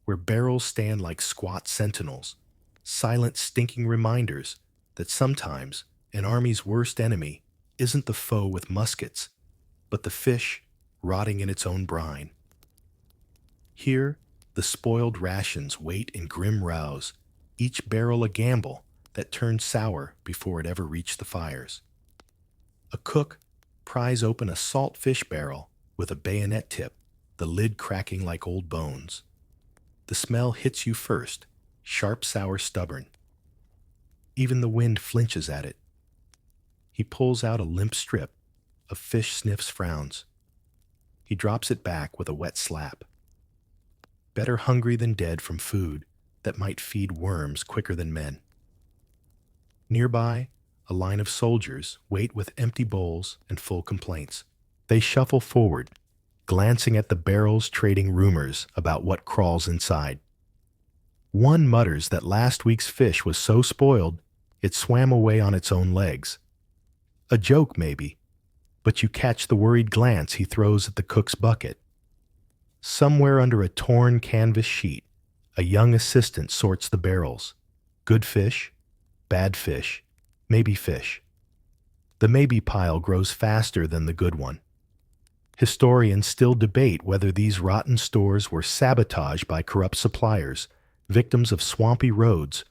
where barrels stand like squat sentinels, silent stinking reminders that sometimes an army's worst enemy isn't the foe with muskets, but the fish rotting in its own brine. Here, the spoiled rations wait in grim rows, each barrel a gamble that turned sour before it ever reached the fires. A cook pries open a salt fish barrel with a bayonet tip, the lid cracking like old bones. The smell hits you first, sharp, sour, stubborn. Even the wind flinches at it. He pulls out a limp strip. A fish sniffs frowns. He drops it back with a wet slap. Better hungry than dead from food that might feed worms quicker than men. Nearby, a line of soldiers wait with empty bowls and full complaints. They shuffle forward, glancing at the barrels, trading rumors about what crawls inside. One mutters that last week's fish was so spoiled it swam away on its own legs. A joke, maybe, but you catch the worried glance he throws at the cook's bucket. Somewhere under a torn canvas sheet, a young assistant sorts the barrels. Good fish, bad fish, maybe fish. The maybe pile grows faster than the good one. Historians still debate whether these rotten stores were sabotaged by corrupt suppliers, victims of swampy roads,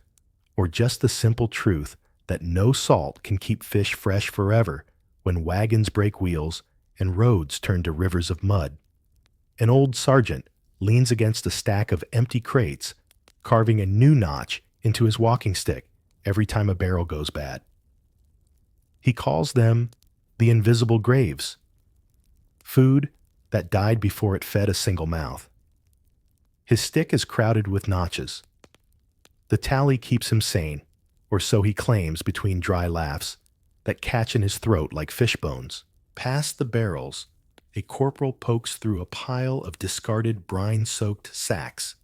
or just the simple truth that no salt can keep fish fresh forever when wagons break wheels and roads turn to rivers of mud. An old sergeant leans against a stack of empty crates, carving a new notch into his walking stick every time a barrel goes bad. He calls them the invisible graves, food that died before it fed a single mouth. His stick is crowded with notches. The tally keeps him sane, or so he claims between dry laughs that catch in his throat like fish bones. Past the barrels, a corporal pokes through a pile of discarded brine-soaked sacks,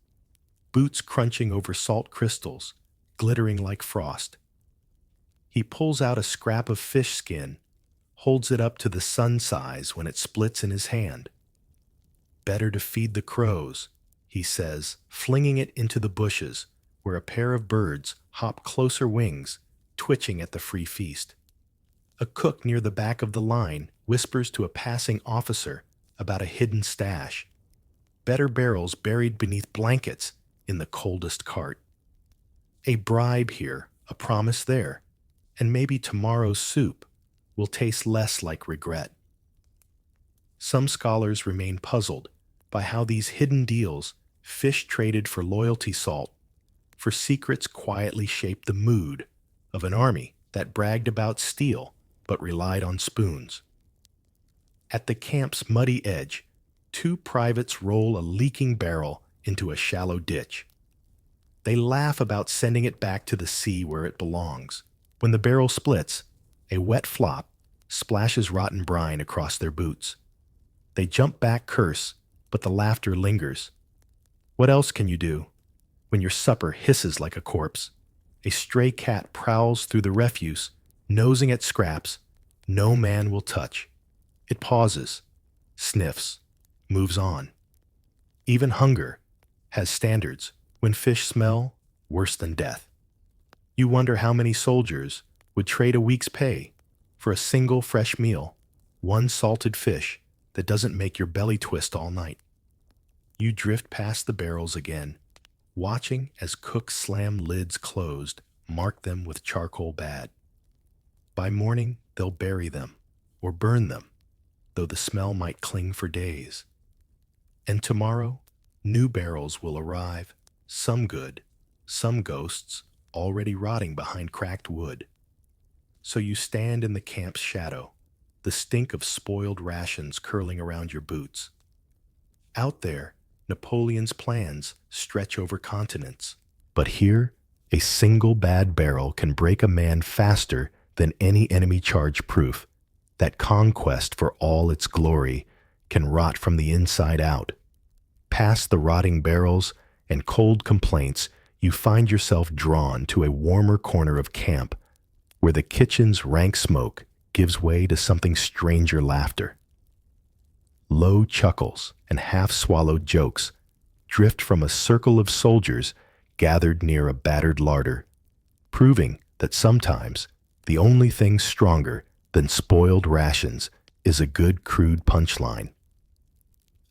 boots crunching over salt crystals, glittering like frost. He pulls out a scrap of fish skin, holds it up to the sun size when it splits in his hand. Better to feed the crows, he says, flinging it into the bushes where a pair of birds hop closer wings, twitching at the free feast. A cook near the back of the line whispers to a passing officer about a hidden stash. Better barrels buried beneath blankets in the coldest cart. A bribe here, a promise there, and maybe tomorrow's soup will taste less like regret. Some scholars remain puzzled by how these hidden deals, fish traded for loyalty salt, for secrets quietly shape the mood of an army that bragged about steel but relied on spoons. At the camp's muddy edge, two privates roll a leaking barrel into a shallow ditch. They laugh about sending it back to the sea where it belongs. When the barrel splits, a wet flop splashes rotten brine across their boots. They jump back, curse, but the laughter lingers. What else can you do when your supper hisses like a corpse? A stray cat prowls through the refuse, nosing at scraps no man will touch. It pauses, sniffs, moves on. Even hunger has standards. When fish smell, worse than death. You wonder how many soldiers would trade a week's pay for a single fresh meal, one salted fish that doesn't make your belly twist all night. You drift past the barrels again, watching as cooks slam lids closed, mark them with charcoal bad. By morning, they'll bury them or burn them, though the smell might cling for days. And tomorrow, new barrels will arrive, some good, some ghosts, already rotting behind cracked wood. So you stand in the camp's shadow, the stink of spoiled rations curling around your boots. Out there, Napoleon's plans stretch over continents. But here, a single bad barrel can break a man faster than any enemy charge proof. That conquest, for all its glory, can rot from the inside out. Past the rotting barrels and cold complaints, you find yourself drawn to a warmer corner of camp, where the kitchen's rank smoke gives way to something stranger laughter. Low chuckles and half-swallowed jokes drift from a circle of soldiers gathered near a battered larder, proving that sometimes the only thing stronger than spoiled rations is a good crude punchline.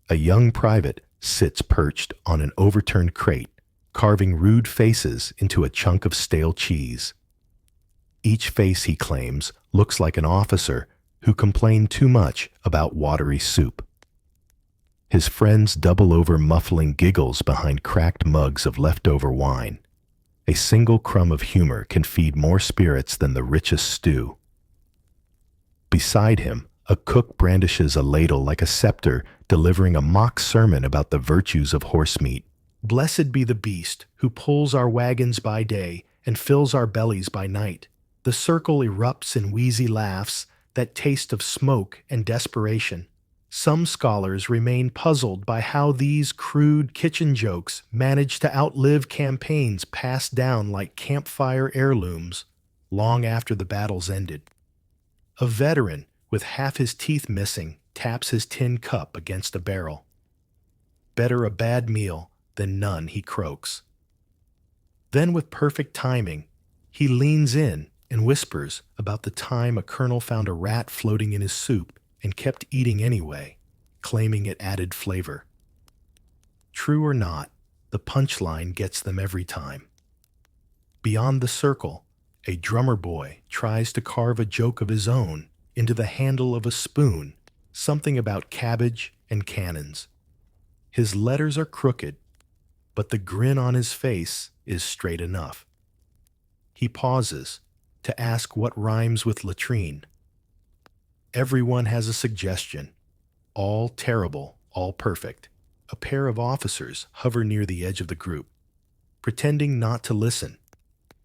A young private sits perched on an overturned crate, carving rude faces into a chunk of stale cheese. Each face, he claims, looks like an officer who complained too much about watery soup. His friends double over, muffling giggles behind cracked mugs of leftover wine. A single crumb of humor can feed more spirits than the richest stew. Beside him, a cook brandishes a ladle like a scepter, delivering a mock sermon about the virtues of horse meat. Blessed be the beast who pulls our wagons by day and fills our bellies by night. The circle erupts in wheezy laughs that taste of smoke and desperation. Some scholars remain puzzled by how these crude kitchen jokes manage to outlive campaigns passed down like campfire heirlooms long after the battle's ended. A veteran with half his teeth missing taps his tin cup against a barrel. Better a bad meal than none, he croaks. Then, with perfect timing, he leans in and whispers about the time a colonel found a rat floating in his soup and kept eating anyway, claiming it added flavor. True or not, the punchline gets them every time. Beyond the circle, a drummer boy tries to carve a joke of his own into the handle of a spoon, something about cabbage and cannons. His letters are crooked, but the grin on his face is straight enough. He pauses to ask what rhymes with latrine. Everyone has a suggestion, all terrible, all perfect. A pair of officers hover near the edge of the group, pretending not to listen,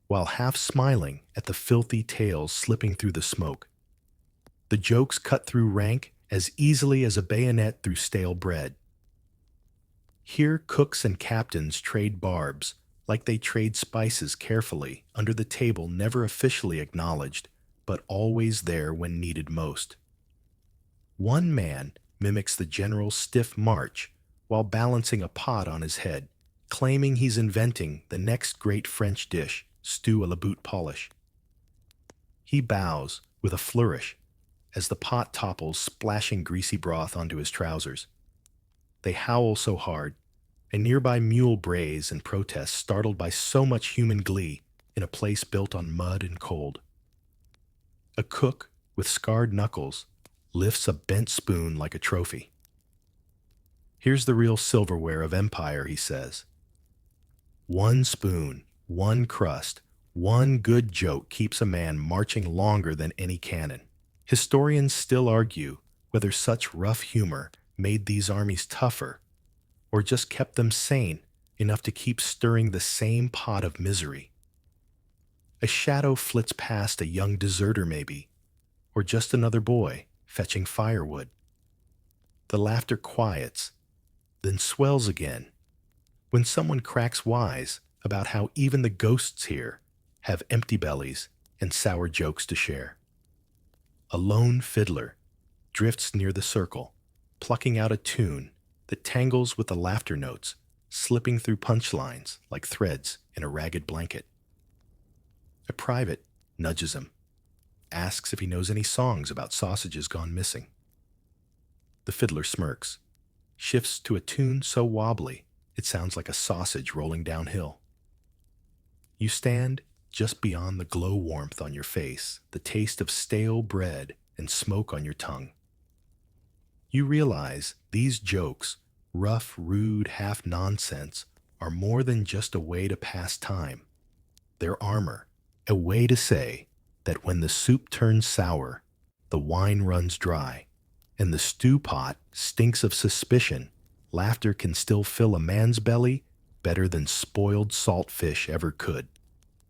while half smiling at the filthy tales slipping through the smoke. The jokes cut through rank as easily as a bayonet through stale bread. Here cooks and captains trade barbs like they trade spices carefully under the table, never officially acknowledged, but always there when needed most. One man mimics the general's stiff march while balancing a pot on his head, claiming he's inventing the next great French dish, stew à la boot polish. He bows with a flourish as the pot topples, splashing greasy broth onto his trousers. They howl so hard, a nearby mule brays in protest, startled by so much human glee in a place built on mud and cold. A cook with scarred knuckles lifts a bent spoon like a trophy. Here's the real silverware of empire, he says. One spoon, one crust, one good joke keeps a man marching longer than any cannon. Historians still argue whether such rough humor made these armies tougher or just kept them sane enough to keep stirring the same pot of misery. A shadow flits past a young deserter maybe, or just another boy fetching firewood. The laughter quiets, then swells again, when someone cracks wise about how even the ghosts here have empty bellies and sour jokes to share. A lone fiddler drifts near the circle, plucking out a tune that tangles with the laughter notes, slipping through punchlines like threads in a ragged blanket. A private nudges him, asks if he knows any songs about sausages gone missing. The fiddler smirks, shifts to a tune so wobbly it sounds like a sausage rolling downhill. You stand just beyond the glow warmth on your face, the taste of stale bread and smoke on your tongue. You realize these jokes, rough, rude, half-nonsense, are more than just a way to pass time. They're armor, a way to say that when the soup turns sour, the wine runs dry, and the stew pot stinks of suspicion, laughter can still fill a man's belly better than spoiled salt fish ever could.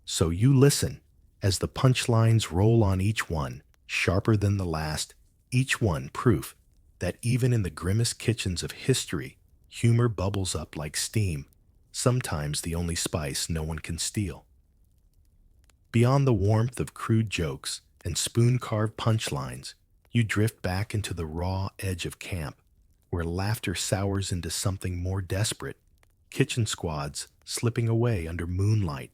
So you listen as the punchlines roll on each one, sharper than the last, each one proof that even in the grimmest kitchens of history, humor bubbles up like steam, sometimes the only spice no one can steal. Beyond the warmth of crude jokes and spoon-carved punchlines, you drift back into the raw edge of camp, where laughter sours into something more desperate, kitchen squads slipping away under moonlight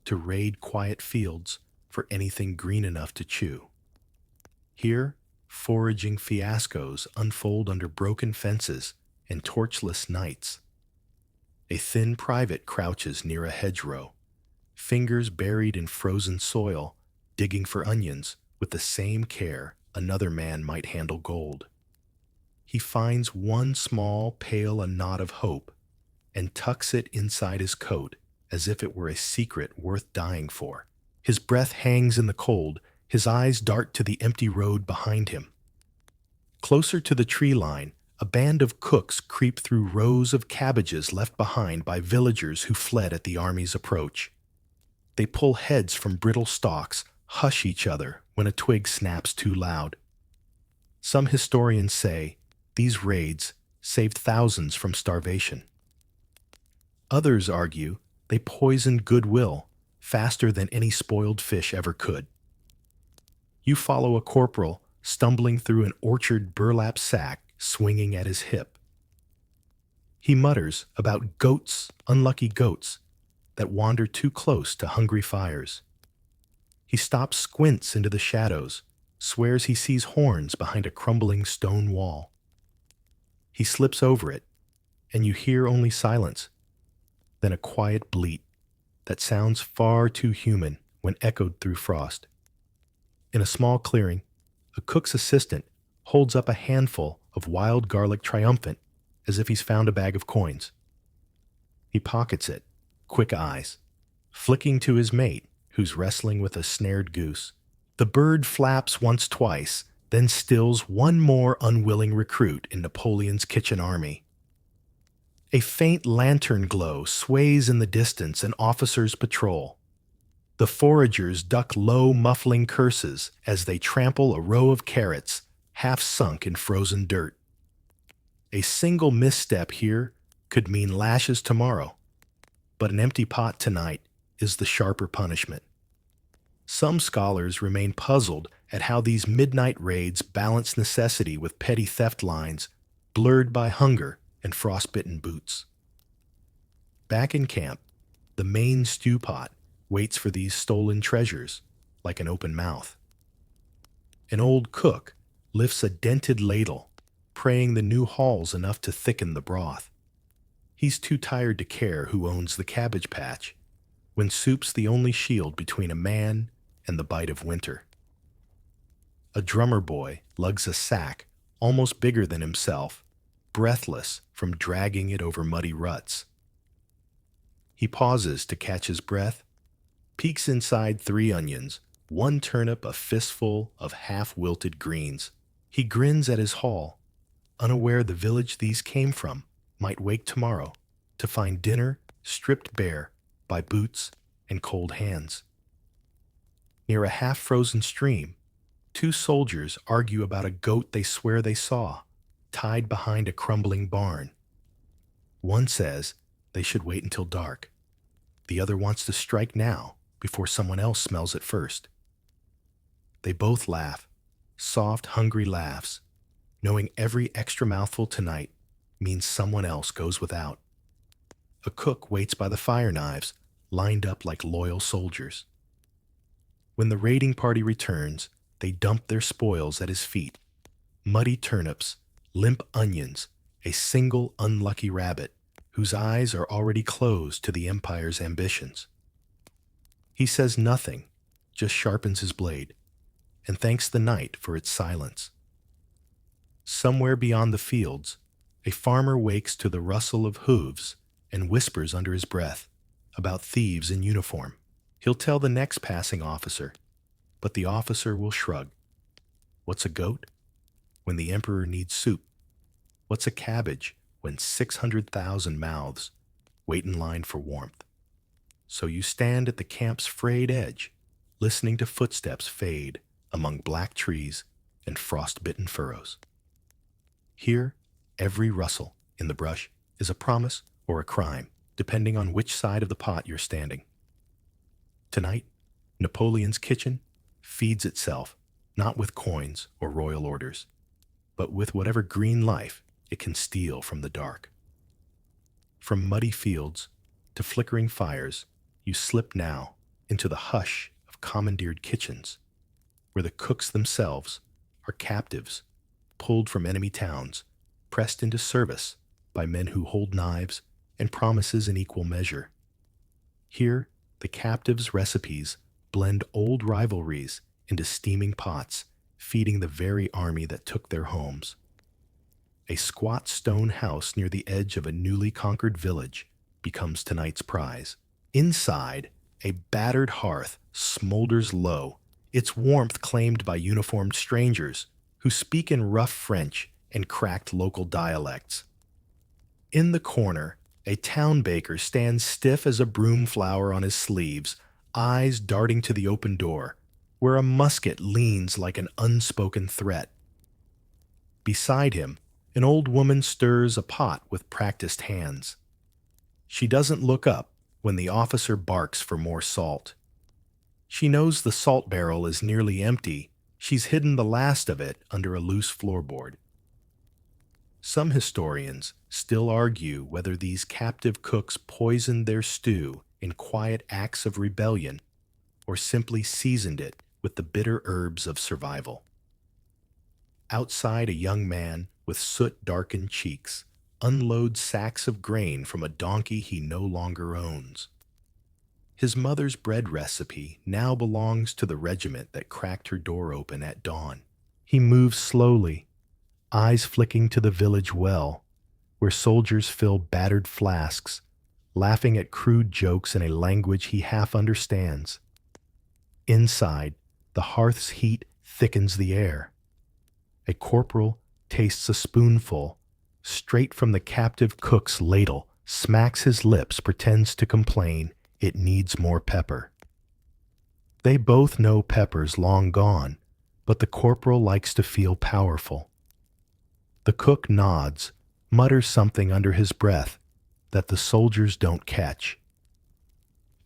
to raid quiet fields for anything green enough to chew. Here, foraging fiascos unfold under broken fences and torchless nights. A thin private crouches near a hedgerow, fingers buried in frozen soil, digging for onions with the same care another man might handle gold. He finds one small, pale a knot of hope and tucks it inside his coat as if it were a secret worth dying for. His breath hangs in the cold, his eyes dart to the empty road behind him. Closer to the tree line, a band of cooks creep through rows of cabbages left behind by villagers who fled at the army's approach. They pull heads from brittle stalks, hush each other when a twig snaps too loud. Some historians say these raids saved thousands from starvation. Others argue they poisoned goodwill faster than any spoiled fish ever could. You follow a corporal stumbling through an orchard burlap sack swinging at his hip. He mutters about goats, unlucky goats, that wander too close to hungry fires. He stops, squints into the shadows, swears he sees horns behind a crumbling stone wall. He slips over it, and you hear only silence, then a quiet bleat that sounds far too human when echoed through frost. In a small clearing, a cook's assistant holds up a handful of wild garlic triumphant, as if he's found a bag of coins. He pockets it, quick eyes, flicking to his mate, who's wrestling with a snared goose. The bird flaps once twice, then stills one more unwilling recruit in Napoleon's kitchen army. A faint lantern glow sways in the distance and officers patrol. The foragers duck low, muffling curses as they trample a row of carrots, half sunk in frozen dirt. A single misstep here could mean lashes tomorrow, but an empty pot tonight is the sharper punishment. Some scholars remain puzzled at how these midnight raids balance necessity with petty theft lines blurred by hunger and frostbitten boots. Back in camp, the main stew pot waits for these stolen treasures like an open mouth. An old cook lifts a dented ladle, praying the new haul's enough to thicken the broth. He's too tired to care who owns the cabbage patch, when soup's the only shield between a man and the bite of winter. A drummer boy lugs a sack almost bigger than himself, breathless from dragging it over muddy ruts. He pauses to catch his breath, peeks inside 3 onions, 1 turnip, a fistful of half-wilted greens. He grins at his haul, unaware the village these came from might wake tomorrow to find dinner stripped bare by boots and cold hands. Near a half-frozen stream, 2 soldiers argue about a goat they swear they saw, tied behind a crumbling barn. One says they should wait until dark. The other wants to strike now before someone else smells it first. They both laugh, soft, hungry laughs, knowing every extra mouthful tonight means someone else goes without. A cook waits by the fire knives, lined up like loyal soldiers. When the raiding party returns, they dump their spoils at his feet: muddy turnips, limp onions, a single unlucky rabbit whose eyes are already closed to the empire's ambitions. He says nothing, just sharpens his blade, and thanks the night for its silence. Somewhere beyond the fields, a farmer wakes to the rustle of hooves and whispers under his breath about thieves in uniform. He'll tell the next passing officer, but the officer will shrug. What's a goat when the emperor needs soup? What's a cabbage when 600,000 mouths wait in line for warmth? So you stand at the camp's frayed edge, listening to footsteps fade among black trees and frost-bitten furrows. Here, every rustle in the brush is a promise or a crime, depending on which side of the pot you're standing. Tonight, Napoleon's kitchen feeds itself not with coins or royal orders, but with whatever green life it can steal from the dark. From muddy fields to flickering fires, you slip now into the hush of commandeered kitchens, where the cooks themselves are captives, pulled from enemy towns, pressed into service by men who hold knives and promises in equal measure. Here, the captives' recipes blend old rivalries into steaming pots, feeding the very army that took their homes. A squat stone house near the edge of a newly conquered village becomes tonight's prize. Inside, a battered hearth smolders low, its warmth claimed by uniformed strangers who speak in rough French and cracked local dialects. In the corner, a town baker stands stiff as a broom flower on his sleeves, eyes darting to the open door, where a musket leans like an unspoken threat. Beside him, an old woman stirs a pot with practiced hands. She doesn't look up when the officer barks for more salt. She knows the salt barrel is nearly empty. She's hidden the last of it under a loose floorboard. Some historians still argue whether these captive cooks poisoned their stew in quiet acts of rebellion or simply seasoned it with the bitter herbs of survival. Outside, a young man with soot-darkened cheeks unloads sacks of grain from a donkey he no longer owns. His mother's bread recipe now belongs to the regiment that cracked her door open at dawn. He moves slowly, eyes flicking to the village well, where soldiers fill battered flasks, laughing at crude jokes in a language he half understands. Inside, the hearth's heat thickens the air. A corporal tastes a spoonful, straight from the captive cook's ladle, smacks his lips, pretends to complain it needs more pepper. They both know pepper's long gone, but the corporal likes to feel powerful. The cook nods, mutters something under his breath that the soldiers don't catch.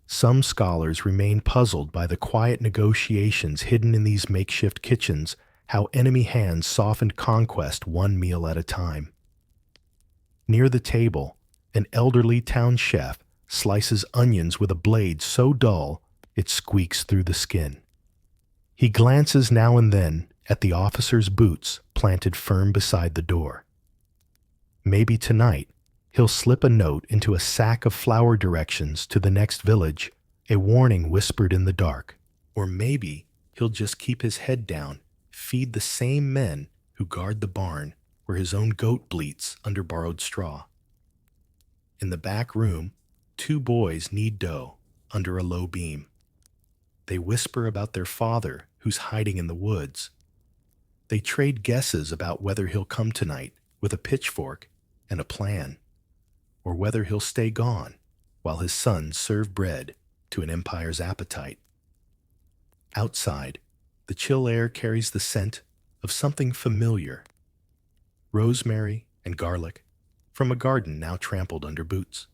Some scholars remain puzzled by the quiet negotiations hidden in these makeshift kitchens, how enemy hands softened conquest one meal at a time. Near the table, an elderly town chef slices onions with a blade so dull it squeaks through the skin. He glances now and then at the officer's boots planted firm beside the door. Maybe tonight he'll slip a note into a sack of flour directions to the next village, a warning whispered in the dark. Or maybe he'll just keep his head down, feed the same men who guard the barn where his own goat bleats under borrowed straw. In the back room, two boys knead dough under a low beam. They whisper about their father who's hiding in the woods. They trade guesses about whether he'll come tonight with a pitchfork and a plan, or whether he'll stay gone while his sons serve bread to an empire's appetite. Outside, the chill air carries the scent of something familiar, rosemary and garlic from a garden now trampled under boots.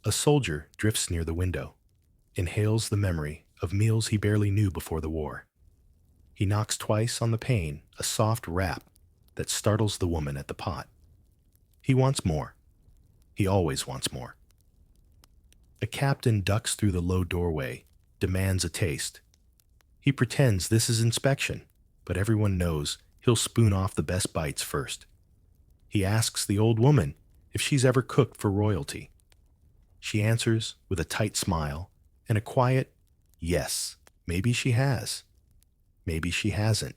A soldier drifts near the window, inhales the memory of meals he barely knew before the war. He knocks twice on the pane, a soft rap that startles the woman at the pot. He wants more. He always wants more. A captain ducks through the low doorway, demands a taste. He pretends this is inspection, but everyone knows he'll spoon off the best bites first. He asks the old woman if she's ever cooked for royalty. She answers with a tight smile and a quiet, yes, maybe she has. Maybe she hasn't.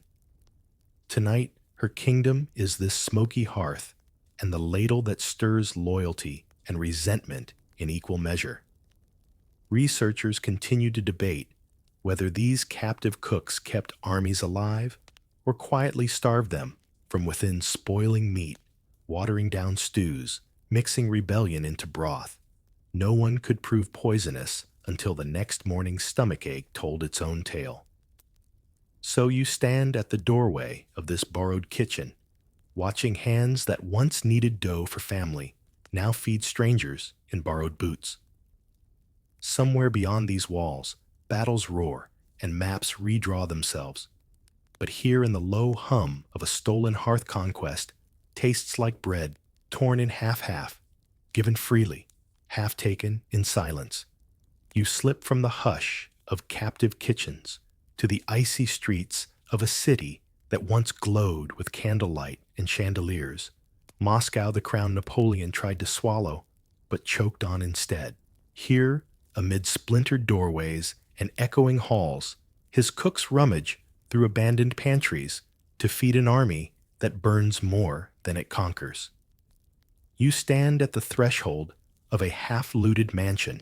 Tonight, her kingdom is this smoky hearth and the ladle that stirs loyalty and resentment in equal measure. Researchers continue to debate whether these captive cooks kept armies alive or quietly starved them from within, spoiling meat, watering down stews, mixing rebellion into broth. No one could prove poisonous until the next morning's stomachache told its own tale. So you stand at the doorway of this borrowed kitchen, watching hands that once kneaded dough for family now feed strangers in borrowed boots. Somewhere beyond these walls, battles roar and maps redraw themselves. But here in the low hum of a stolen hearth conquest, tastes like bread, torn in half-half, given freely, half taken in silence. You slip from the hush of captive kitchens to the icy streets of a city that once glowed with candlelight and chandeliers. Moscow, the crown Napoleon tried to swallow, but choked on instead. Here, amid splintered doorways and echoing halls, his cooks rummage through abandoned pantries to feed an army that burns more than it conquers. You stand at the threshold of a half-looted mansion.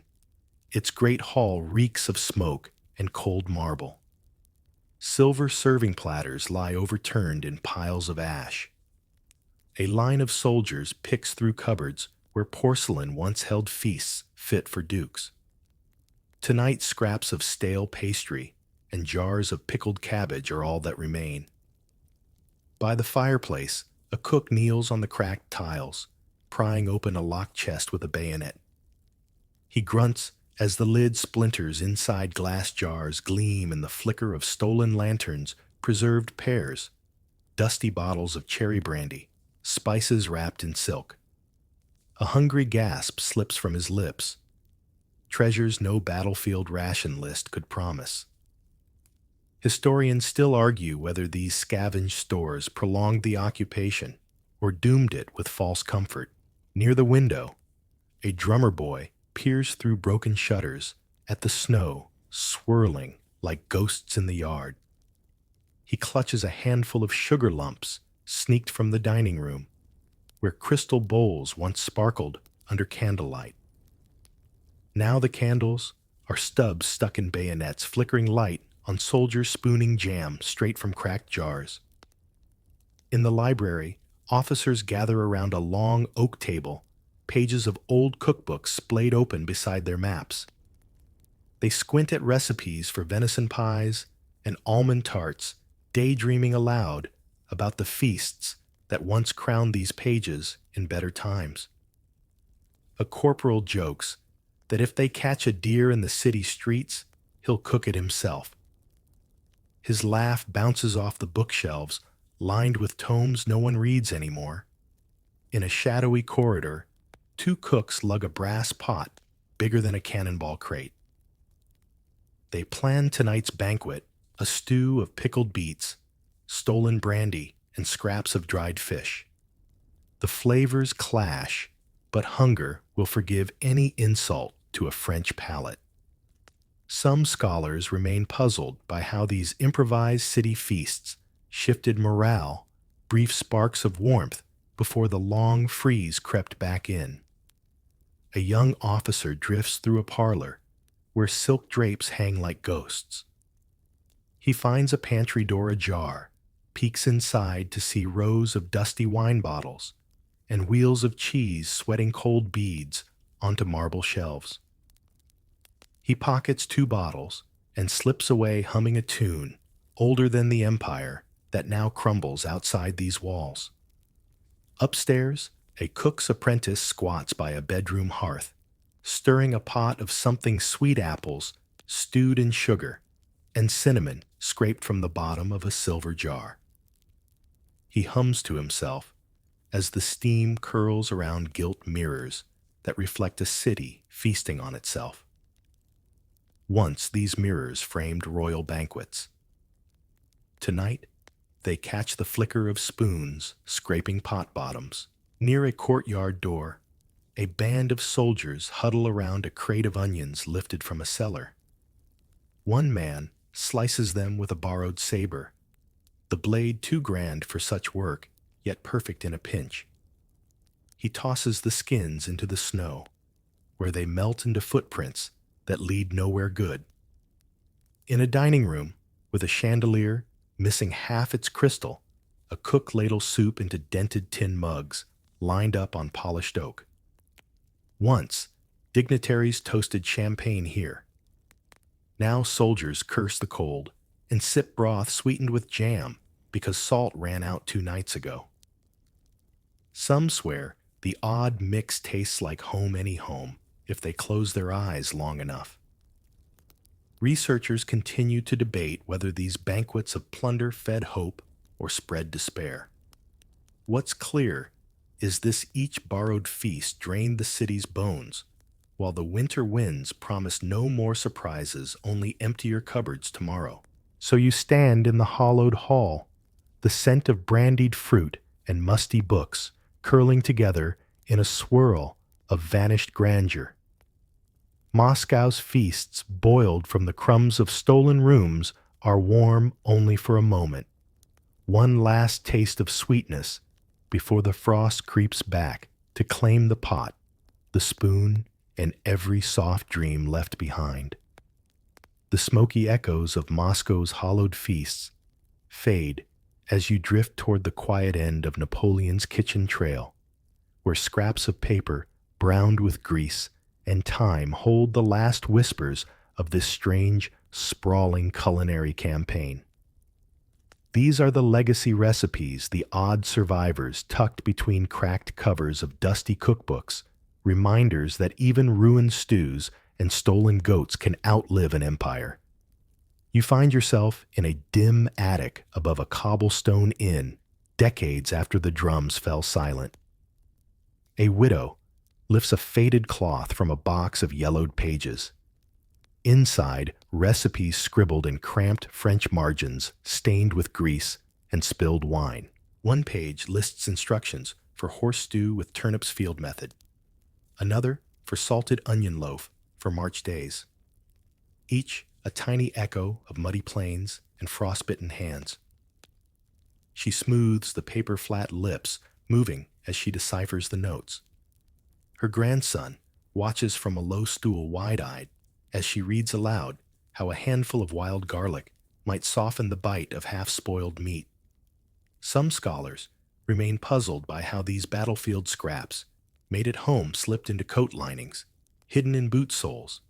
Its great hall reeks of smoke and cold marble. Silver serving platters lie overturned in piles of ash. A line of soldiers picks through cupboards where porcelain once held feasts fit for dukes. Tonight, scraps of stale pastry and jars of pickled cabbage are all that remain. By the fireplace, a cook kneels on the cracked tiles, prying open a locked chest with a bayonet. He grunts as the lid splinters inside glass jars, gleam in the flicker of stolen lanterns, preserved pears, dusty bottles of cherry brandy, spices wrapped in silk. A hungry gasp slips from his lips. Treasures no battlefield ration list could promise. Historians still argue whether these scavenged stores prolonged the occupation or doomed it with false comfort. Near the window, a drummer boy peers through broken shutters at the snow swirling like ghosts in the yard. He clutches a handful of sugar lumps sneaked from the dining room, where crystal bowls once sparkled under candlelight. Now the candles are stubs stuck in bayonets, flickering light on soldiers spooning jam straight from cracked jars. In the library, officers gather around a long oak table, pages of old cookbooks splayed open beside their maps. They squint at recipes for venison pies and almond tarts, daydreaming aloud about the feasts that once crowned these pages in better times. A corporal jokes that if they catch a deer in the city streets, he'll cook it himself. His laugh bounces off the bookshelves lined with tomes no one reads anymore. In a shadowy corridor, two cooks lug a brass pot bigger than a cannonball crate. They plan tonight's banquet, a stew of pickled beets, stolen brandy, and scraps of dried fish. The flavors clash, but hunger will forgive any insult to a French palate. Some scholars remain puzzled by how these improvised city feasts shifted morale, brief sparks of warmth before the long freeze crept back in. A young officer drifts through a parlor where silk drapes hang like ghosts. He finds a pantry door ajar, peeks inside to see rows of dusty wine bottles and wheels of cheese sweating cold beads onto marble shelves. He pockets 2 bottles and slips away humming a tune older than the empire that now crumbles outside these walls. Upstairs, a cook's apprentice squats by a bedroom hearth, stirring a pot of something sweet apples stewed in sugar and cinnamon scraped from the bottom of a silver jar. He hums to himself as the steam curls around gilt mirrors that reflect a city feasting on itself. Once these mirrors framed royal banquets. Tonight, they catch the flicker of spoons scraping pot bottoms. Near a courtyard door, a band of soldiers huddle around a crate of onions lifted from a cellar. One man slices them with a borrowed saber, the blade too grand for such work, yet perfect in a pinch. He tosses the skins into the snow, where they melt into footprints that lead nowhere good. In a dining room, with a chandelier missing half its crystal, a cook ladles soup into dented tin mugs, lined up on polished oak. Once, dignitaries toasted champagne here. Now soldiers curse the cold and sip broth sweetened with jam because salt ran out 2 nights ago. Some swear the odd mix tastes like home any home if they close their eyes long enough. Researchers continue to debate whether these banquets of plunder fed hope or spread despair. What's clear is this each borrowed feast drained the city's bones, while the winter winds promise no more surprises, only emptier cupboards tomorrow. So you stand in the hollowed hall, the scent of brandied fruit and musty books curling together in a swirl of vanished grandeur. Moscow's feasts, boiled from the crumbs of stolen rooms, are warm only for a moment. One last taste of sweetness before the frost creeps back to claim the pot, the spoon, and every soft dream left behind. The smoky echoes of Moscow's hollowed feasts fade as you drift toward the quiet end of Napoleon's kitchen trail, where scraps of paper browned with grease and time hold the last whispers of this strange, sprawling culinary campaign. These are the legacy recipes, the odd survivors tucked between cracked covers of dusty cookbooks, reminders that even ruined stews and stolen goats can outlive an empire. You find yourself in a dim attic above a cobblestone inn, decades after the drums fell silent. A widow lifts a faded cloth from a box of yellowed pages. Inside, recipes scribbled in cramped French margins, stained with grease and spilled wine. One page lists instructions for horse stew with turnips field method. Another for salted onion loaf for March days. Each a tiny echo of muddy plains and frostbitten hands. She smooths the paper-flat lips, moving as she deciphers the notes. Her grandson watches from a low stool wide-eyed as she reads aloud how a handful of wild garlic might soften the bite of half-spoiled meat. Some scholars remain puzzled by how these battlefield scraps, made at home slipped into coat linings, hidden in boot soles,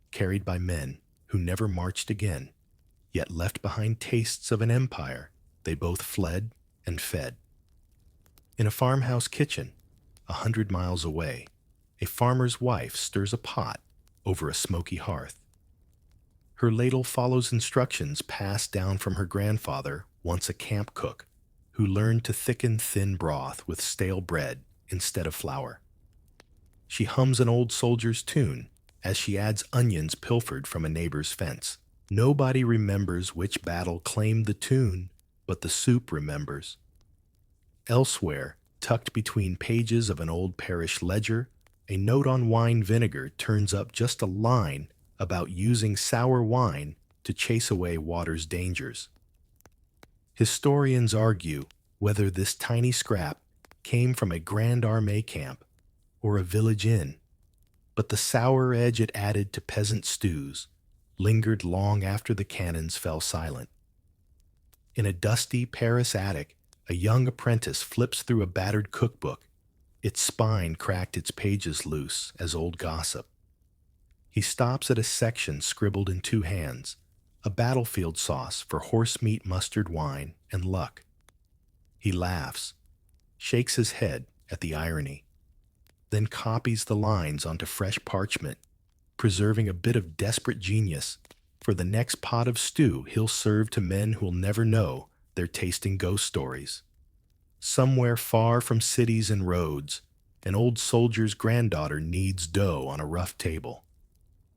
carried by men who never marched again, yet left behind tastes of an empire they both fled and fed. In a farmhouse kitchen, 100 miles away, a farmer's wife stirs a pot over a smoky hearth. Her ladle follows instructions passed down from her grandfather, once a camp cook, who learned to thicken thin broth with stale bread instead of flour. She hums an old soldier's tune as she adds onions pilfered from a neighbor's fence. Nobody remembers which battle claimed the tune, but the soup remembers. Elsewhere, tucked between pages of an old parish ledger, a note on wine vinegar turns up just a line about using sour wine to chase away water's dangers. Historians argue whether this tiny scrap came from a Grand Army camp or a village inn, but the sour edge it added to peasant stews lingered long after the cannons fell silent. In a dusty Paris attic, a young apprentice flips through a battered cookbook. Its spine cracked its pages loose as old gossip. He stops at a section scribbled in two hands, a battlefield sauce for horse meat, mustard, wine, and luck. He laughs, shakes his head at the irony, then copies the lines onto fresh parchment, preserving a bit of desperate genius for the next pot of stew he'll serve to men who'll never know they're tasting ghost stories. Somewhere far from cities and roads, an old soldier's granddaughter kneads dough on a rough table.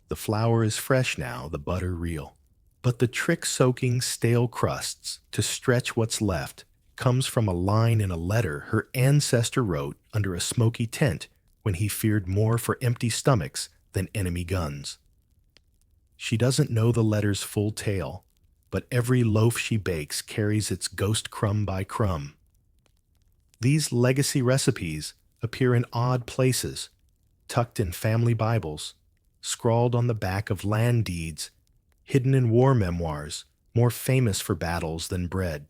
The flour is fresh now, the butter real. But the trick soaking stale crusts to stretch what's left comes from a line in a letter her ancestor wrote under a smoky tent when he feared more for empty stomachs than enemy guns. She doesn't know the letter's full tale, but every loaf she bakes carries its ghost crumb by crumb. These legacy recipes appear in odd places, tucked in family Bibles, scrawled on the back of land deeds, hidden in war memoirs more famous for battles than bread.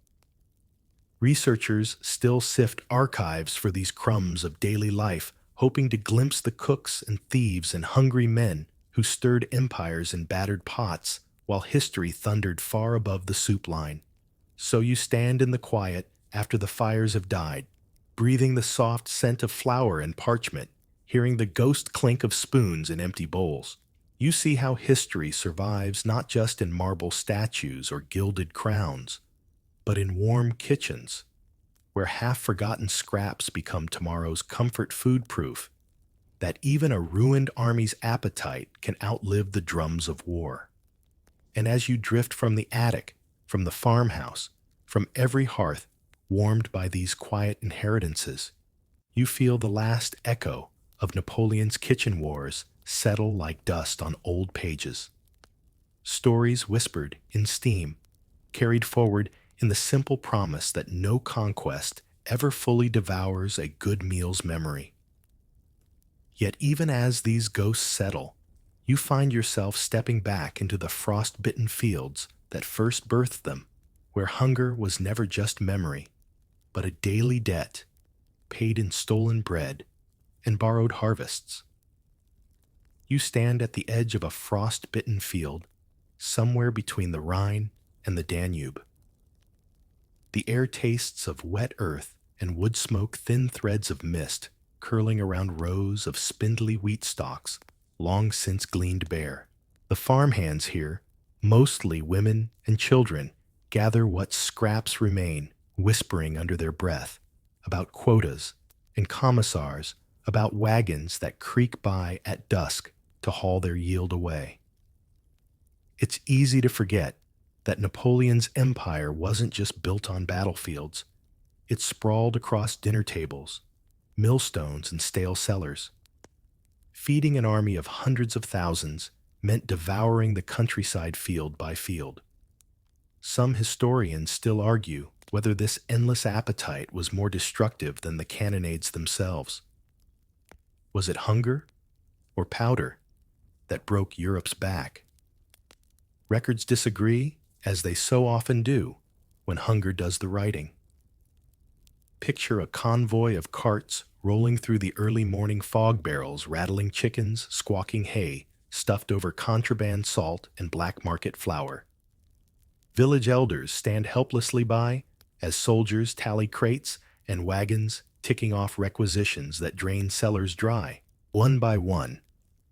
Researchers still sift archives for these crumbs of daily life, hoping to glimpse the cooks and thieves and hungry men who stirred empires in battered pots while history thundered far above the soup line. So you stand in the quiet after the fires have died, breathing the soft scent of flour and parchment, hearing the ghost clink of spoons in empty bowls. You see how history survives not just in marble statues or gilded crowns, but in warm kitchens, where half-forgotten scraps become tomorrow's comfort food proof that even a ruined army's appetite can outlive the drums of war. And as you drift from the attic, from the farmhouse, from every hearth warmed by these quiet inheritances, you feel the last echo of Napoleon's kitchen wars settle like dust on old pages. Stories whispered in steam, carried forward in the simple promise that no conquest ever fully devours a good meal's memory. Yet even as these ghosts settle, you find yourself stepping back into the frost-bitten fields that first birthed them, where hunger was never just memory, but a daily debt, paid in stolen bread and borrowed harvests. You stand at the edge of a frost-bitten field, somewhere between the Rhine and the Danube. The air tastes of wet earth and wood smoke, thin threads of mist curling around rows of spindly wheat stalks long since gleaned bare. The farmhands here, mostly women and children, gather what scraps remain, whispering under their breath about quotas and commissars, about wagons that creak by at dusk to haul their yield away. It's easy to forget that Napoleon's empire wasn't just built on battlefields. It sprawled across dinner tables, millstones, and stale cellars. Feeding an army of hundreds of thousands meant devouring the countryside field by field. Some historians still argue whether this endless appetite was more destructive than the cannonades themselves. Was it hunger or powder that broke Europe's back? Records disagree, as they so often do when hunger does the writing. Picture a convoy of carts rolling through the early morning fog barrels, rattling chickens, squawking hay, stuffed over contraband salt and black market flour. Village elders stand helplessly by as soldiers tally crates and wagons, ticking off requisitions that drain cellars dry. One by one,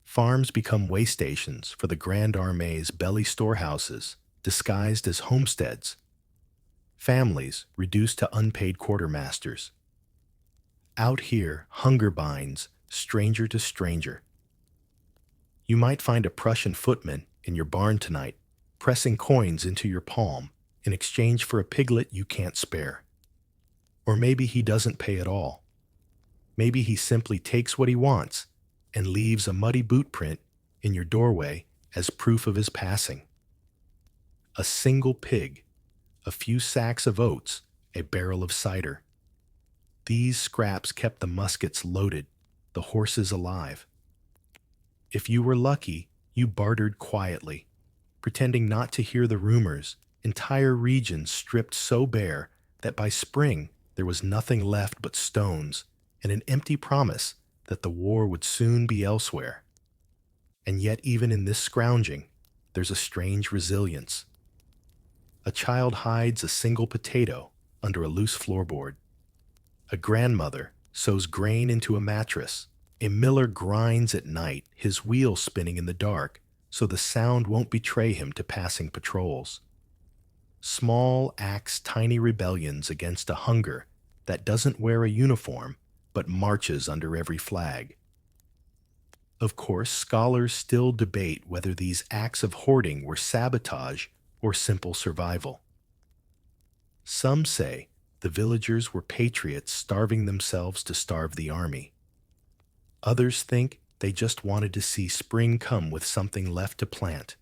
farms become way stations for the Grand Army's belly storehouses, disguised as homesteads. Families reduced to unpaid quartermasters. Out here, hunger binds stranger to stranger. You might find a Prussian footman in your barn tonight, pressing coins into your palm in exchange for a piglet you can't spare. Or maybe he doesn't pay at all. Maybe he simply takes what he wants and leaves a muddy boot print in your doorway as proof of his passing. A single pig, a few sacks of oats, a barrel of cider. These scraps kept the muskets loaded, the horses alive. If you were lucky, you bartered quietly, pretending not to hear the rumors, entire regions stripped so bare that by spring there was nothing left but stones and an empty promise that the war would soon be elsewhere. And yet even in this scrounging, there's a strange resilience. A child hides a single potato under a loose floorboard. A grandmother sews grain into a mattress. A miller grinds at night, his wheel spinning in the dark, so the sound won't betray him to passing patrols. Small acts tiny rebellions against a hunger that doesn't wear a uniform but marches under every flag. Of course, scholars still debate whether these acts of hoarding were sabotage or simple survival. Some say the villagers were patriots starving themselves to starve the army. Others think they just wanted to see spring come with something left to plant.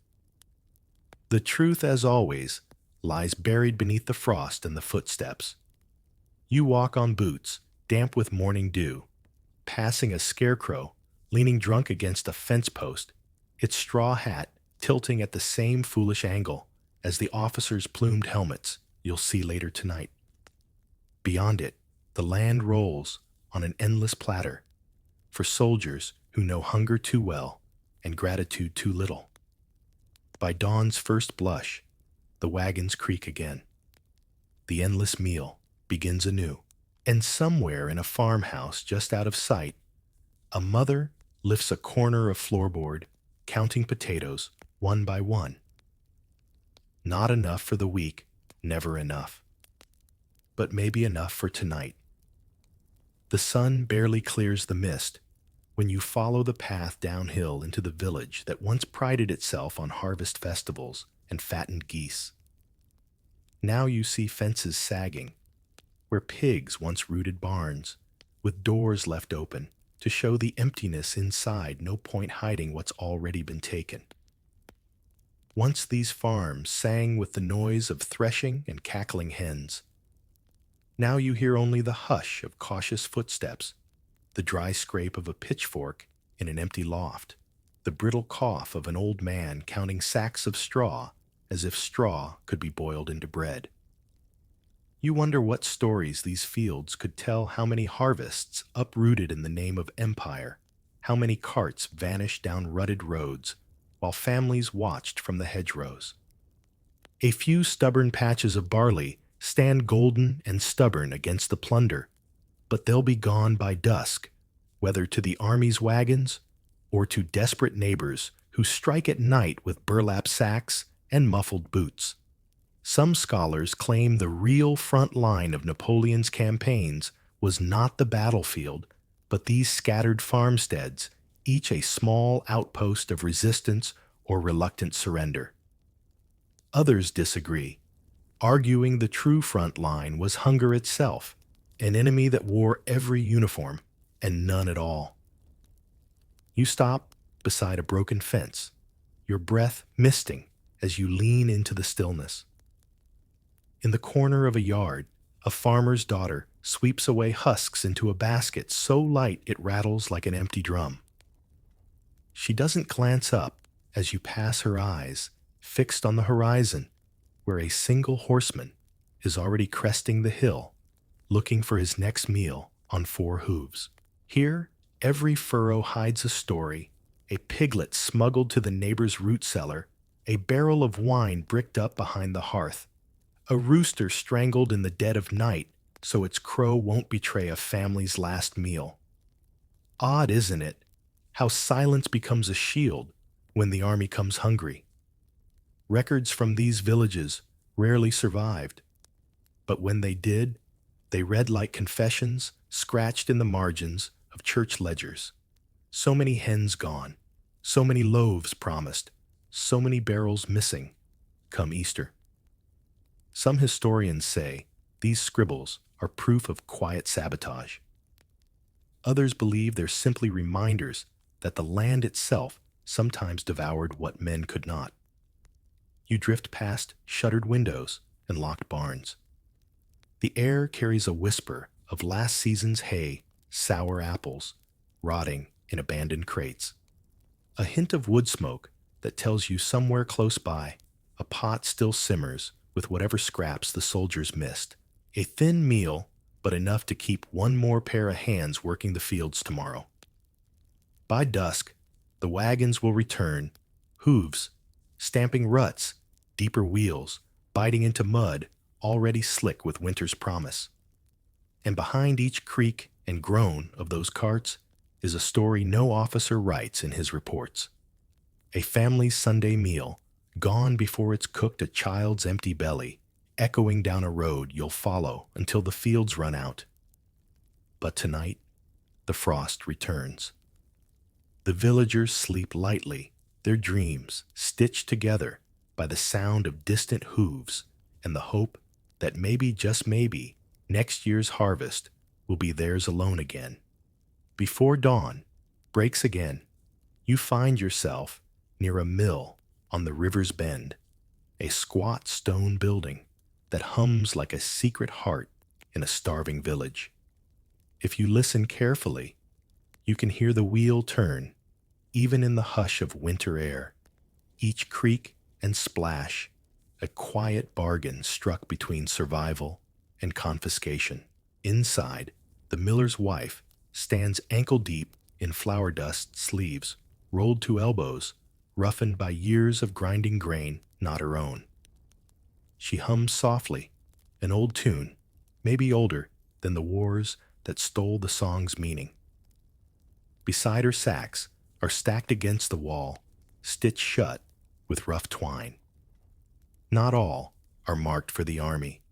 The truth, as always, lies buried beneath the frost and the footsteps. You walk on boots, damp with morning dew, passing a scarecrow leaning drunk against a fence post, its straw hat tilting at the same foolish angle as the officers' plumed helmets you'll see later tonight. Beyond it, the land rolls on an endless platter for soldiers who know hunger too well and gratitude too little. By dawn's first blush, the wagons creak again. The endless meal begins anew, and somewhere in a farmhouse just out of sight, a mother lifts a corner of floorboard, counting potatoes one by one. Not enough for the week, never enough. But maybe enough for tonight. The sun barely clears the mist when you follow the path downhill into the village that once prided itself on harvest festivals and fattened geese. Now you see fences sagging, where pigs once rooted barns, with doors left open to show the emptiness inside, no point hiding what's already been taken. Once these farms sang with the noise of threshing and cackling hens. Now you hear only the hush of cautious footsteps, the dry scrape of a pitchfork in an empty loft, the brittle cough of an old man counting sacks of straw as if straw could be boiled into bread. You wonder what stories these fields could tell, how many harvests uprooted in the name of empire, how many carts vanished down rutted roads, while families watched from the hedgerows. A few stubborn patches of barley stand golden and stubborn against the plunder, but they'll be gone by dusk, whether to the army's wagons or to desperate neighbors who strike at night with burlap sacks and muffled boots. Some scholars claim the real front line of Napoleon's campaigns was not the battlefield, but these scattered farmsteads, each a small outpost of resistance or reluctant surrender. Others disagree, arguing the true front line was hunger itself, an enemy that wore every uniform and none at all. You stop beside a broken fence, your breath misting as you lean into the stillness. In the corner of a yard, a farmer's daughter sweeps away husks into a basket so light it rattles like an empty drum. She doesn't glance up as you pass, her eyes fixed on the horizon, where a single horseman is already cresting the hill, looking for his next meal on four hooves. Here, every furrow hides a story: a piglet smuggled to the neighbor's root cellar, a barrel of wine bricked up behind the hearth, a rooster strangled in the dead of night so its crow won't betray a family's last meal. Odd, isn't it, how silence becomes a shield when the army comes hungry? Records from these villages rarely survived, but when they did, they read like confessions scratched in the margins of church ledgers. So many hens gone, so many loaves promised, so many barrels missing come Easter. Some historians say these scribbles are proof of quiet sabotage. Others believe they're simply reminders that the land itself sometimes devoured what men could not. You drift past shuttered windows and locked barns. The air carries a whisper of last season's hay, sour apples, rotting in abandoned crates. A hint of wood smoke that tells you somewhere close by, a pot still simmers with whatever scraps the soldiers missed. A thin meal, but enough to keep one more pair of hands working the fields tomorrow. By dusk, the wagons will return, hooves, stamping ruts, deeper wheels, biting into mud already slick with winter's promise. And behind each creak and groan of those carts is a story no officer writes in his reports. A family's Sunday meal, gone before it's cooked a child's empty belly, echoing down a road you'll follow until the fields run out. But tonight, the frost returns. The villagers sleep lightly, their dreams stitched together by the sound of distant hooves and the hope that maybe, just maybe, next year's harvest will be theirs alone again. Before dawn breaks again, you find yourself near a mill on the river's bend, a squat stone building that hums like a secret heart in a starving village. If you listen carefully, you can hear the wheel turn, even in the hush of winter air. Each creak and splash, a quiet bargain struck between survival and confiscation. Inside, the miller's wife stands ankle-deep in flour dust sleeves, rolled to elbows, roughened by years of grinding grain not her own. She hums softly, an old tune, maybe older than the wars that stole the song's meaning. Beside her sacks are stacked against the wall, stitched shut with rough twine. Not all are marked for the army.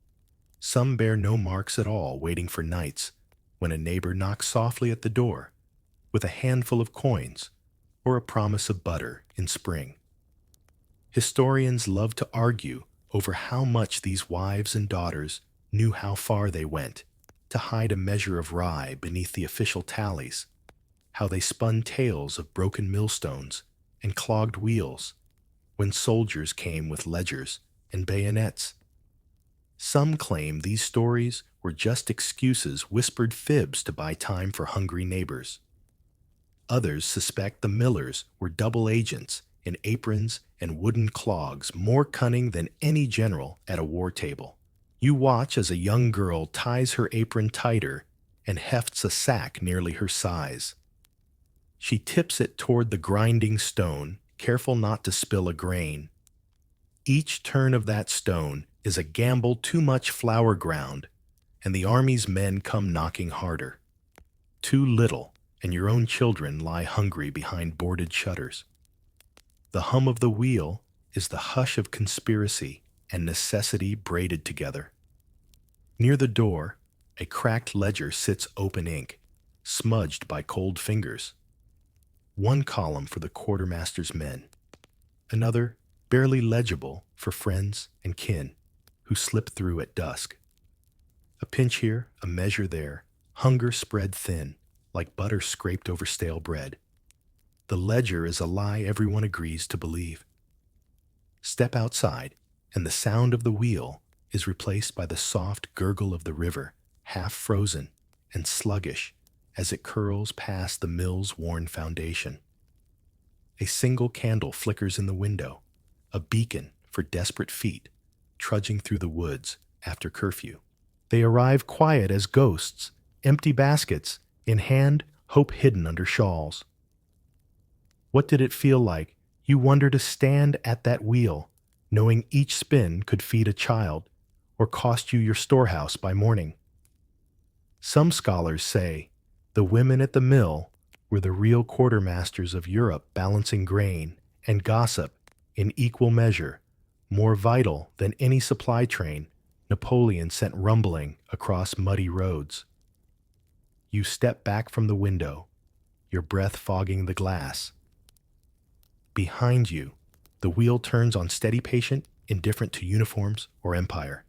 Some bear no marks at all, waiting for nights when a neighbor knocks softly at the door with a handful of coins or a promise of butter in spring. Historians love to argue over how much these wives and daughters knew how far they went to hide a measure of rye beneath the official tallies, how they spun tales of broken millstones and clogged wheels when soldiers came with ledgers and bayonets. Some claim these stories were just excuses, whispered fibs to buy time for hungry neighbors. Others suspect the millers were double agents in aprons and wooden clogs, more cunning than any general at a war table. You watch as a young girl ties her apron tighter and hefts a sack nearly her size. She tips it toward the grinding stone, careful not to spill a grain. Each turn of that stone is a gamble, too much flour ground, and the army's men come knocking harder. Too little, and your own children lie hungry behind boarded shutters. The hum of the wheel is the hush of conspiracy and necessity braided together. Near the door, a cracked ledger sits open ink, smudged by cold fingers. One column for the quartermaster's men, another barely legible for friends and kin who slip through at dusk. A pinch here, a measure there, hunger spread thin, like butter scraped over stale bread. The ledger is a lie everyone agrees to believe. Step outside, and the sound of the wheel is replaced by the soft gurgle of the river, half frozen and sluggish as it curls past the mill's worn foundation. A single candle flickers in the window, a beacon for desperate feet trudging through the woods after curfew. They arrive quiet as ghosts, empty baskets in hand, hope hidden under shawls. What did it feel like? You wonder to stand at that wheel, knowing each spin could feed a child or cost you your storehouse by morning. Some scholars say the women at the mill were the real quartermasters of Europe, balancing grain and gossip in equal measure, more vital than any supply train Napoleon sent rumbling across muddy roads. You step back from the window, your breath fogging the glass. Behind you, the wheel turns on steady patient, indifferent to uniforms or empire.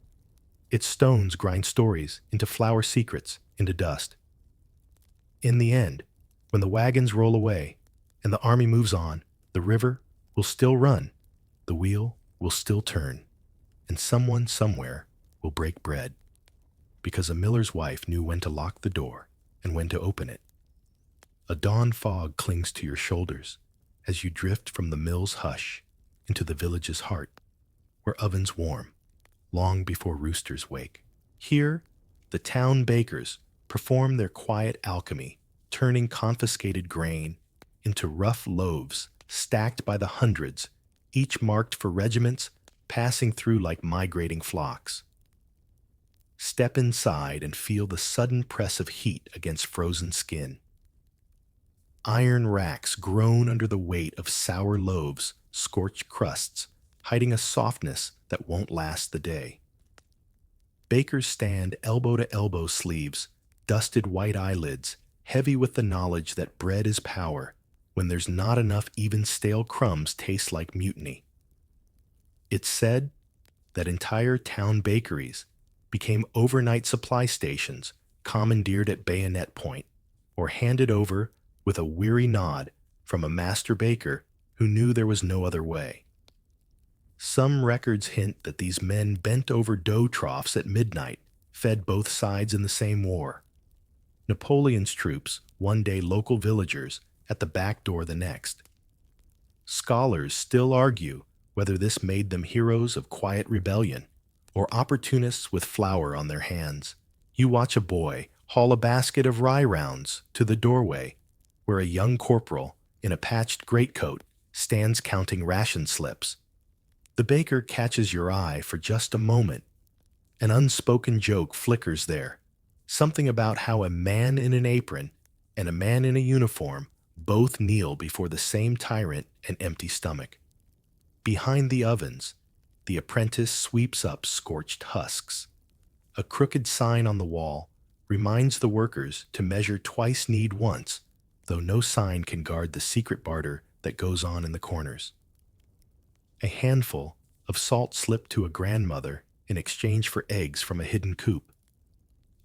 Its stones grind stories into flower secrets, into dust. In the end, when the wagons roll away and the army moves on, the river will still run, the wheel will still turn, and someone somewhere will break bread. Because a miller's wife knew when to lock the door and when to open it. A dawn fog clings to your shoulders as you drift from the mill's hush into the village's heart, where ovens warm, long before roosters wake. Here, the town bakers perform their quiet alchemy, turning confiscated grain into rough loaves stacked by the hundreds, each marked for regiments passing through like migrating flocks. Step inside and feel the sudden press of heat against frozen skin. Iron racks groan under the weight of sour loaves, scorched crusts, hiding a softness that won't last the day. Bakers stand elbow to elbow sleeves, dusted white eyelids, heavy with the knowledge that bread is power when there's not enough even stale crumbs taste like mutiny. It's said that entire town bakeries became overnight supply stations commandeered at bayonet point or handed over with a weary nod from a master baker who knew there was no other way. Some records hint that these men bent over dough troughs at midnight, fed both sides in the same war. Napoleon's troops, one day local villagers, at the back door the next. Scholars still argue whether this made them heroes of quiet rebellion or opportunists with flour on their hands. You watch a boy haul a basket of rye rounds to the doorway, where a young corporal in a patched greatcoat stands counting ration slips. The baker catches your eye for just a moment. An unspoken joke flickers there, something about how a man in an apron and a man in a uniform both kneel before the same tyrant and empty stomach. Behind the ovens, the apprentice sweeps up scorched husks. A crooked sign on the wall reminds the workers to measure twice need once, though no sign can guard the secret barter that goes on in the corners. A handful of salt slipped to a grandmother in exchange for eggs from a hidden coop.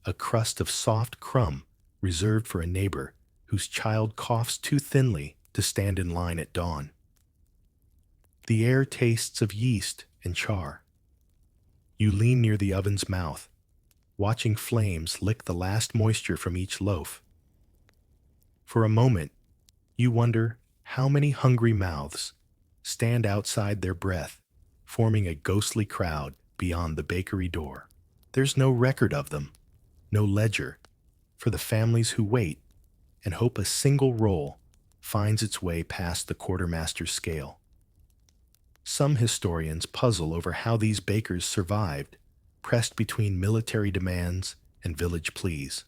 A crust of soft crumb reserved for a neighbor whose child coughs too thinly to stand in line at dawn. The air tastes of yeast and char. You lean near the oven's mouth, watching flames lick the last moisture from each loaf. For a moment, you wonder how many hungry mouths stand outside their breath, forming a ghostly crowd beyond the bakery door. There's no record of them, no ledger, for the families who wait and hope a single roll finds its way past the quartermaster's scale. Some historians puzzle over how these bakers survived, pressed between military demands and village pleas.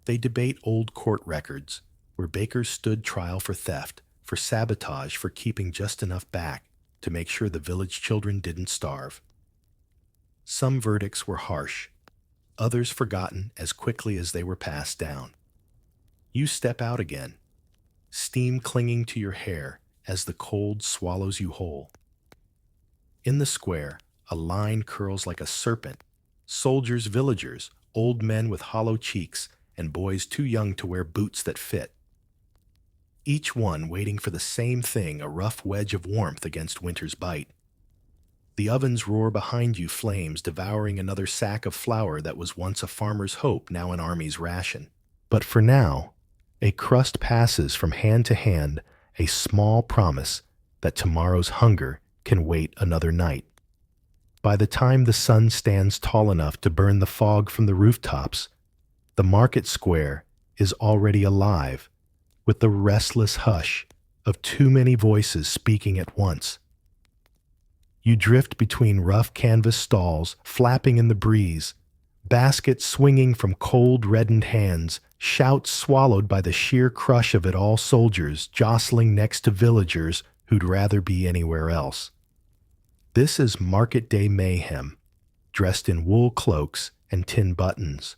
They debate old court records, where bakers stood trial for theft, for sabotage, for keeping just enough back to make sure the village children didn't starve. Some verdicts were harsh, others forgotten as quickly as they were passed down. You step out again, steam clinging to your hair as the cold swallows you whole. In the square, a line curls like a serpent. Soldiers, villagers, old men with hollow cheeks, and boys too young to wear boots that fit. Each one waiting for the same thing, a rough wedge of warmth against winter's bite. The ovens roar behind you, flames devouring another sack of flour that was once a farmer's hope, now an army's ration. But for now, a crust passes from hand to hand, a small promise that tomorrow's hunger can wait another night. By the time the sun stands tall enough to burn the fog from the rooftops, the market square is already alive with the restless hush of too many voices speaking at once. You drift between rough canvas stalls flapping in the breeze, baskets swinging from cold, reddened hands, shouts swallowed by the sheer crush of it all, soldiers jostling next to villagers who'd rather be anywhere else. This is market day mayhem, dressed in wool cloaks and tin buttons.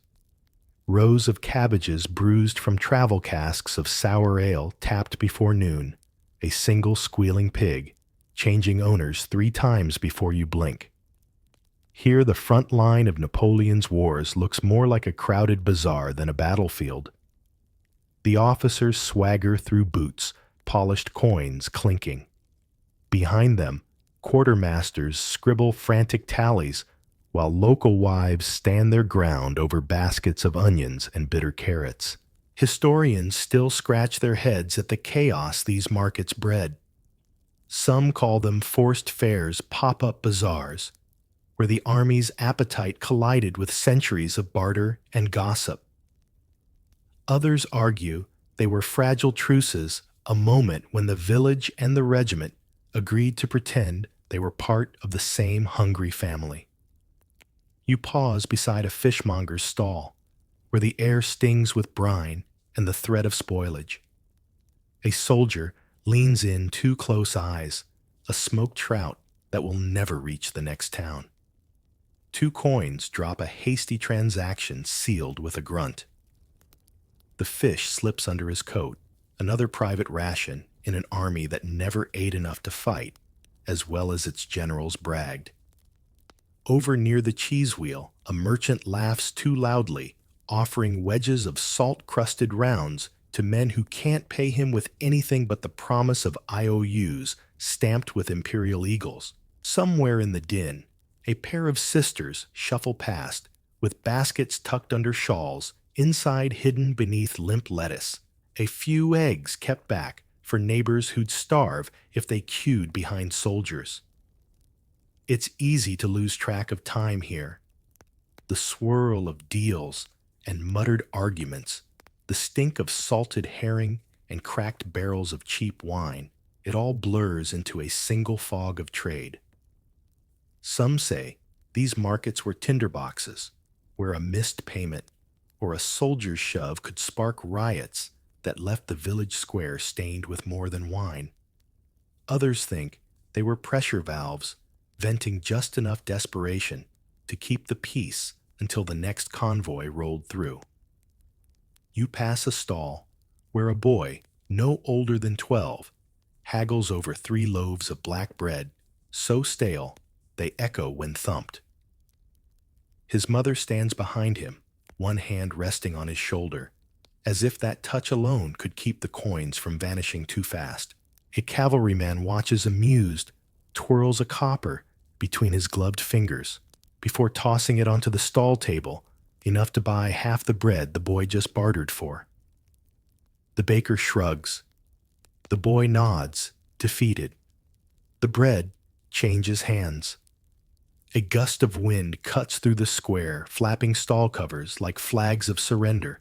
Rows of cabbages bruised from travel casks of sour ale tapped before noon, a single squealing pig, changing owners 3 times before you blink. Here the front line of Napoleon's wars looks more like a crowded bazaar than a battlefield. The officers swagger through boots, polished coins clinking. Behind them, quartermasters scribble frantic tallies, while local wives stand their ground over baskets of onions and bitter carrots. Historians still scratch their heads at the chaos these markets bred. Some call them forced fairs, pop-up bazaars, where the army's appetite collided with centuries of barter and gossip. Others argue they were fragile truces, a moment when the village and the regiment agreed to pretend they were part of the same hungry family. You pause beside a fishmonger's stall, where the air stings with brine and the threat of spoilage. A soldier leans in 2 close eyes, a smoked trout that will never reach the next town. 2 coins drop a hasty transaction sealed with a grunt. The fish slips under his coat, another private ration in an army that never ate enough to fight, as well as its generals bragged. Over near the cheese wheel, a merchant laughs too loudly, offering wedges of salt-crusted rounds to men who can't pay him with anything but the promise of IOUs stamped with imperial eagles. Somewhere in the din, a pair of sisters shuffle past, with baskets tucked under shawls, inside hidden beneath limp lettuce, a few eggs kept back for neighbors who'd starve if they queued behind soldiers. It's easy to lose track of time here. The swirl of deals and muttered arguments, the stink of salted herring and cracked barrels of cheap wine, it all blurs into a single fog of trade. Some say these markets were tinderboxes, where a missed payment or a soldier's shove could spark riots that left the village square stained with more than wine. Others think they were pressure valves, venting just enough desperation to keep the peace until the next convoy rolled through. You pass a stall where a boy, no older than 12, haggles over 3 loaves of black bread, so stale they echo when thumped. His mother stands behind him, one hand resting on his shoulder, as if that touch alone could keep the coins from vanishing too fast. A cavalryman watches amused, twirls a copper between his gloved fingers, before tossing it onto the stall table, enough to buy half the bread the boy just bartered for. The baker shrugs. The boy nods, defeated. The bread changes hands. A gust of wind cuts through the square, flapping stall covers like flags of surrender.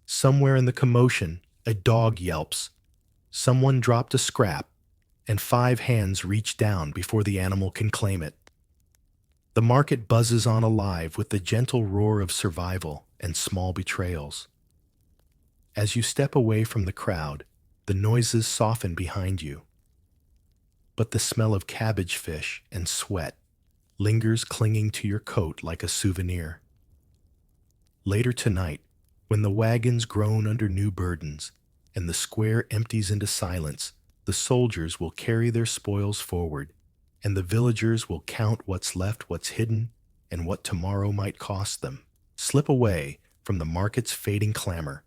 Somewhere in the commotion, a dog yelps. Someone dropped a scrap, and 5 hands reach down before the animal can claim it. The market buzzes on alive with the gentle roar of survival and small betrayals. As you step away from the crowd, the noises soften behind you. But the smell of cabbage fish and sweat lingers clinging to your coat like a souvenir. Later tonight, when the wagons groan under new burdens and the square empties into silence, the soldiers will carry their spoils forward, and the villagers will count what's left, what's hidden, and what tomorrow might cost them. Slip away from the market's fading clamor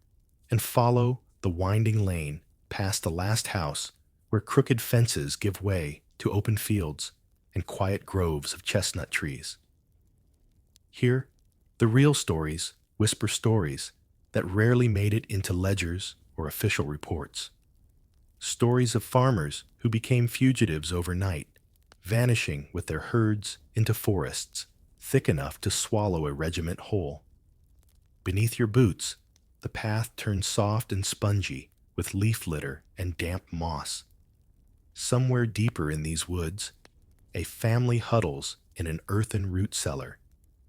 and follow the winding lane past the last house where crooked fences give way to open fields, and quiet groves of chestnut trees. Here, the real stories whisper stories that rarely made it into ledgers or official reports. Stories of farmers who became fugitives overnight, vanishing with their herds into forests thick enough to swallow a regiment whole. Beneath your boots, the path turns soft and spongy with leaf litter and damp moss. Somewhere deeper in these woods, a family huddles in an earthen root cellar.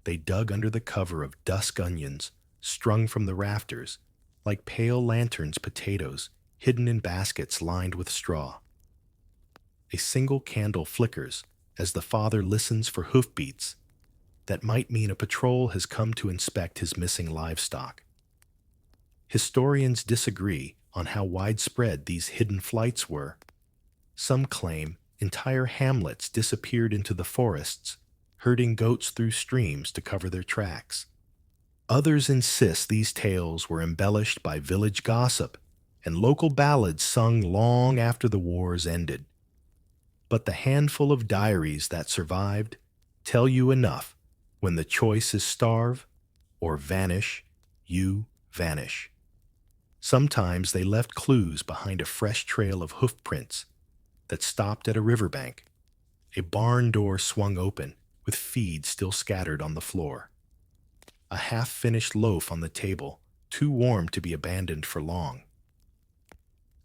They dug under the cover of dusk onions strung from the rafters, like pale lanterns potatoes hidden in baskets lined with straw. A single candle flickers as the father listens for hoofbeats that might mean a patrol has come to inspect his missing livestock. Historians disagree on how widespread these hidden flights were. Some claim entire hamlets disappeared into the forests, herding goats through streams to cover their tracks. Others insist these tales were embellished by village gossip and local ballads sung long after the wars ended. But the handful of diaries that survived tell you enough. When the choice is starve or vanish, you vanish. Sometimes they left clues behind a fresh trail of hoof prints that stopped at a riverbank. A barn door swung open, with feed still scattered on the floor. A half-finished loaf on the table, too warm to be abandoned for long.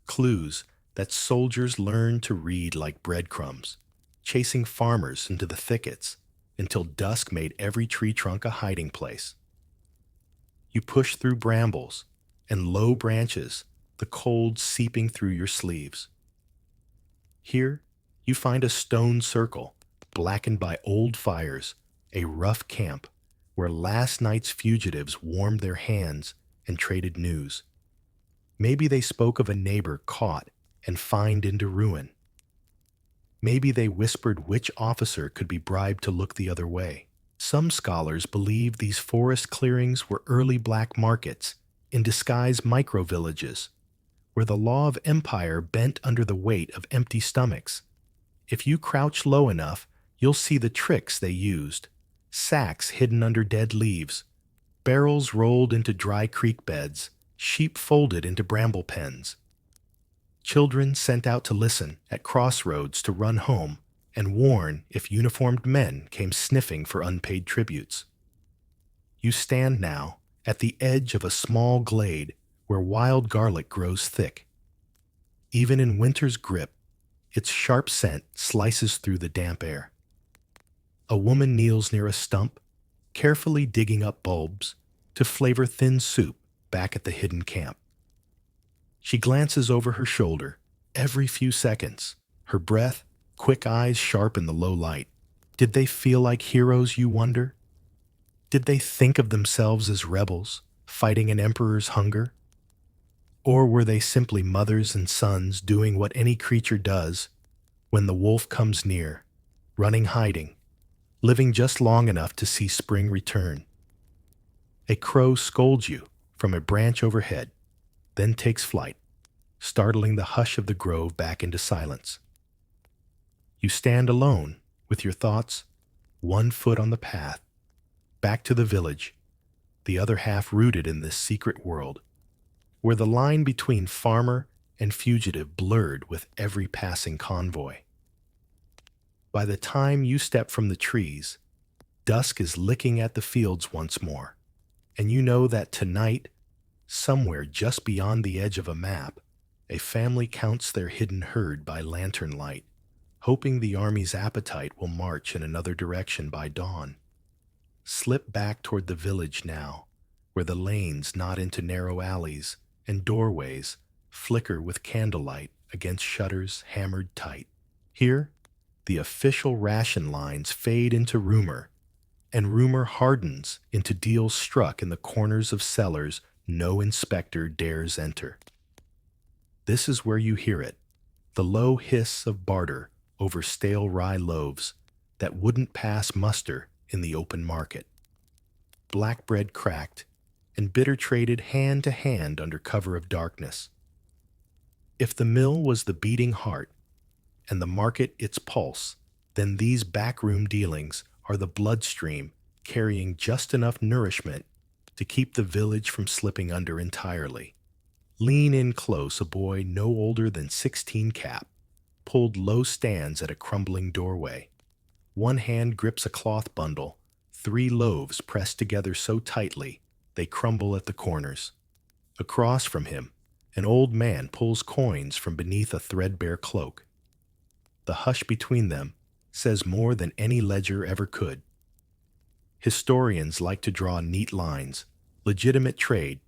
Clues that soldiers learned to read like breadcrumbs, chasing farmers into the thickets until dusk made every tree trunk a hiding place. You push through brambles and low branches, the cold seeping through your sleeves. Here, you find a stone circle, blackened by old fires, a rough camp where last night's fugitives warmed their hands and traded news. Maybe they spoke of a neighbor caught and fined into ruin. Maybe they whispered which officer could be bribed to look the other way. Some scholars believe these forest clearings were early black markets, in disguise micro-villages, where the law of empire bent under the weight of empty stomachs. If you crouch low enough, you'll see the tricks they used. Sacks hidden under dead leaves, barrels rolled into dry creek beds, sheep folded into bramble pens. Children sent out to listen at crossroads to run home and warn if uniformed men came sniffing for unpaid tributes. You stand now at the edge of a small glade where wild garlic grows thick. Even in winter's grip, its sharp scent slices through the damp air. A woman kneels near a stump, carefully digging up bulbs to flavor thin soup back at the hidden camp. She glances over her shoulder every few seconds, her breath, quick eyes sharp in the low light. Did they feel like heroes, you wonder? Did they think of themselves as rebels, fighting an emperor's hunger? Or were they simply mothers and sons doing what any creature does when the wolf comes near, running hiding, living just long enough to see spring return? A crow scolds you from a branch overhead, then takes flight, startling the hush of the grove back into silence. You stand alone with your thoughts, one foot on the path, back to the village, the other half rooted in this secret world, where the line between farmer and fugitive blurred with every passing convoy. By the time you step from the trees, dusk is licking at the fields once more, and you know that tonight, somewhere just beyond the edge of a map, a family counts their hidden herd by lantern light, hoping the army's appetite will march in another direction by dawn. Slip back toward the village now, where the lanes knot into narrow alleys and doorways flicker with candlelight against shutters hammered tight. Here, the official ration lines fade into rumor, and rumor hardens into deals struck in the corners of cellars no inspector dares enter. This is where you hear it, the low hiss of barter over stale rye loaves that wouldn't pass muster in the open market. Black bread cracked, and bitter traded hand to hand under cover of darkness. If the mill was the beating heart, and the market its pulse, then these backroom dealings are the bloodstream carrying just enough nourishment to keep the village from slipping under entirely. Lean in close, a boy no older than 16 pulled low stands at a crumbling doorway. One hand grips a cloth bundle, 3 loaves pressed together so tightly they crumble at the corners. Across from him, an old man pulls coins from beneath a threadbare cloak. The hush between them says more than any ledger ever could. Historians like to draw neat lines, legitimate trade,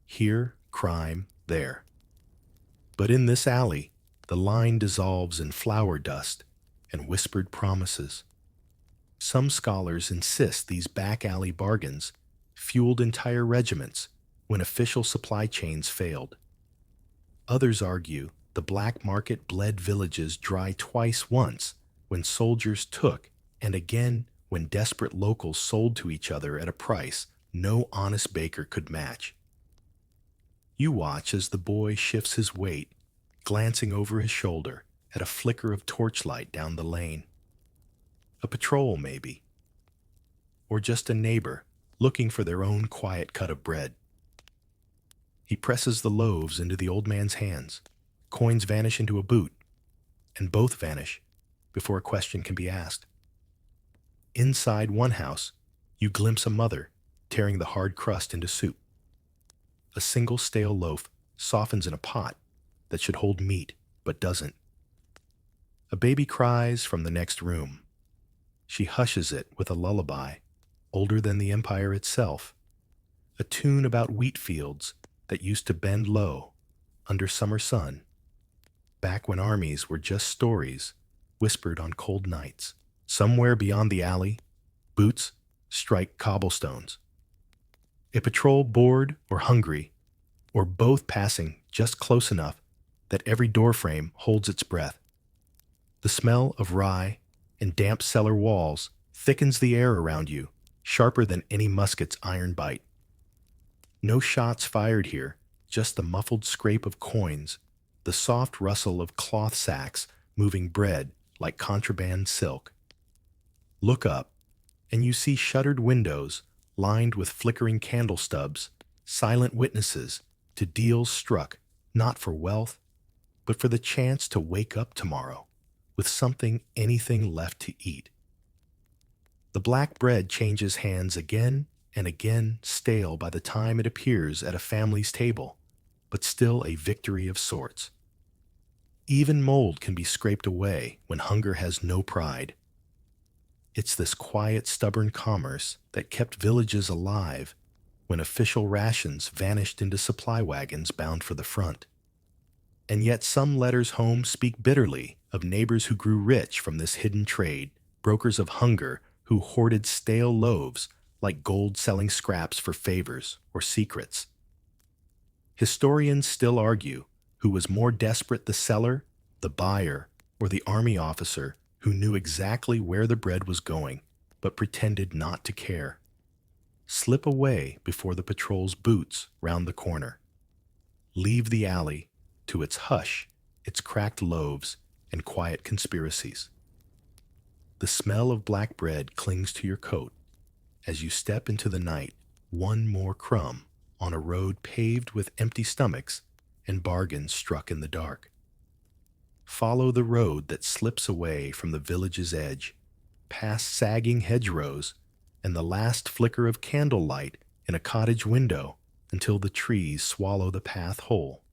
here, crime, there. But in this alley, the line dissolves in flour dust and whispered promises. Some scholars insist these back alley bargains fueled entire regiments when official supply chains failed. Others argue the black market bled villages dry twice, once when soldiers took, and again when desperate locals sold to each other at a price no honest baker could match. You watch as the boy shifts his weight, glancing over his shoulder at a flicker of torchlight down the lane. A patrol, maybe. Or just a neighbor looking for their own quiet cut of bread. He presses the loaves into the old man's hands. Coins vanish into a boot, and both vanish before a question can be asked. Inside one house, you glimpse a mother tearing the hard crust into soup. A single stale loaf softens in a pot that should hold meat, but doesn't. A baby cries from the next room. She hushes it with a lullaby, older than the empire itself, a tune about wheat fields that used to bend low under summer sun, back when armies were just stories whispered on cold nights. Somewhere beyond the alley, boots strike cobblestones. A patrol bored or hungry, or both passing just close enough that every doorframe holds its breath. The smell of rye and damp cellar walls thickens the air around you, sharper than any musket's iron bite. No shots fired here, just the muffled scrape of coins, the soft rustle of cloth sacks moving bread like contraband silk. Look up, and you see shuttered windows lined with flickering candle stubs, silent witnesses to deals struck not for wealth, but for the chance to wake up tomorrow with anything left to eat. The black bread changes hands again and again, stale by the time it appears at a family's table, but still a victory of sorts. Even mold can be scraped away when hunger has no pride. It's this quiet, stubborn commerce that kept villages alive when official rations vanished into supply wagons bound for the front. And yet some letters home speak bitterly of neighbors who grew rich from this hidden trade, brokers of hunger who hoarded stale loaves like gold selling scraps for favors or secrets. Historians still argue who was more desperate, the seller, the buyer, or the army officer who knew exactly where the bread was going but pretended not to care. Slip away before the patrol's boots round the corner. Leave the alley to its hush, its cracked loaves, and quiet conspiracies. The smell of black bread clings to your coat as you step into the night, one more crumb on a road paved with empty stomachs and bargains struck in the dark. Follow the road that slips away from the village's edge, past sagging hedgerows and the last flicker of candlelight in a cottage window until the trees swallow the path whole.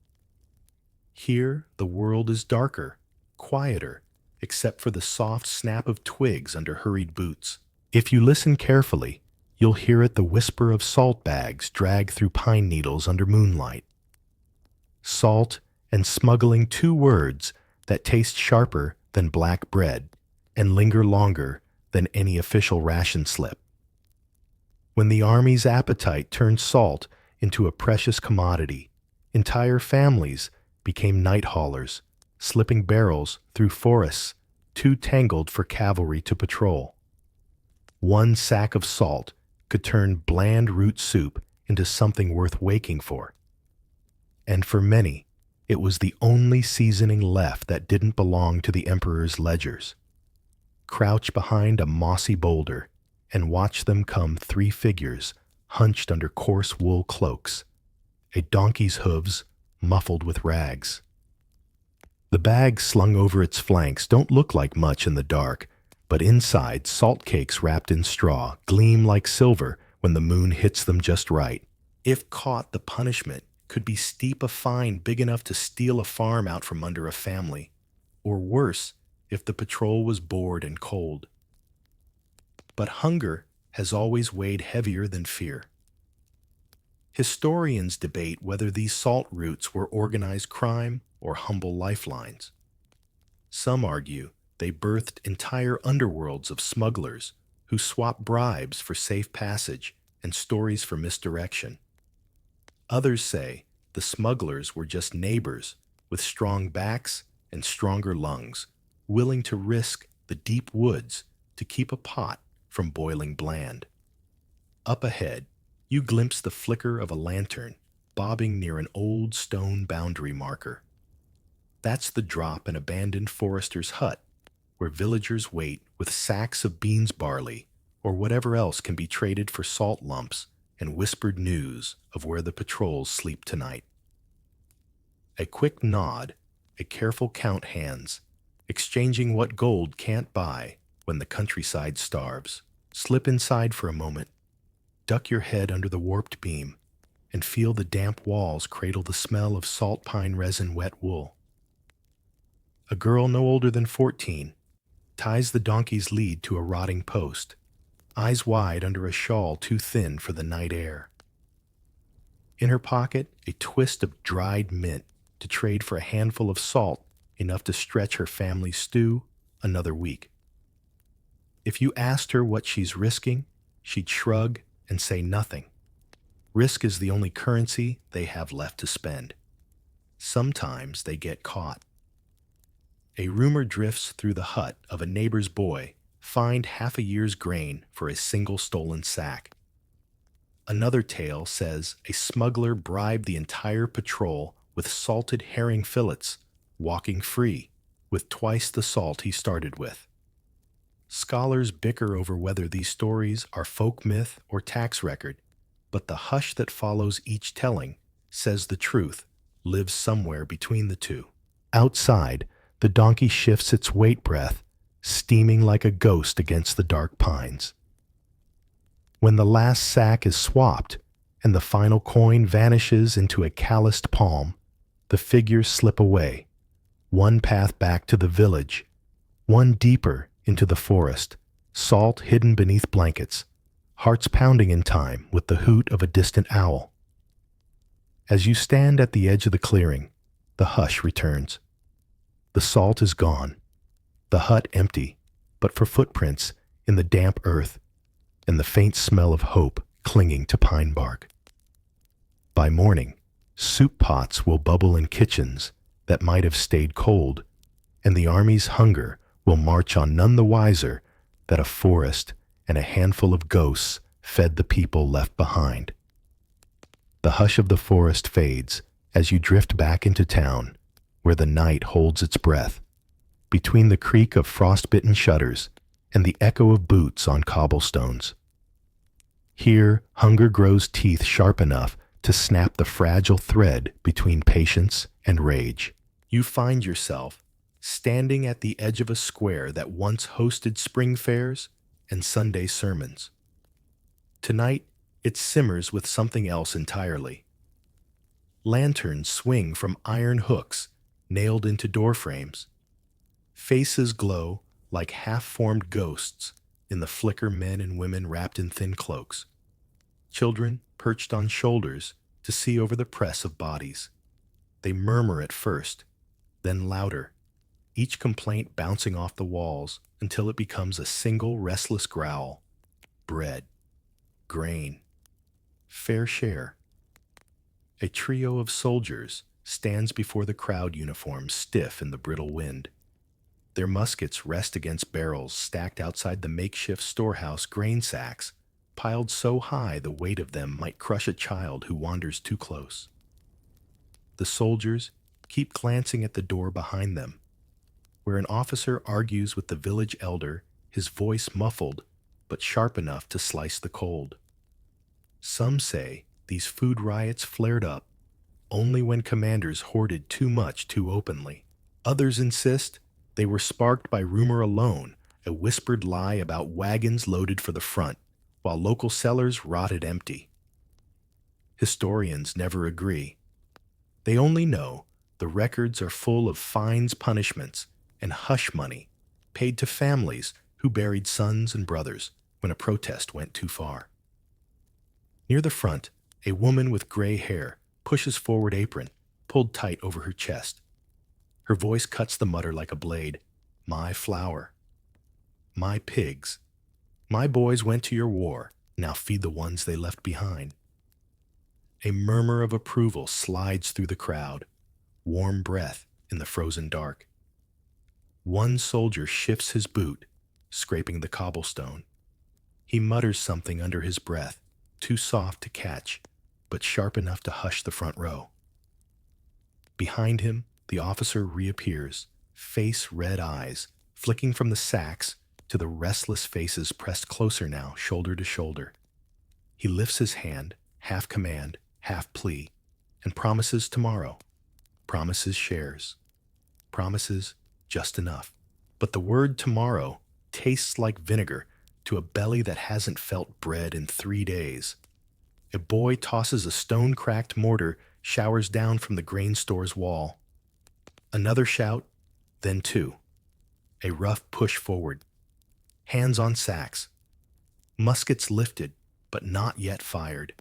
Here the world is darker, quieter, except for the soft snap of twigs under hurried boots. If you listen carefully, you'll hear it, the whisper of salt bags dragged through pine needles under moonlight. Salt and smuggling, 2 words that taste sharper than black bread and linger longer than any official ration slip. When the army's appetite turned salt into a precious commodity, entire families became night haulers, slipping barrels through forests too tangled for cavalry to patrol. One sack of salt could turn bland root soup into something worth waking for. And for many, it was the only seasoning left that didn't belong to the emperor's ledgers. crouch behind a mossy boulder and watch them come, three figures hunched under coarse wool cloaks, a donkey's hooves muffled with rags. The bags slung over its flanks don't look like much in the dark, but inside, salt cakes wrapped in straw gleam like silver when the moon hits them just right. If caught, the punishment could be steep, a fine big enough to steal a farm out from under a family, or worse, if the patrol was bored and cold. But hunger has always weighed heavier than fear. Historians debate whether these salt routes were organized crime or humble lifelines. Some argue they birthed entire underworlds of smugglers who swapped bribes for safe passage and stories for misdirection. Others say the smugglers were just neighbors with strong backs and stronger lungs, willing to risk the deep woods to keep a pot from boiling bland. Up ahead, you glimpse the flicker of a lantern bobbing near an old stone boundary marker. That's the drop an abandoned forester's hut, where villagers wait with sacks of beans, barley, or whatever else can be traded for salt lumps and whispered news of where the patrols sleep tonight. A quick nod, a careful count hands, exchanging what gold can't buy when the countryside starves. Slip inside for a moment, duck your head under the warped beam, and feel the damp walls cradle the smell of salt pine resin, wet wool. A girl no older than 14 ties the donkey's lead to a rotting post, eyes wide under a shawl too thin for the night air. In her pocket, a twist of dried mint to trade for a handful of salt enough to stretch her family's stew another week. If you asked her what she's risking, she'd shrug and say nothing. Risk is the only currency they have left to spend. Sometimes they get caught. A rumor drifts through the hut of a neighbor's boy fined half a year's grain for a single stolen sack. Another tale says a smuggler bribed the entire patrol with salted herring fillets, walking free with twice the salt he started with. Scholars bicker over whether these stories are folk myth or tax record, but the hush that follows each telling says the truth lives somewhere between the two. Outside, the donkey shifts its weight breath, steaming like a ghost against the dark pines. When the last sack is swapped and the final coin vanishes into a calloused palm, the figures slip away, one path back to the village, one deeper into the forest, salt hidden beneath blankets, hearts pounding in time with the hoot of a distant owl. As you stand at the edge of the clearing, the hush returns. The salt is gone, the hut empty, but for footprints in the damp earth and the faint smell of hope clinging to pine bark. By morning, soup pots will bubble in kitchens that might have stayed cold, and the army's hunger will march on, none the wiser that a forest and a handful of ghosts fed the people left behind. The hush of the forest fades as you drift back into town, where the night holds its breath, between the creak of frost-bitten shutters and the echo of boots on cobblestones. Here, hunger grows teeth sharp enough to snap the fragile thread between patience and rage. You find yourself standing at the edge of a square that once hosted spring fairs and Sunday sermons. Tonight, it simmers with something else entirely. Lanterns swing from iron hooks nailed into door frames. Faces glow like half-formed ghosts in the flicker, men and women wrapped in thin cloaks. Children perched on shoulders to see over the press of bodies. They murmur at first, then louder, each complaint bouncing off the walls until it becomes a single restless growl. Bread, grain, fair share. A trio of soldiers stands before the crowd, uniforms stiff in the brittle wind. Their muskets rest against barrels stacked outside the makeshift storehouse, grain sacks piled so high the weight of them might crush a child who wanders too close. The soldiers keep glancing at the door behind them, where an officer argues with the village elder his voice muffled but sharp enough to slice the cold. Some say these food riots flared up only when commanders hoarded too much too openly. Others insist they were sparked by rumor alone, a whispered lie about wagons loaded for the front, while local cellars rotted empty. Historians never agree. They only know the records are full of fines, punishments, and hush money paid to families who buried sons and brothers when a protest went too far. Near the front, a woman with gray hair pushes forward apron, pulled tight over her chest. Her voice cuts the mutter like a blade. My flour. My pigs. My boys went to your war, now feed the ones they left behind. A murmur of approval slides through the crowd, warm breath in the frozen dark. One soldier shifts his boot, scraping the cobblestone. He mutters something under his breath, too soft to catch, but sharp enough to hush the front row. Behind him, the officer reappears, face red eyes, flicking from the sacks to the restless faces pressed closer now, shoulder to shoulder. He lifts his hand, half command, half plea, and promises tomorrow, promises shares, promises just enough. But the word tomorrow tastes like vinegar to a belly that hasn't felt bread in 3 days. A boy tosses a stone-cracked mortar, showers down from the grain store's wall. Another shout, then two. A rough push forward. Hands on sacks. Muskets lifted, but not yet fired.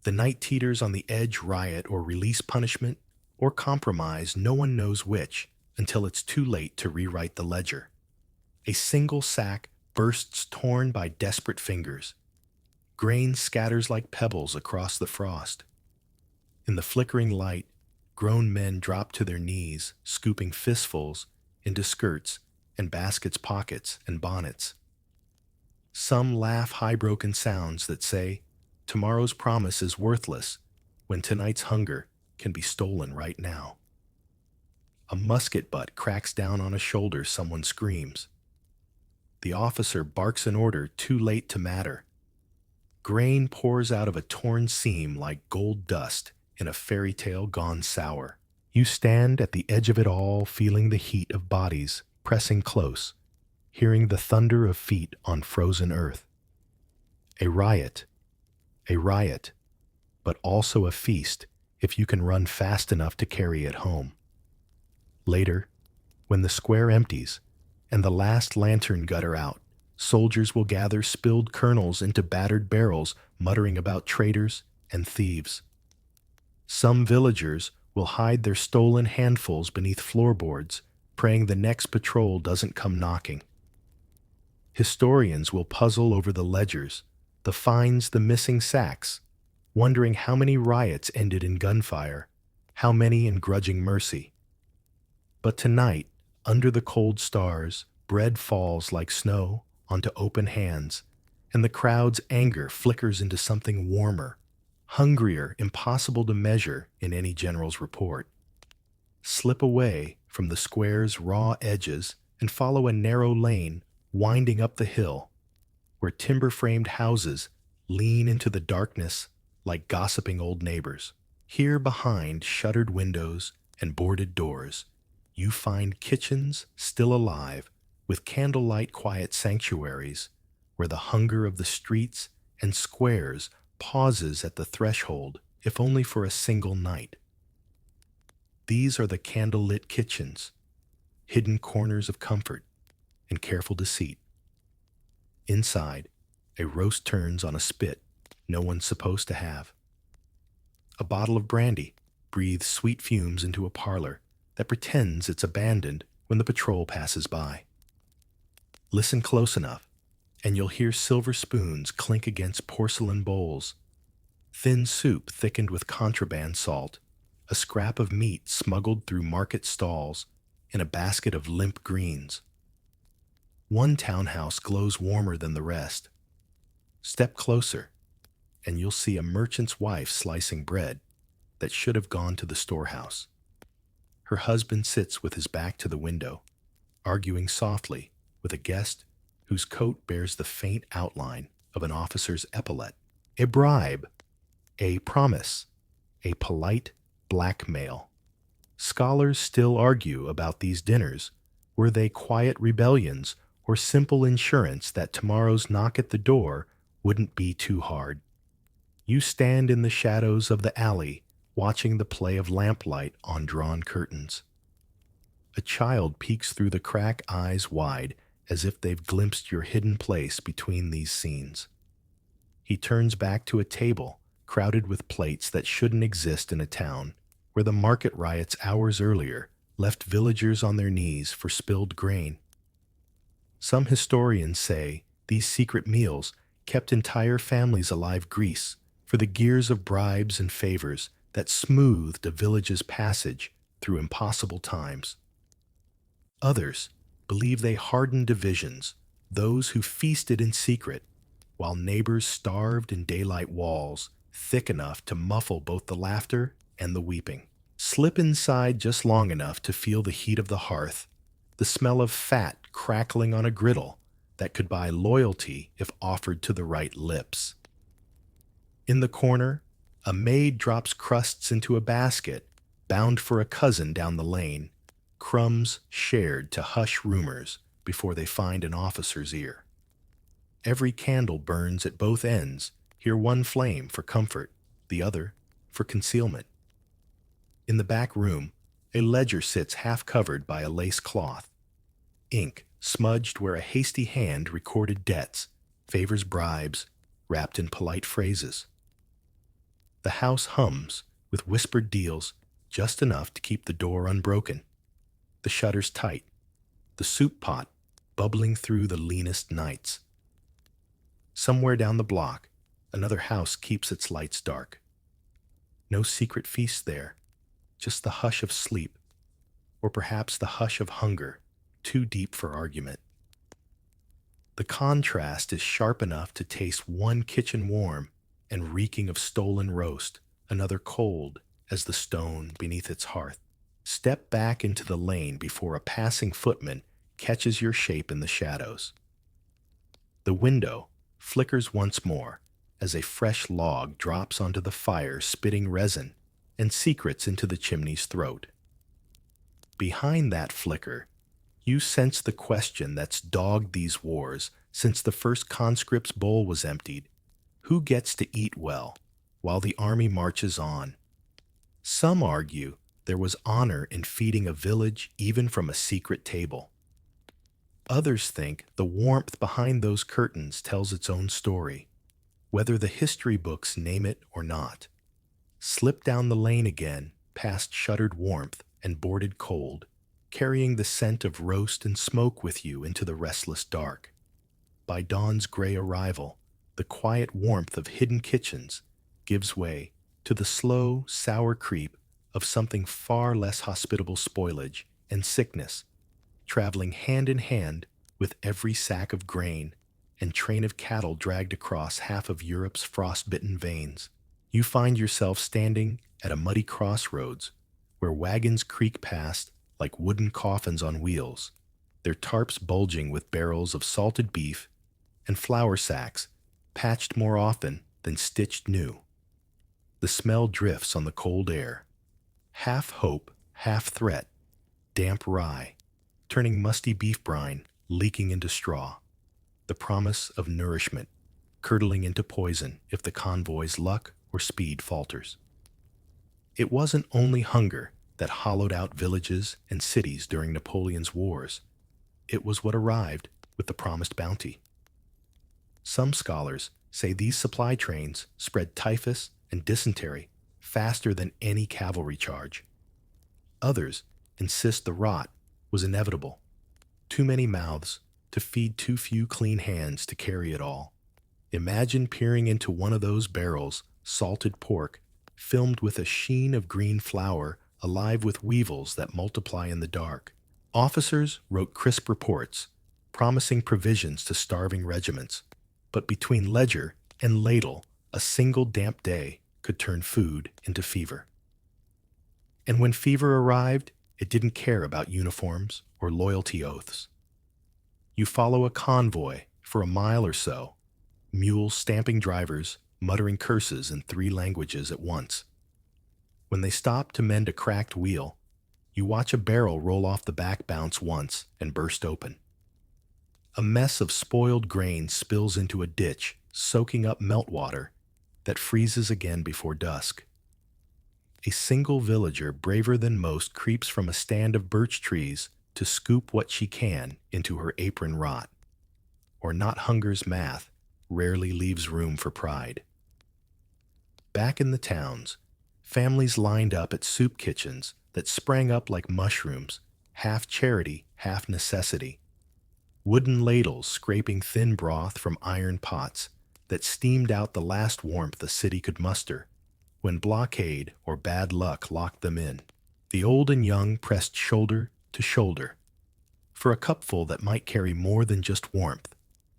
The night teeters on the edge riot or release punishment, or compromise, no one knows which, until it's too late to rewrite the ledger. A single sack bursts torn by desperate fingers. Grain scatters like pebbles across the frost. In the flickering light, grown men drop to their knees, scooping fistfuls into skirts and baskets' pockets and bonnets. Some laugh high-broken sounds that say, tomorrow's promise is worthless when tonight's hunger can be stolen right now. A musket butt cracks down on a shoulder, someone screams. The officer barks an order too late to matter. Grain pours out of a torn seam like gold dust in a fairy tale gone sour. You stand at the edge of it all, feeling the heat of bodies pressing close, hearing the thunder of feet on frozen earth. A riot, but also a feast if you can run fast enough to carry it home. Later, when the square empties and the last lantern gutter out, soldiers will gather spilled kernels into battered barrels, muttering about traitors and thieves. Some villagers will hide their stolen handfuls beneath floorboards, praying the next patrol doesn't come knocking. Historians will puzzle over the ledgers, the fines, the missing sacks, wondering how many riots ended in gunfire, how many in grudging mercy. But tonight, under the cold stars, bread falls like snow onto open hands, and the crowd's anger flickers into something warmer, hungrier, impossible to measure in any general's report. Slip away from the square's raw edges and follow a narrow lane winding up the hill, where timber-framed houses lean into the darkness like gossiping old neighbors. Here behind shuttered windows and boarded doors, you find kitchens still alive with candlelight quiet sanctuaries where the hunger of the streets and squares pauses at the threshold, if only for a single night. These are the candle-lit kitchens, hidden corners of comfort and careful deceit. Inside, a roast turns on a spit no one's supposed to have. A bottle of brandy breathes sweet fumes into a parlor that pretends it's abandoned when the patrol passes by. Listen close enough, and you'll hear silver spoons clink against porcelain bowls, thin soup thickened with contraband salt, a scrap of meat smuggled through market stalls in a basket of limp greens. One townhouse glows warmer than the rest. Step closer, and you'll see a merchant's wife slicing bread that should have gone to the storehouse. Her husband sits with his back to the window, arguing softly with a guest whose coat bears the faint outline of an officer's epaulet. A bribe, a promise, a polite blackmail. Scholars still argue about these dinners. Were they quiet rebellions or simple insurance that tomorrow's knock at the door wouldn't be too hard? You stand in the shadows of the alley, watching the play of lamplight on drawn curtains. A child peeks through the crack, eyes wide, as if they've glimpsed your hidden place between these scenes. He turns back to a table crowded with plates that shouldn't exist in a town where the market riots hours earlier left villagers on their knees for spilled grain. Some historians say these secret meals kept entire families alive grease for the gears of bribes and favors that smoothed a village's passage through impossible times. Others believe they hardened divisions, those who feasted in secret, while neighbors starved in daylight walls thick enough to muffle both the laughter and the weeping. Slip inside just long enough to feel the heat of the hearth, the smell of fat crackling on a griddle that could buy loyalty if offered to the right lips. In the corner, a maid drops crusts into a basket, bound for a cousin down the lane, crumbs shared to hush rumors before they find an officer's ear. Every candle burns at both ends, here one flame for comfort, the other for concealment. In the back room, a ledger sits half covered by a lace cloth. Ink smudged where a hasty hand recorded debts, favors bribes, wrapped in polite phrases. The house hums with whispered deals, just enough to keep the door unbroken. The shutters tight, the soup pot bubbling through the leanest nights. Somewhere down the block, another house keeps its lights dark. No secret feast there, just the hush of sleep, or perhaps the hush of hunger, too deep for argument. The contrast is sharp enough to taste one kitchen warm and reeking of stolen roast, another cold as the stone beneath its hearth. Step back into the lane before a passing footman catches your shape in the shadows. The window flickers once more as a fresh log drops onto the fire, spitting resin and secrets into the chimney's throat. Behind that flicker, you sense the question that's dogged these wars since the first conscript's bowl was emptied. Who gets to eat well while the army marches on? Some argue there was honor in feeding a village even from a secret table. Others think the warmth behind those curtains tells its own story, whether the history books name it or not. Slip down the lane again, past shuttered warmth and boarded cold, carrying the scent of roast and smoke with you into the restless dark. By dawn's gray arrival, the quiet warmth of hidden kitchens gives way to the slow, sour creep of something far less hospitable spoilage and sickness, traveling hand in hand with every sack of grain and train of cattle dragged across half of Europe's frost-bitten veins. You find yourself standing at a muddy crossroads where wagons creak past like wooden coffins on wheels, their tarps bulging with barrels of salted beef and flour sacks patched more often than stitched new. The smell drifts on the cold air, half hope, half threat, damp rye, turning musty beef brine, leaking into straw, the promise of nourishment, curdling into poison if the convoy's luck or speed falters. It wasn't only hunger that hollowed out villages and cities during Napoleon's wars. It was what arrived with the promised bounty. Some scholars say these supply trains spread typhus and dysentery faster than any cavalry charge. Others insist the rot was inevitable. Too many mouths to feed too few clean hands to carry it all. Imagine peering into one of those barrels, salted pork, filmed with a sheen of green flour, alive with weevils that multiply in the dark. Officers wrote crisp reports, promising provisions to starving regiments. But between ledger and ladle, a single damp day could turn food into fever. And when fever arrived, it didn't care about uniforms or loyalty oaths. You follow a convoy for a mile or so, mules stamping drivers, muttering curses in three languages at once. When they stop to mend a cracked wheel, you watch a barrel roll off the back bounce once and burst open. A mess of spoiled grain spills into a ditch, soaking up meltwater that freezes again before dusk. A single villager, braver than most, creeps from a stand of birch trees to scoop what she can into her apron rot. Or not hunger's math rarely leaves room for pride. Back in the towns, families lined up at soup kitchens that sprang up like mushrooms, half charity, half necessity. Wooden ladles scraping thin broth from iron pots that steamed out the last warmth the city could muster when blockade or bad luck locked them in. The old and young pressed shoulder to shoulder for a cupful that might carry more than just warmth,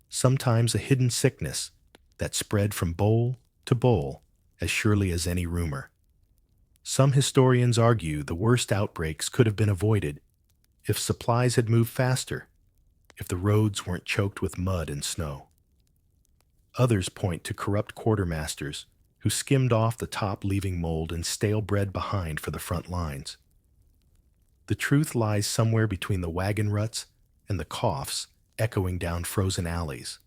sometimes a hidden sickness that spread from bowl to bowl as surely as any rumor. Some historians argue the worst outbreaks could have been avoided if supplies had moved faster, if the roads weren't choked with mud and snow. Others point to corrupt quartermasters who skimmed off the top, leaving mold and stale bread behind for the front lines. The truth lies somewhere between the wagon ruts and the coughs echoing down frozen alleys.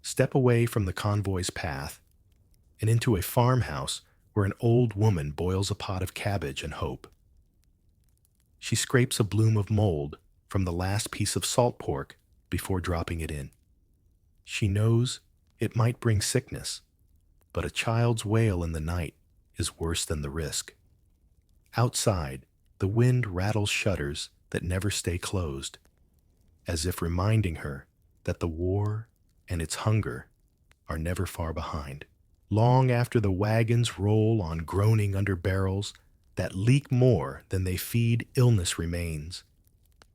Step away from the convoy's path and into a farmhouse where an old woman boils a pot of cabbage and hope. She scrapes a bloom of mold from the last piece of salt pork before dropping it in. She knows it might bring sickness, but a child's wail in the night is worse than the risk. Outside, the wind rattles shutters that never stay closed, as if reminding her that the war and its hunger are never far behind. Long after the wagons roll on groaning under barrels that leak more than they feed, illness remains.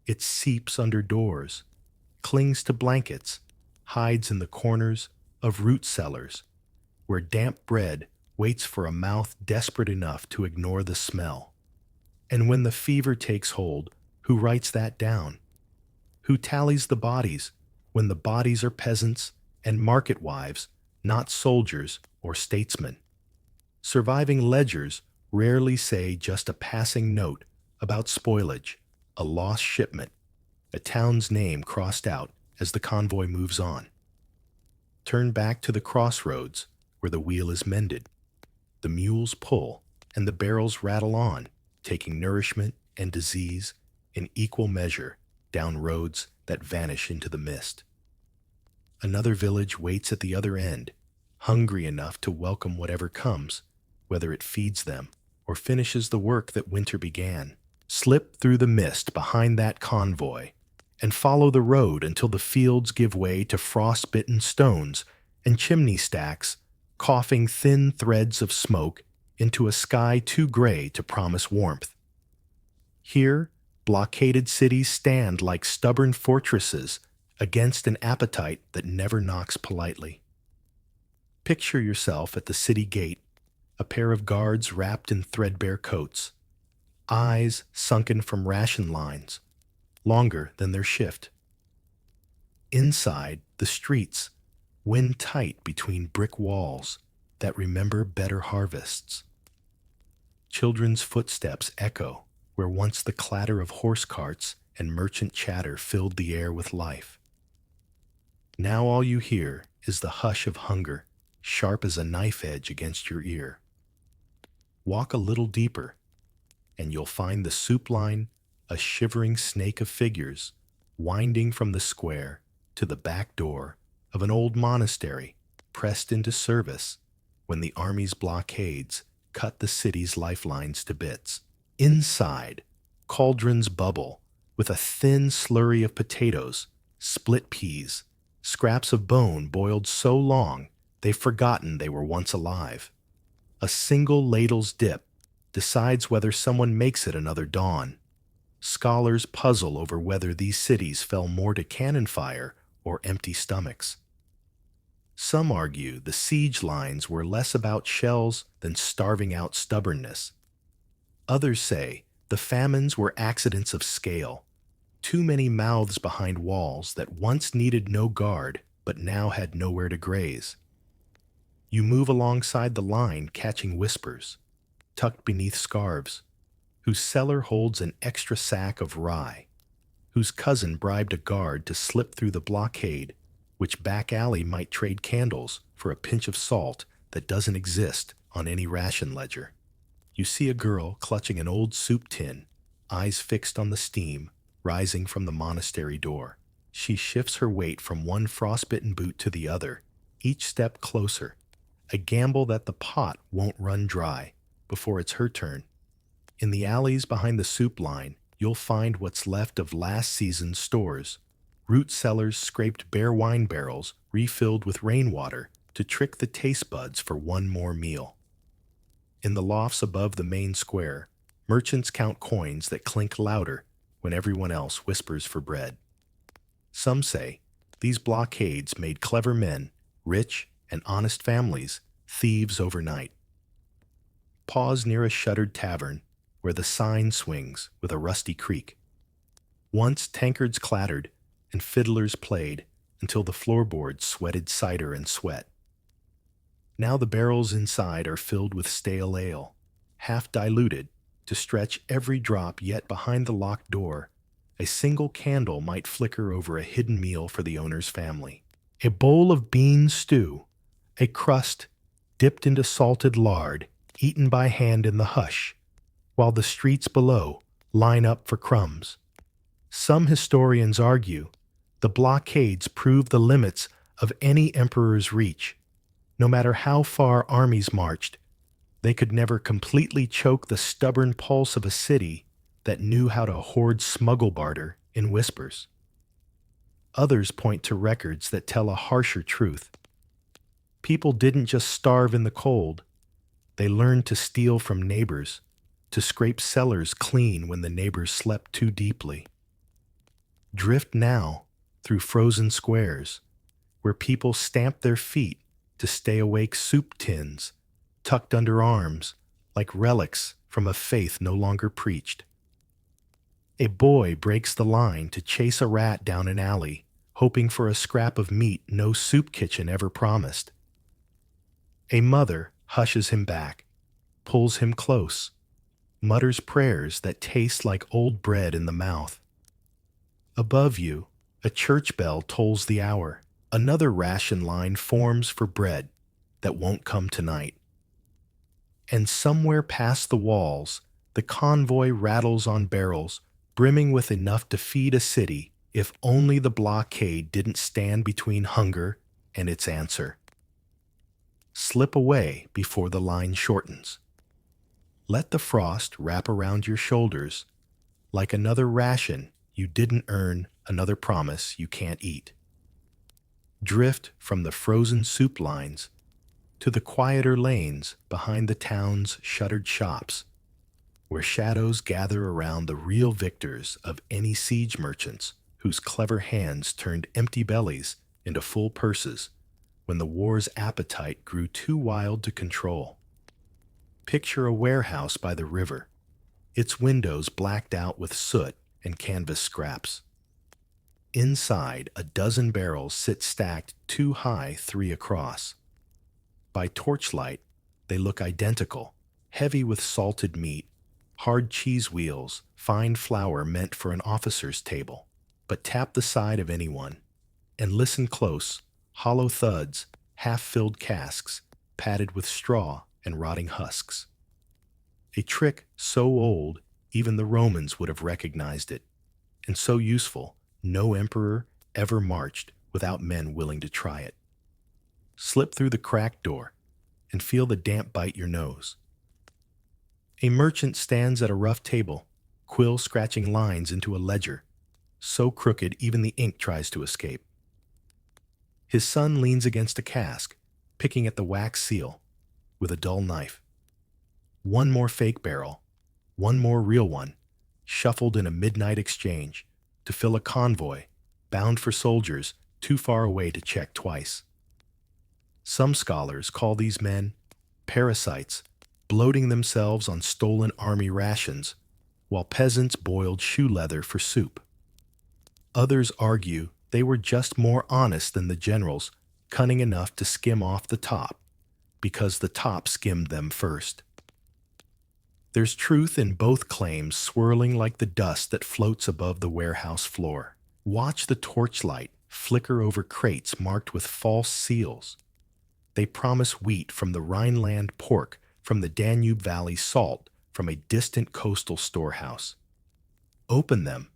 It seeps under doors, clings to blankets, hides in the corners of root cellars, where damp bread waits for a mouth desperate enough to ignore the smell. And when the fever takes hold, who writes that down? Who tallies the bodies when the bodies are peasants and market wives, not soldiers or statesmen? Surviving ledgers rarely say just a passing note about spoilage, a lost shipment, a town's name crossed out as the convoy moves on. Turn back to the crossroads where the wheel is mended. The mules pull and the barrels rattle on, taking nourishment and disease in equal measure down roads that vanish into the mist. Another village waits at the other end, hungry enough to welcome whatever comes, whether it feeds them or finishes the work that winter began. Slip through the mist behind that convoy and follow the road until the fields give way to frost-bitten stones and chimney stacks, coughing thin threads of smoke into a sky too gray to promise warmth. Here, blockaded cities stand like stubborn fortresses against an appetite that never knocks politely. Picture yourself at the city gate, a pair of guards wrapped in threadbare coats, eyes sunken from ration lines, longer than their shift. Inside, the streets wind tight between brick walls that remember better harvests. Children's footsteps echo where once the clatter of horse carts and merchant chatter filled the air with life. Now all you hear is the hush of hunger, sharp as a knife edge against your ear. Walk a little deeper, and you'll find the soup line, a shivering snake of figures, winding from the square to the back door of an old monastery pressed into service when the army's blockades cut the city's lifelines to bits. Inside, cauldrons bubble with a thin slurry of potatoes, split peas, scraps of bone boiled so long they've forgotten they were once alive. A single ladle's dip decides whether someone makes it another dawn. Scholars puzzle over whether these cities fell more to cannon fire or empty stomachs. Some argue the siege lines were less about shells than starving out stubbornness. Others say the famines were accidents of scale, Too many mouths behind walls that once needed no guard but now had nowhere to graze. You move alongside the line, catching whispers, tucked beneath scarves, whose cellar holds an extra sack of rye, whose cousin bribed a guard to slip through the blockade, which back alley might trade candles for a pinch of salt that doesn't exist on any ration ledger. You see a girl clutching an old soup tin, eyes fixed on the steam rising from the monastery door. She shifts her weight from one frostbitten boot to the other, each step closer, a gamble that the pot won't run dry before it's her turn. In the alleys behind the soup line, you'll find what's left of last season's stores, root cellars scraped bare wine barrels refilled with rainwater to trick the taste buds for one more meal. In the lofts above the main square, merchants count coins that clink louder when everyone else whispers for bread. Some say these blockades made clever men, rich and honest families, thieves overnight. Pause near a shuttered tavern where the sign swings with a rusty creak. Once tankards clattered and fiddlers played until the floorboards sweated cider and sweat. Now the barrels inside are filled with stale ale, half diluted to stretch every drop, yet behind the locked door, a single candle might flicker over a hidden meal for the owner's family. A bowl of bean stew, a crust dipped into salted lard, eaten by hand in the hush, while the streets below line up for crumbs. Some historians argue the blockades prove the limits of any emperor's reach. No matter how far armies marched, they could never completely choke the stubborn pulse of a city that knew how to hoard smuggle barter in whispers. Others point to records that tell a harsher truth. People didn't just starve in the cold. They learned to steal from neighbors, to scrape cellars clean when the neighbors slept too deeply. Drift now through frozen squares, where people stamp their feet to stay awake, soup tins tucked under arms like relics from a faith no longer preached. A boy breaks the line to chase a rat down an alley, hoping for a scrap of meat no soup kitchen ever promised. A mother hushes him back, pulls him close, mutters prayers that taste like old bread in the mouth. Above you, a church bell tolls the hour. Another ration line forms for bread that won't come tonight. And somewhere past the walls, the convoy rattles on barrels, brimming with enough to feed a city if only the blockade didn't stand between hunger and its answer. Slip away before the line shortens. Let the frost wrap around your shoulders like another ration you didn't earn, another promise you can't eat. Drift from the frozen soup lines to the quieter lanes behind the town's shuttered shops, where shadows gather around the real victors of any siege merchants whose clever hands turned empty bellies into full purses when the war's appetite grew too wild to control. Picture a warehouse by the river, its windows blacked out with soot and canvas scraps. Inside, a dozen barrels sit stacked 2 high, 3 across. By torchlight, they look identical, heavy with salted meat, hard cheese wheels, fine flour meant for an officer's table. But tap the side of anyone, and listen close, hollow thuds, half-filled casks, padded with straw and rotting husks. A trick so old, even the Romans would have recognized it, and so useful, no emperor ever marched without men willing to try it. Slip through the cracked door and feel the damp bite your nose. A merchant stands at a rough table, quill scratching lines into a ledger, so crooked even the ink tries to escape. His son leans against a cask, picking at the wax seal with a dull knife. One more fake barrel, one more real one, shuffled in a midnight exchange to fill a convoy bound for soldiers too far away to check twice. Some scholars call these men parasites, bloating themselves on stolen army rations, while peasants boiled shoe leather for soup. Others argue they were just more honest than the generals, cunning enough to skim off the top, because the top skimmed them first. There's truth in both claims, swirling like the dust that floats above the warehouse floor. Watch the torchlight flicker over crates marked with false seals. They promise wheat from the Rhineland, pork from the Danube Valley, salt from a distant coastal storehouse. Open them,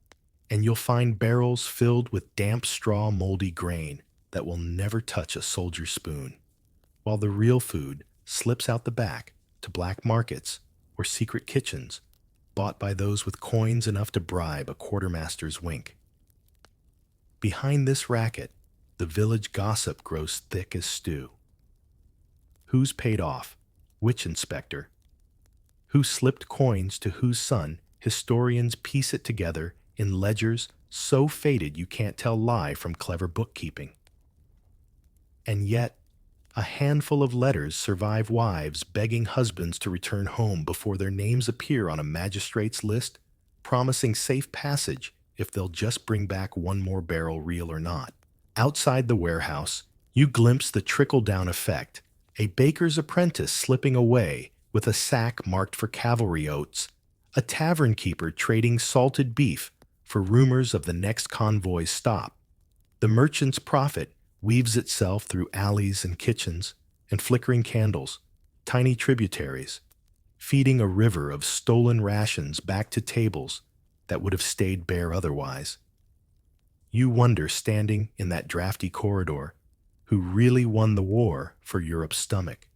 and you'll find barrels filled with damp straw, moldy grain that will never touch a soldier's spoon, while the real food slips out the back to black markets or secret kitchens, bought by those with coins enough to bribe a quartermaster's wink. Behind this racket, the village gossip grows thick as stew. Who's paid off? Which inspector? Who slipped coins to whose son? Historians piece it together in ledgers so faded you can't tell lie from clever bookkeeping. And yet, a handful of letters survive, wives begging husbands to return home before their names appear on a magistrate's list, promising safe passage if they'll just bring back one more barrel, real or not. Outside the warehouse, you glimpse the trickle-down effect, a baker's apprentice slipping away with a sack marked for cavalry oats, a tavern keeper trading salted beef for rumors of the next convoy's stop. The merchant's profit weaves itself through alleys and kitchens and flickering candles, tiny tributaries, feeding a river of stolen rations back to tables that would have stayed bare otherwise. You wonder, standing in that drafty corridor, who really won the war for Europe's stomach.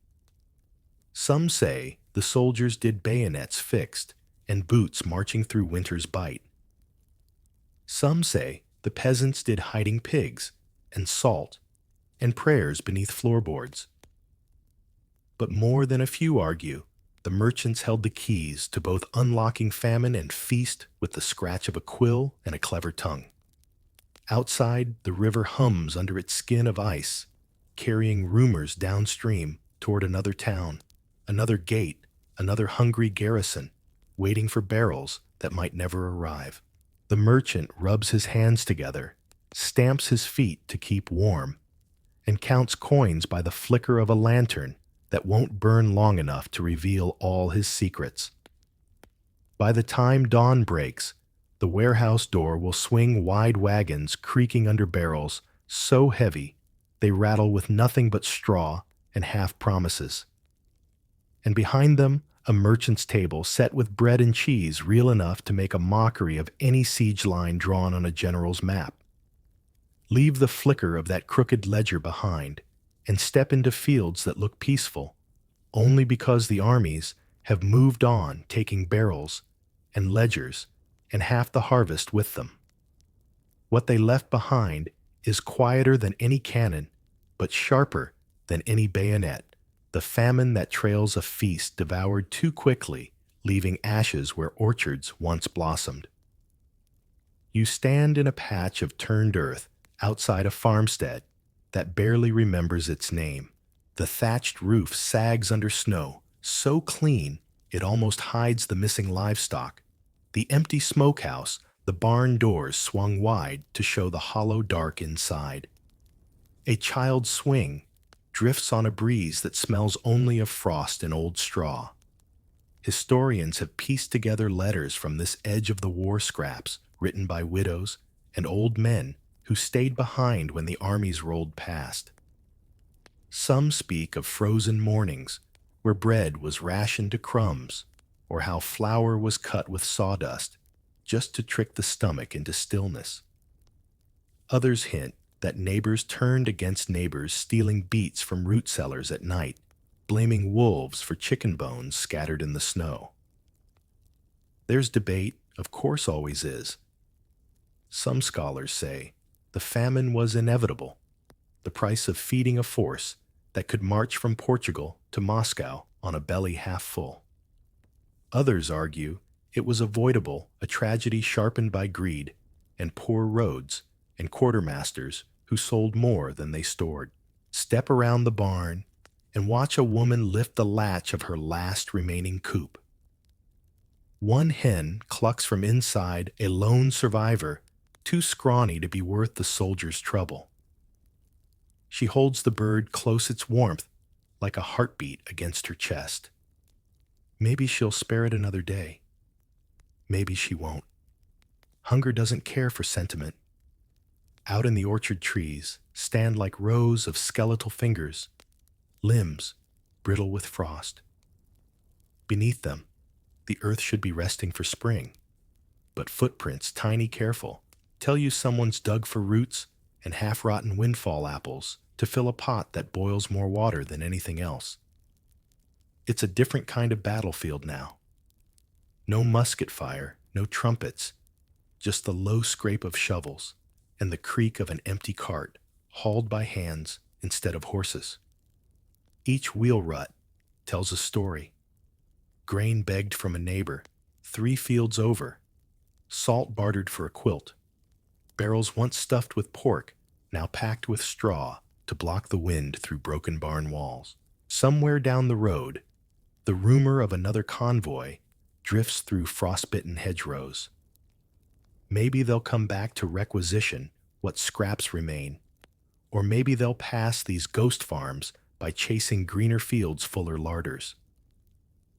Some say the soldiers did bayonets fixed and boots marching through winter's bite. Some say the peasants did hiding pigs and salt and prayers beneath floorboards. But more than a few argue the merchants held the keys to both unlocking famine and feast with the scratch of a quill and a clever tongue. Outside, the river hums under its skin of ice, carrying rumors downstream toward another town, another gate, another hungry garrison, waiting for barrels that might never arrive. The merchant rubs his hands together, stamps his feet to keep warm, and counts coins by the flicker of a lantern that won't burn long enough to reveal all his secrets. By the time dawn breaks, the warehouse door will swing wide, wagons creaking under barrels so heavy they rattle with nothing but straw and half promises. And behind them, a merchant's table set with bread and cheese real enough to make a mockery of any siege line drawn on a general's map. Leave the flicker of that crooked ledger behind and step into fields that look peaceful, only because the armies have moved on, taking barrels and ledgers and half the harvest with them. What they left behind is quieter than any cannon, but sharper than any bayonet, the famine that trails a feast devoured too quickly, leaving ashes where orchards once blossomed. You stand in a patch of turned earth outside a farmstead that barely remembers its name. The thatched roof sags under snow, so clean it almost hides the missing livestock. The empty smokehouse, the barn doors swung wide to show the hollow dark inside. A child's swing drifts on a breeze that smells only of frost and old straw. Historians have pieced together letters from this edge of the war scraps written by widows and old men who stayed behind when the armies rolled past. Some speak of frozen mornings where bread was rationed to crumbs, or how flour was cut with sawdust just to trick the stomach into stillness. Others hint that neighbors turned against neighbors, stealing beets from root cellars at night, blaming wolves for chicken bones scattered in the snow. There's debate, of course always is. Some scholars say the famine was inevitable, the price of feeding a force that could march from Portugal to Moscow on a belly half full. Others argue it was avoidable, a tragedy sharpened by greed and poor roads and quartermasters who sold more than they stored. Step around the barn and watch a woman lift the latch of her last remaining coop. One hen clucks from inside, a lone survivor, too scrawny to be worth the soldier's trouble. She holds the bird close its warmth like a heartbeat against her chest. Maybe she'll spare it another day. Maybe she won't. Hunger doesn't care for sentiment. Out in the orchard trees stand like rows of skeletal fingers, limbs brittle with frost. Beneath them, the earth should be resting for spring, but footprints, tiny careful, tell you someone's dug for roots and half-rotten windfall apples to fill a pot that boils more water than anything else. It's a different kind of battlefield now. No musket fire, no trumpets, just the low scrape of shovels and the creak of an empty cart hauled by hands instead of horses. Each wheel rut tells a story. Grain begged from a neighbor, 3 fields over. Salt bartered for a quilt. Barrels once stuffed with pork, now packed with straw to block the wind through broken barn walls. Somewhere down the road, the rumor of another convoy drifts through frostbitten hedgerows. Maybe they'll come back to requisition what scraps remain, or maybe they'll pass these ghost farms by chasing greener fields fuller larders.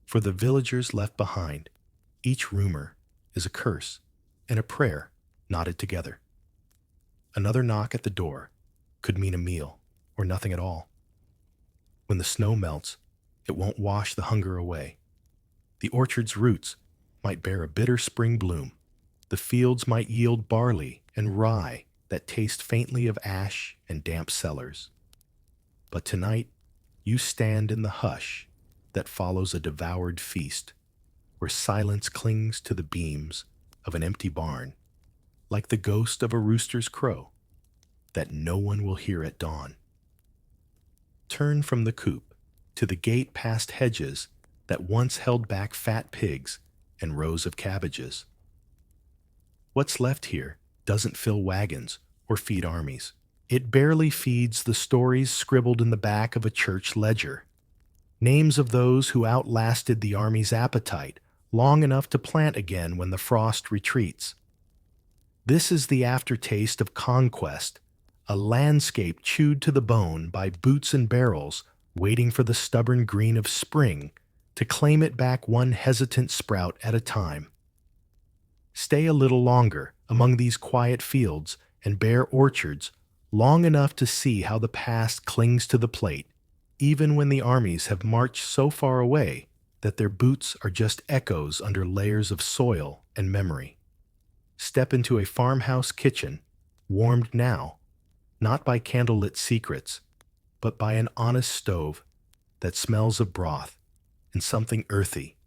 For the villagers left behind, each rumor is a curse and a prayer knotted together. Another knock at the door could mean a meal or nothing at all. When the snow melts, it won't wash the hunger away. The orchard's roots might bear a bitter spring bloom. The fields might yield barley and rye that taste faintly of ash and damp cellars. But tonight, you stand in the hush that follows a devoured feast, where silence clings to the beams of an empty barn, like the ghost of a rooster's crow that no one will hear at dawn. Turn from the coop to the gate past hedges that once held back fat pigs and rows of cabbages. What's left here doesn't fill wagons or feed armies. It barely feeds the stories scribbled in the back of a church ledger. Names of those who outlasted the army's appetite long enough to plant again when the frost retreats. This is the aftertaste of conquest, a landscape chewed to the bone by boots and barrels waiting for the stubborn green of spring to claim it back one hesitant sprout at a time. Stay a little longer among these quiet fields and bare orchards, long enough to see how the past clings to the plate, even when the armies have marched so far away that their boots are just echoes under layers of soil and memory. Step into a farmhouse kitchen, warmed now, not by candlelit secrets, but by an honest stove that smells of broth and something earthy,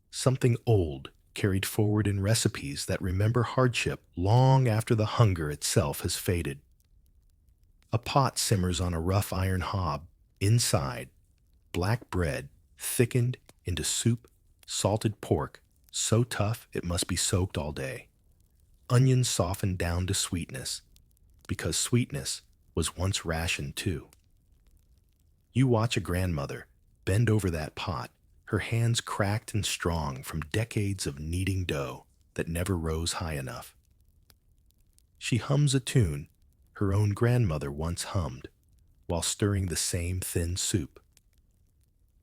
something old carried forward in recipes that remember hardship long after the hunger itself has faded. A pot simmers on a rough iron hob. Inside, black bread thickened into soup, salted pork, so tough it must be soaked all day. Onions softened down to sweetness, because sweetness was once rationed too. You watch a grandmother bend over that pot, her hands cracked and strong from decades of kneading dough that never rose high enough. She hums a tune her own grandmother once hummed, while stirring the same thin soup.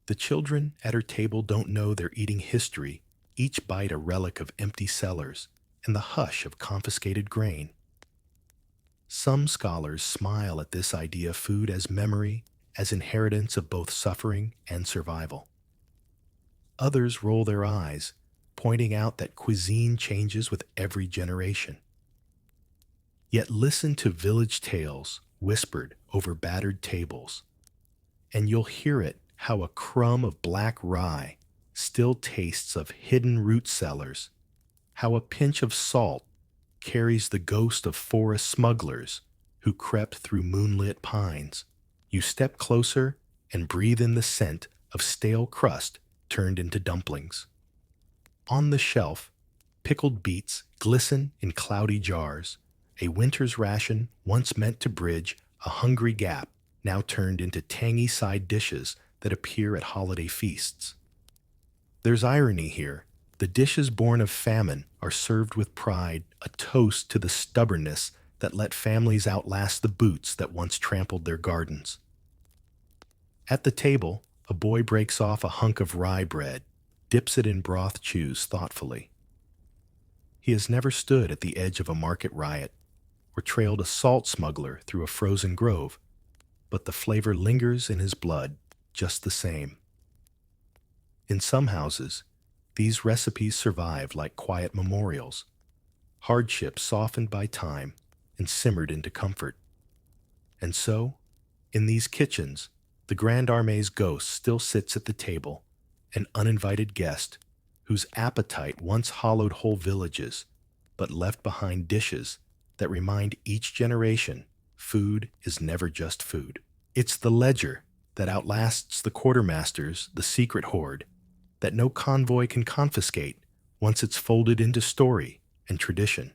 The children at her table don't know they're eating history, each bite a relic of empty cellars and the hush of confiscated grain. Some scholars smile at this idea of food as memory, as inheritance of both suffering and survival. Others roll their eyes, pointing out that cuisine changes with every generation. Yet listen to village tales whispered over battered tables, and you'll hear it how a crumb of black rye still tastes of hidden root cellars, how a pinch of salt carries the ghost of forest smugglers who crept through moonlit pines. You step closer and breathe in the scent of stale crust turned into dumplings. On the shelf, pickled beets glisten in cloudy jars, a winter's ration once meant to bridge a hungry gap, now turned into tangy side dishes that appear at holiday feasts. There's irony here. The dishes born of famine are served with pride a toast to the stubbornness that let families outlast the boots that once trampled their gardens. At the table, a boy breaks off a hunk of rye bread, dips it in broth, chews thoughtfully. He has never stood at the edge of a market riot or trailed a salt smuggler through a frozen grove, but the flavor lingers in his blood just the same. In some houses, these recipes survive like quiet memorials, hardships softened by time and simmered into comfort. And so, in these kitchens, the Grand Army's ghost still sits at the table, an uninvited guest whose appetite once hollowed whole villages, but left behind dishes that remind each generation food is never just food. It's the ledger that outlasts the quartermasters, the secret hoard, that no convoy can confiscate once it's folded into story and tradition.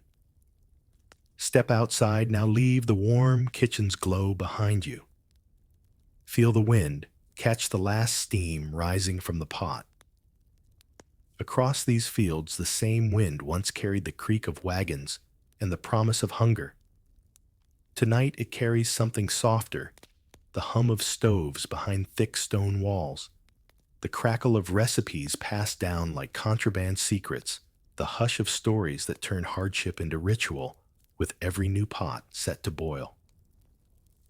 Step outside, now leave the warm kitchen's glow behind you. Feel the wind, catch the last steam rising from the pot. Across these fields, the same wind once carried the creak of wagons and the promise of hunger. Tonight it carries something softer, the hum of stoves behind thick stone walls, the crackle of recipes passed down like contraband secrets, the hush of stories that turn hardship into ritual with every new pot set to boil.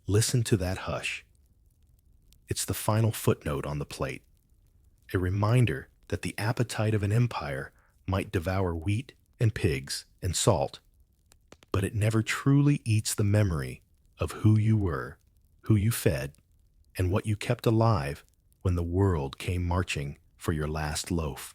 Listen to that hush. It's the final footnote on the plate, a reminder that the appetite of an empire might devour wheat and pigs and salt, but it never truly eats the memory of who you were, who you fed, and what you kept alive when the world came marching for your last loaf.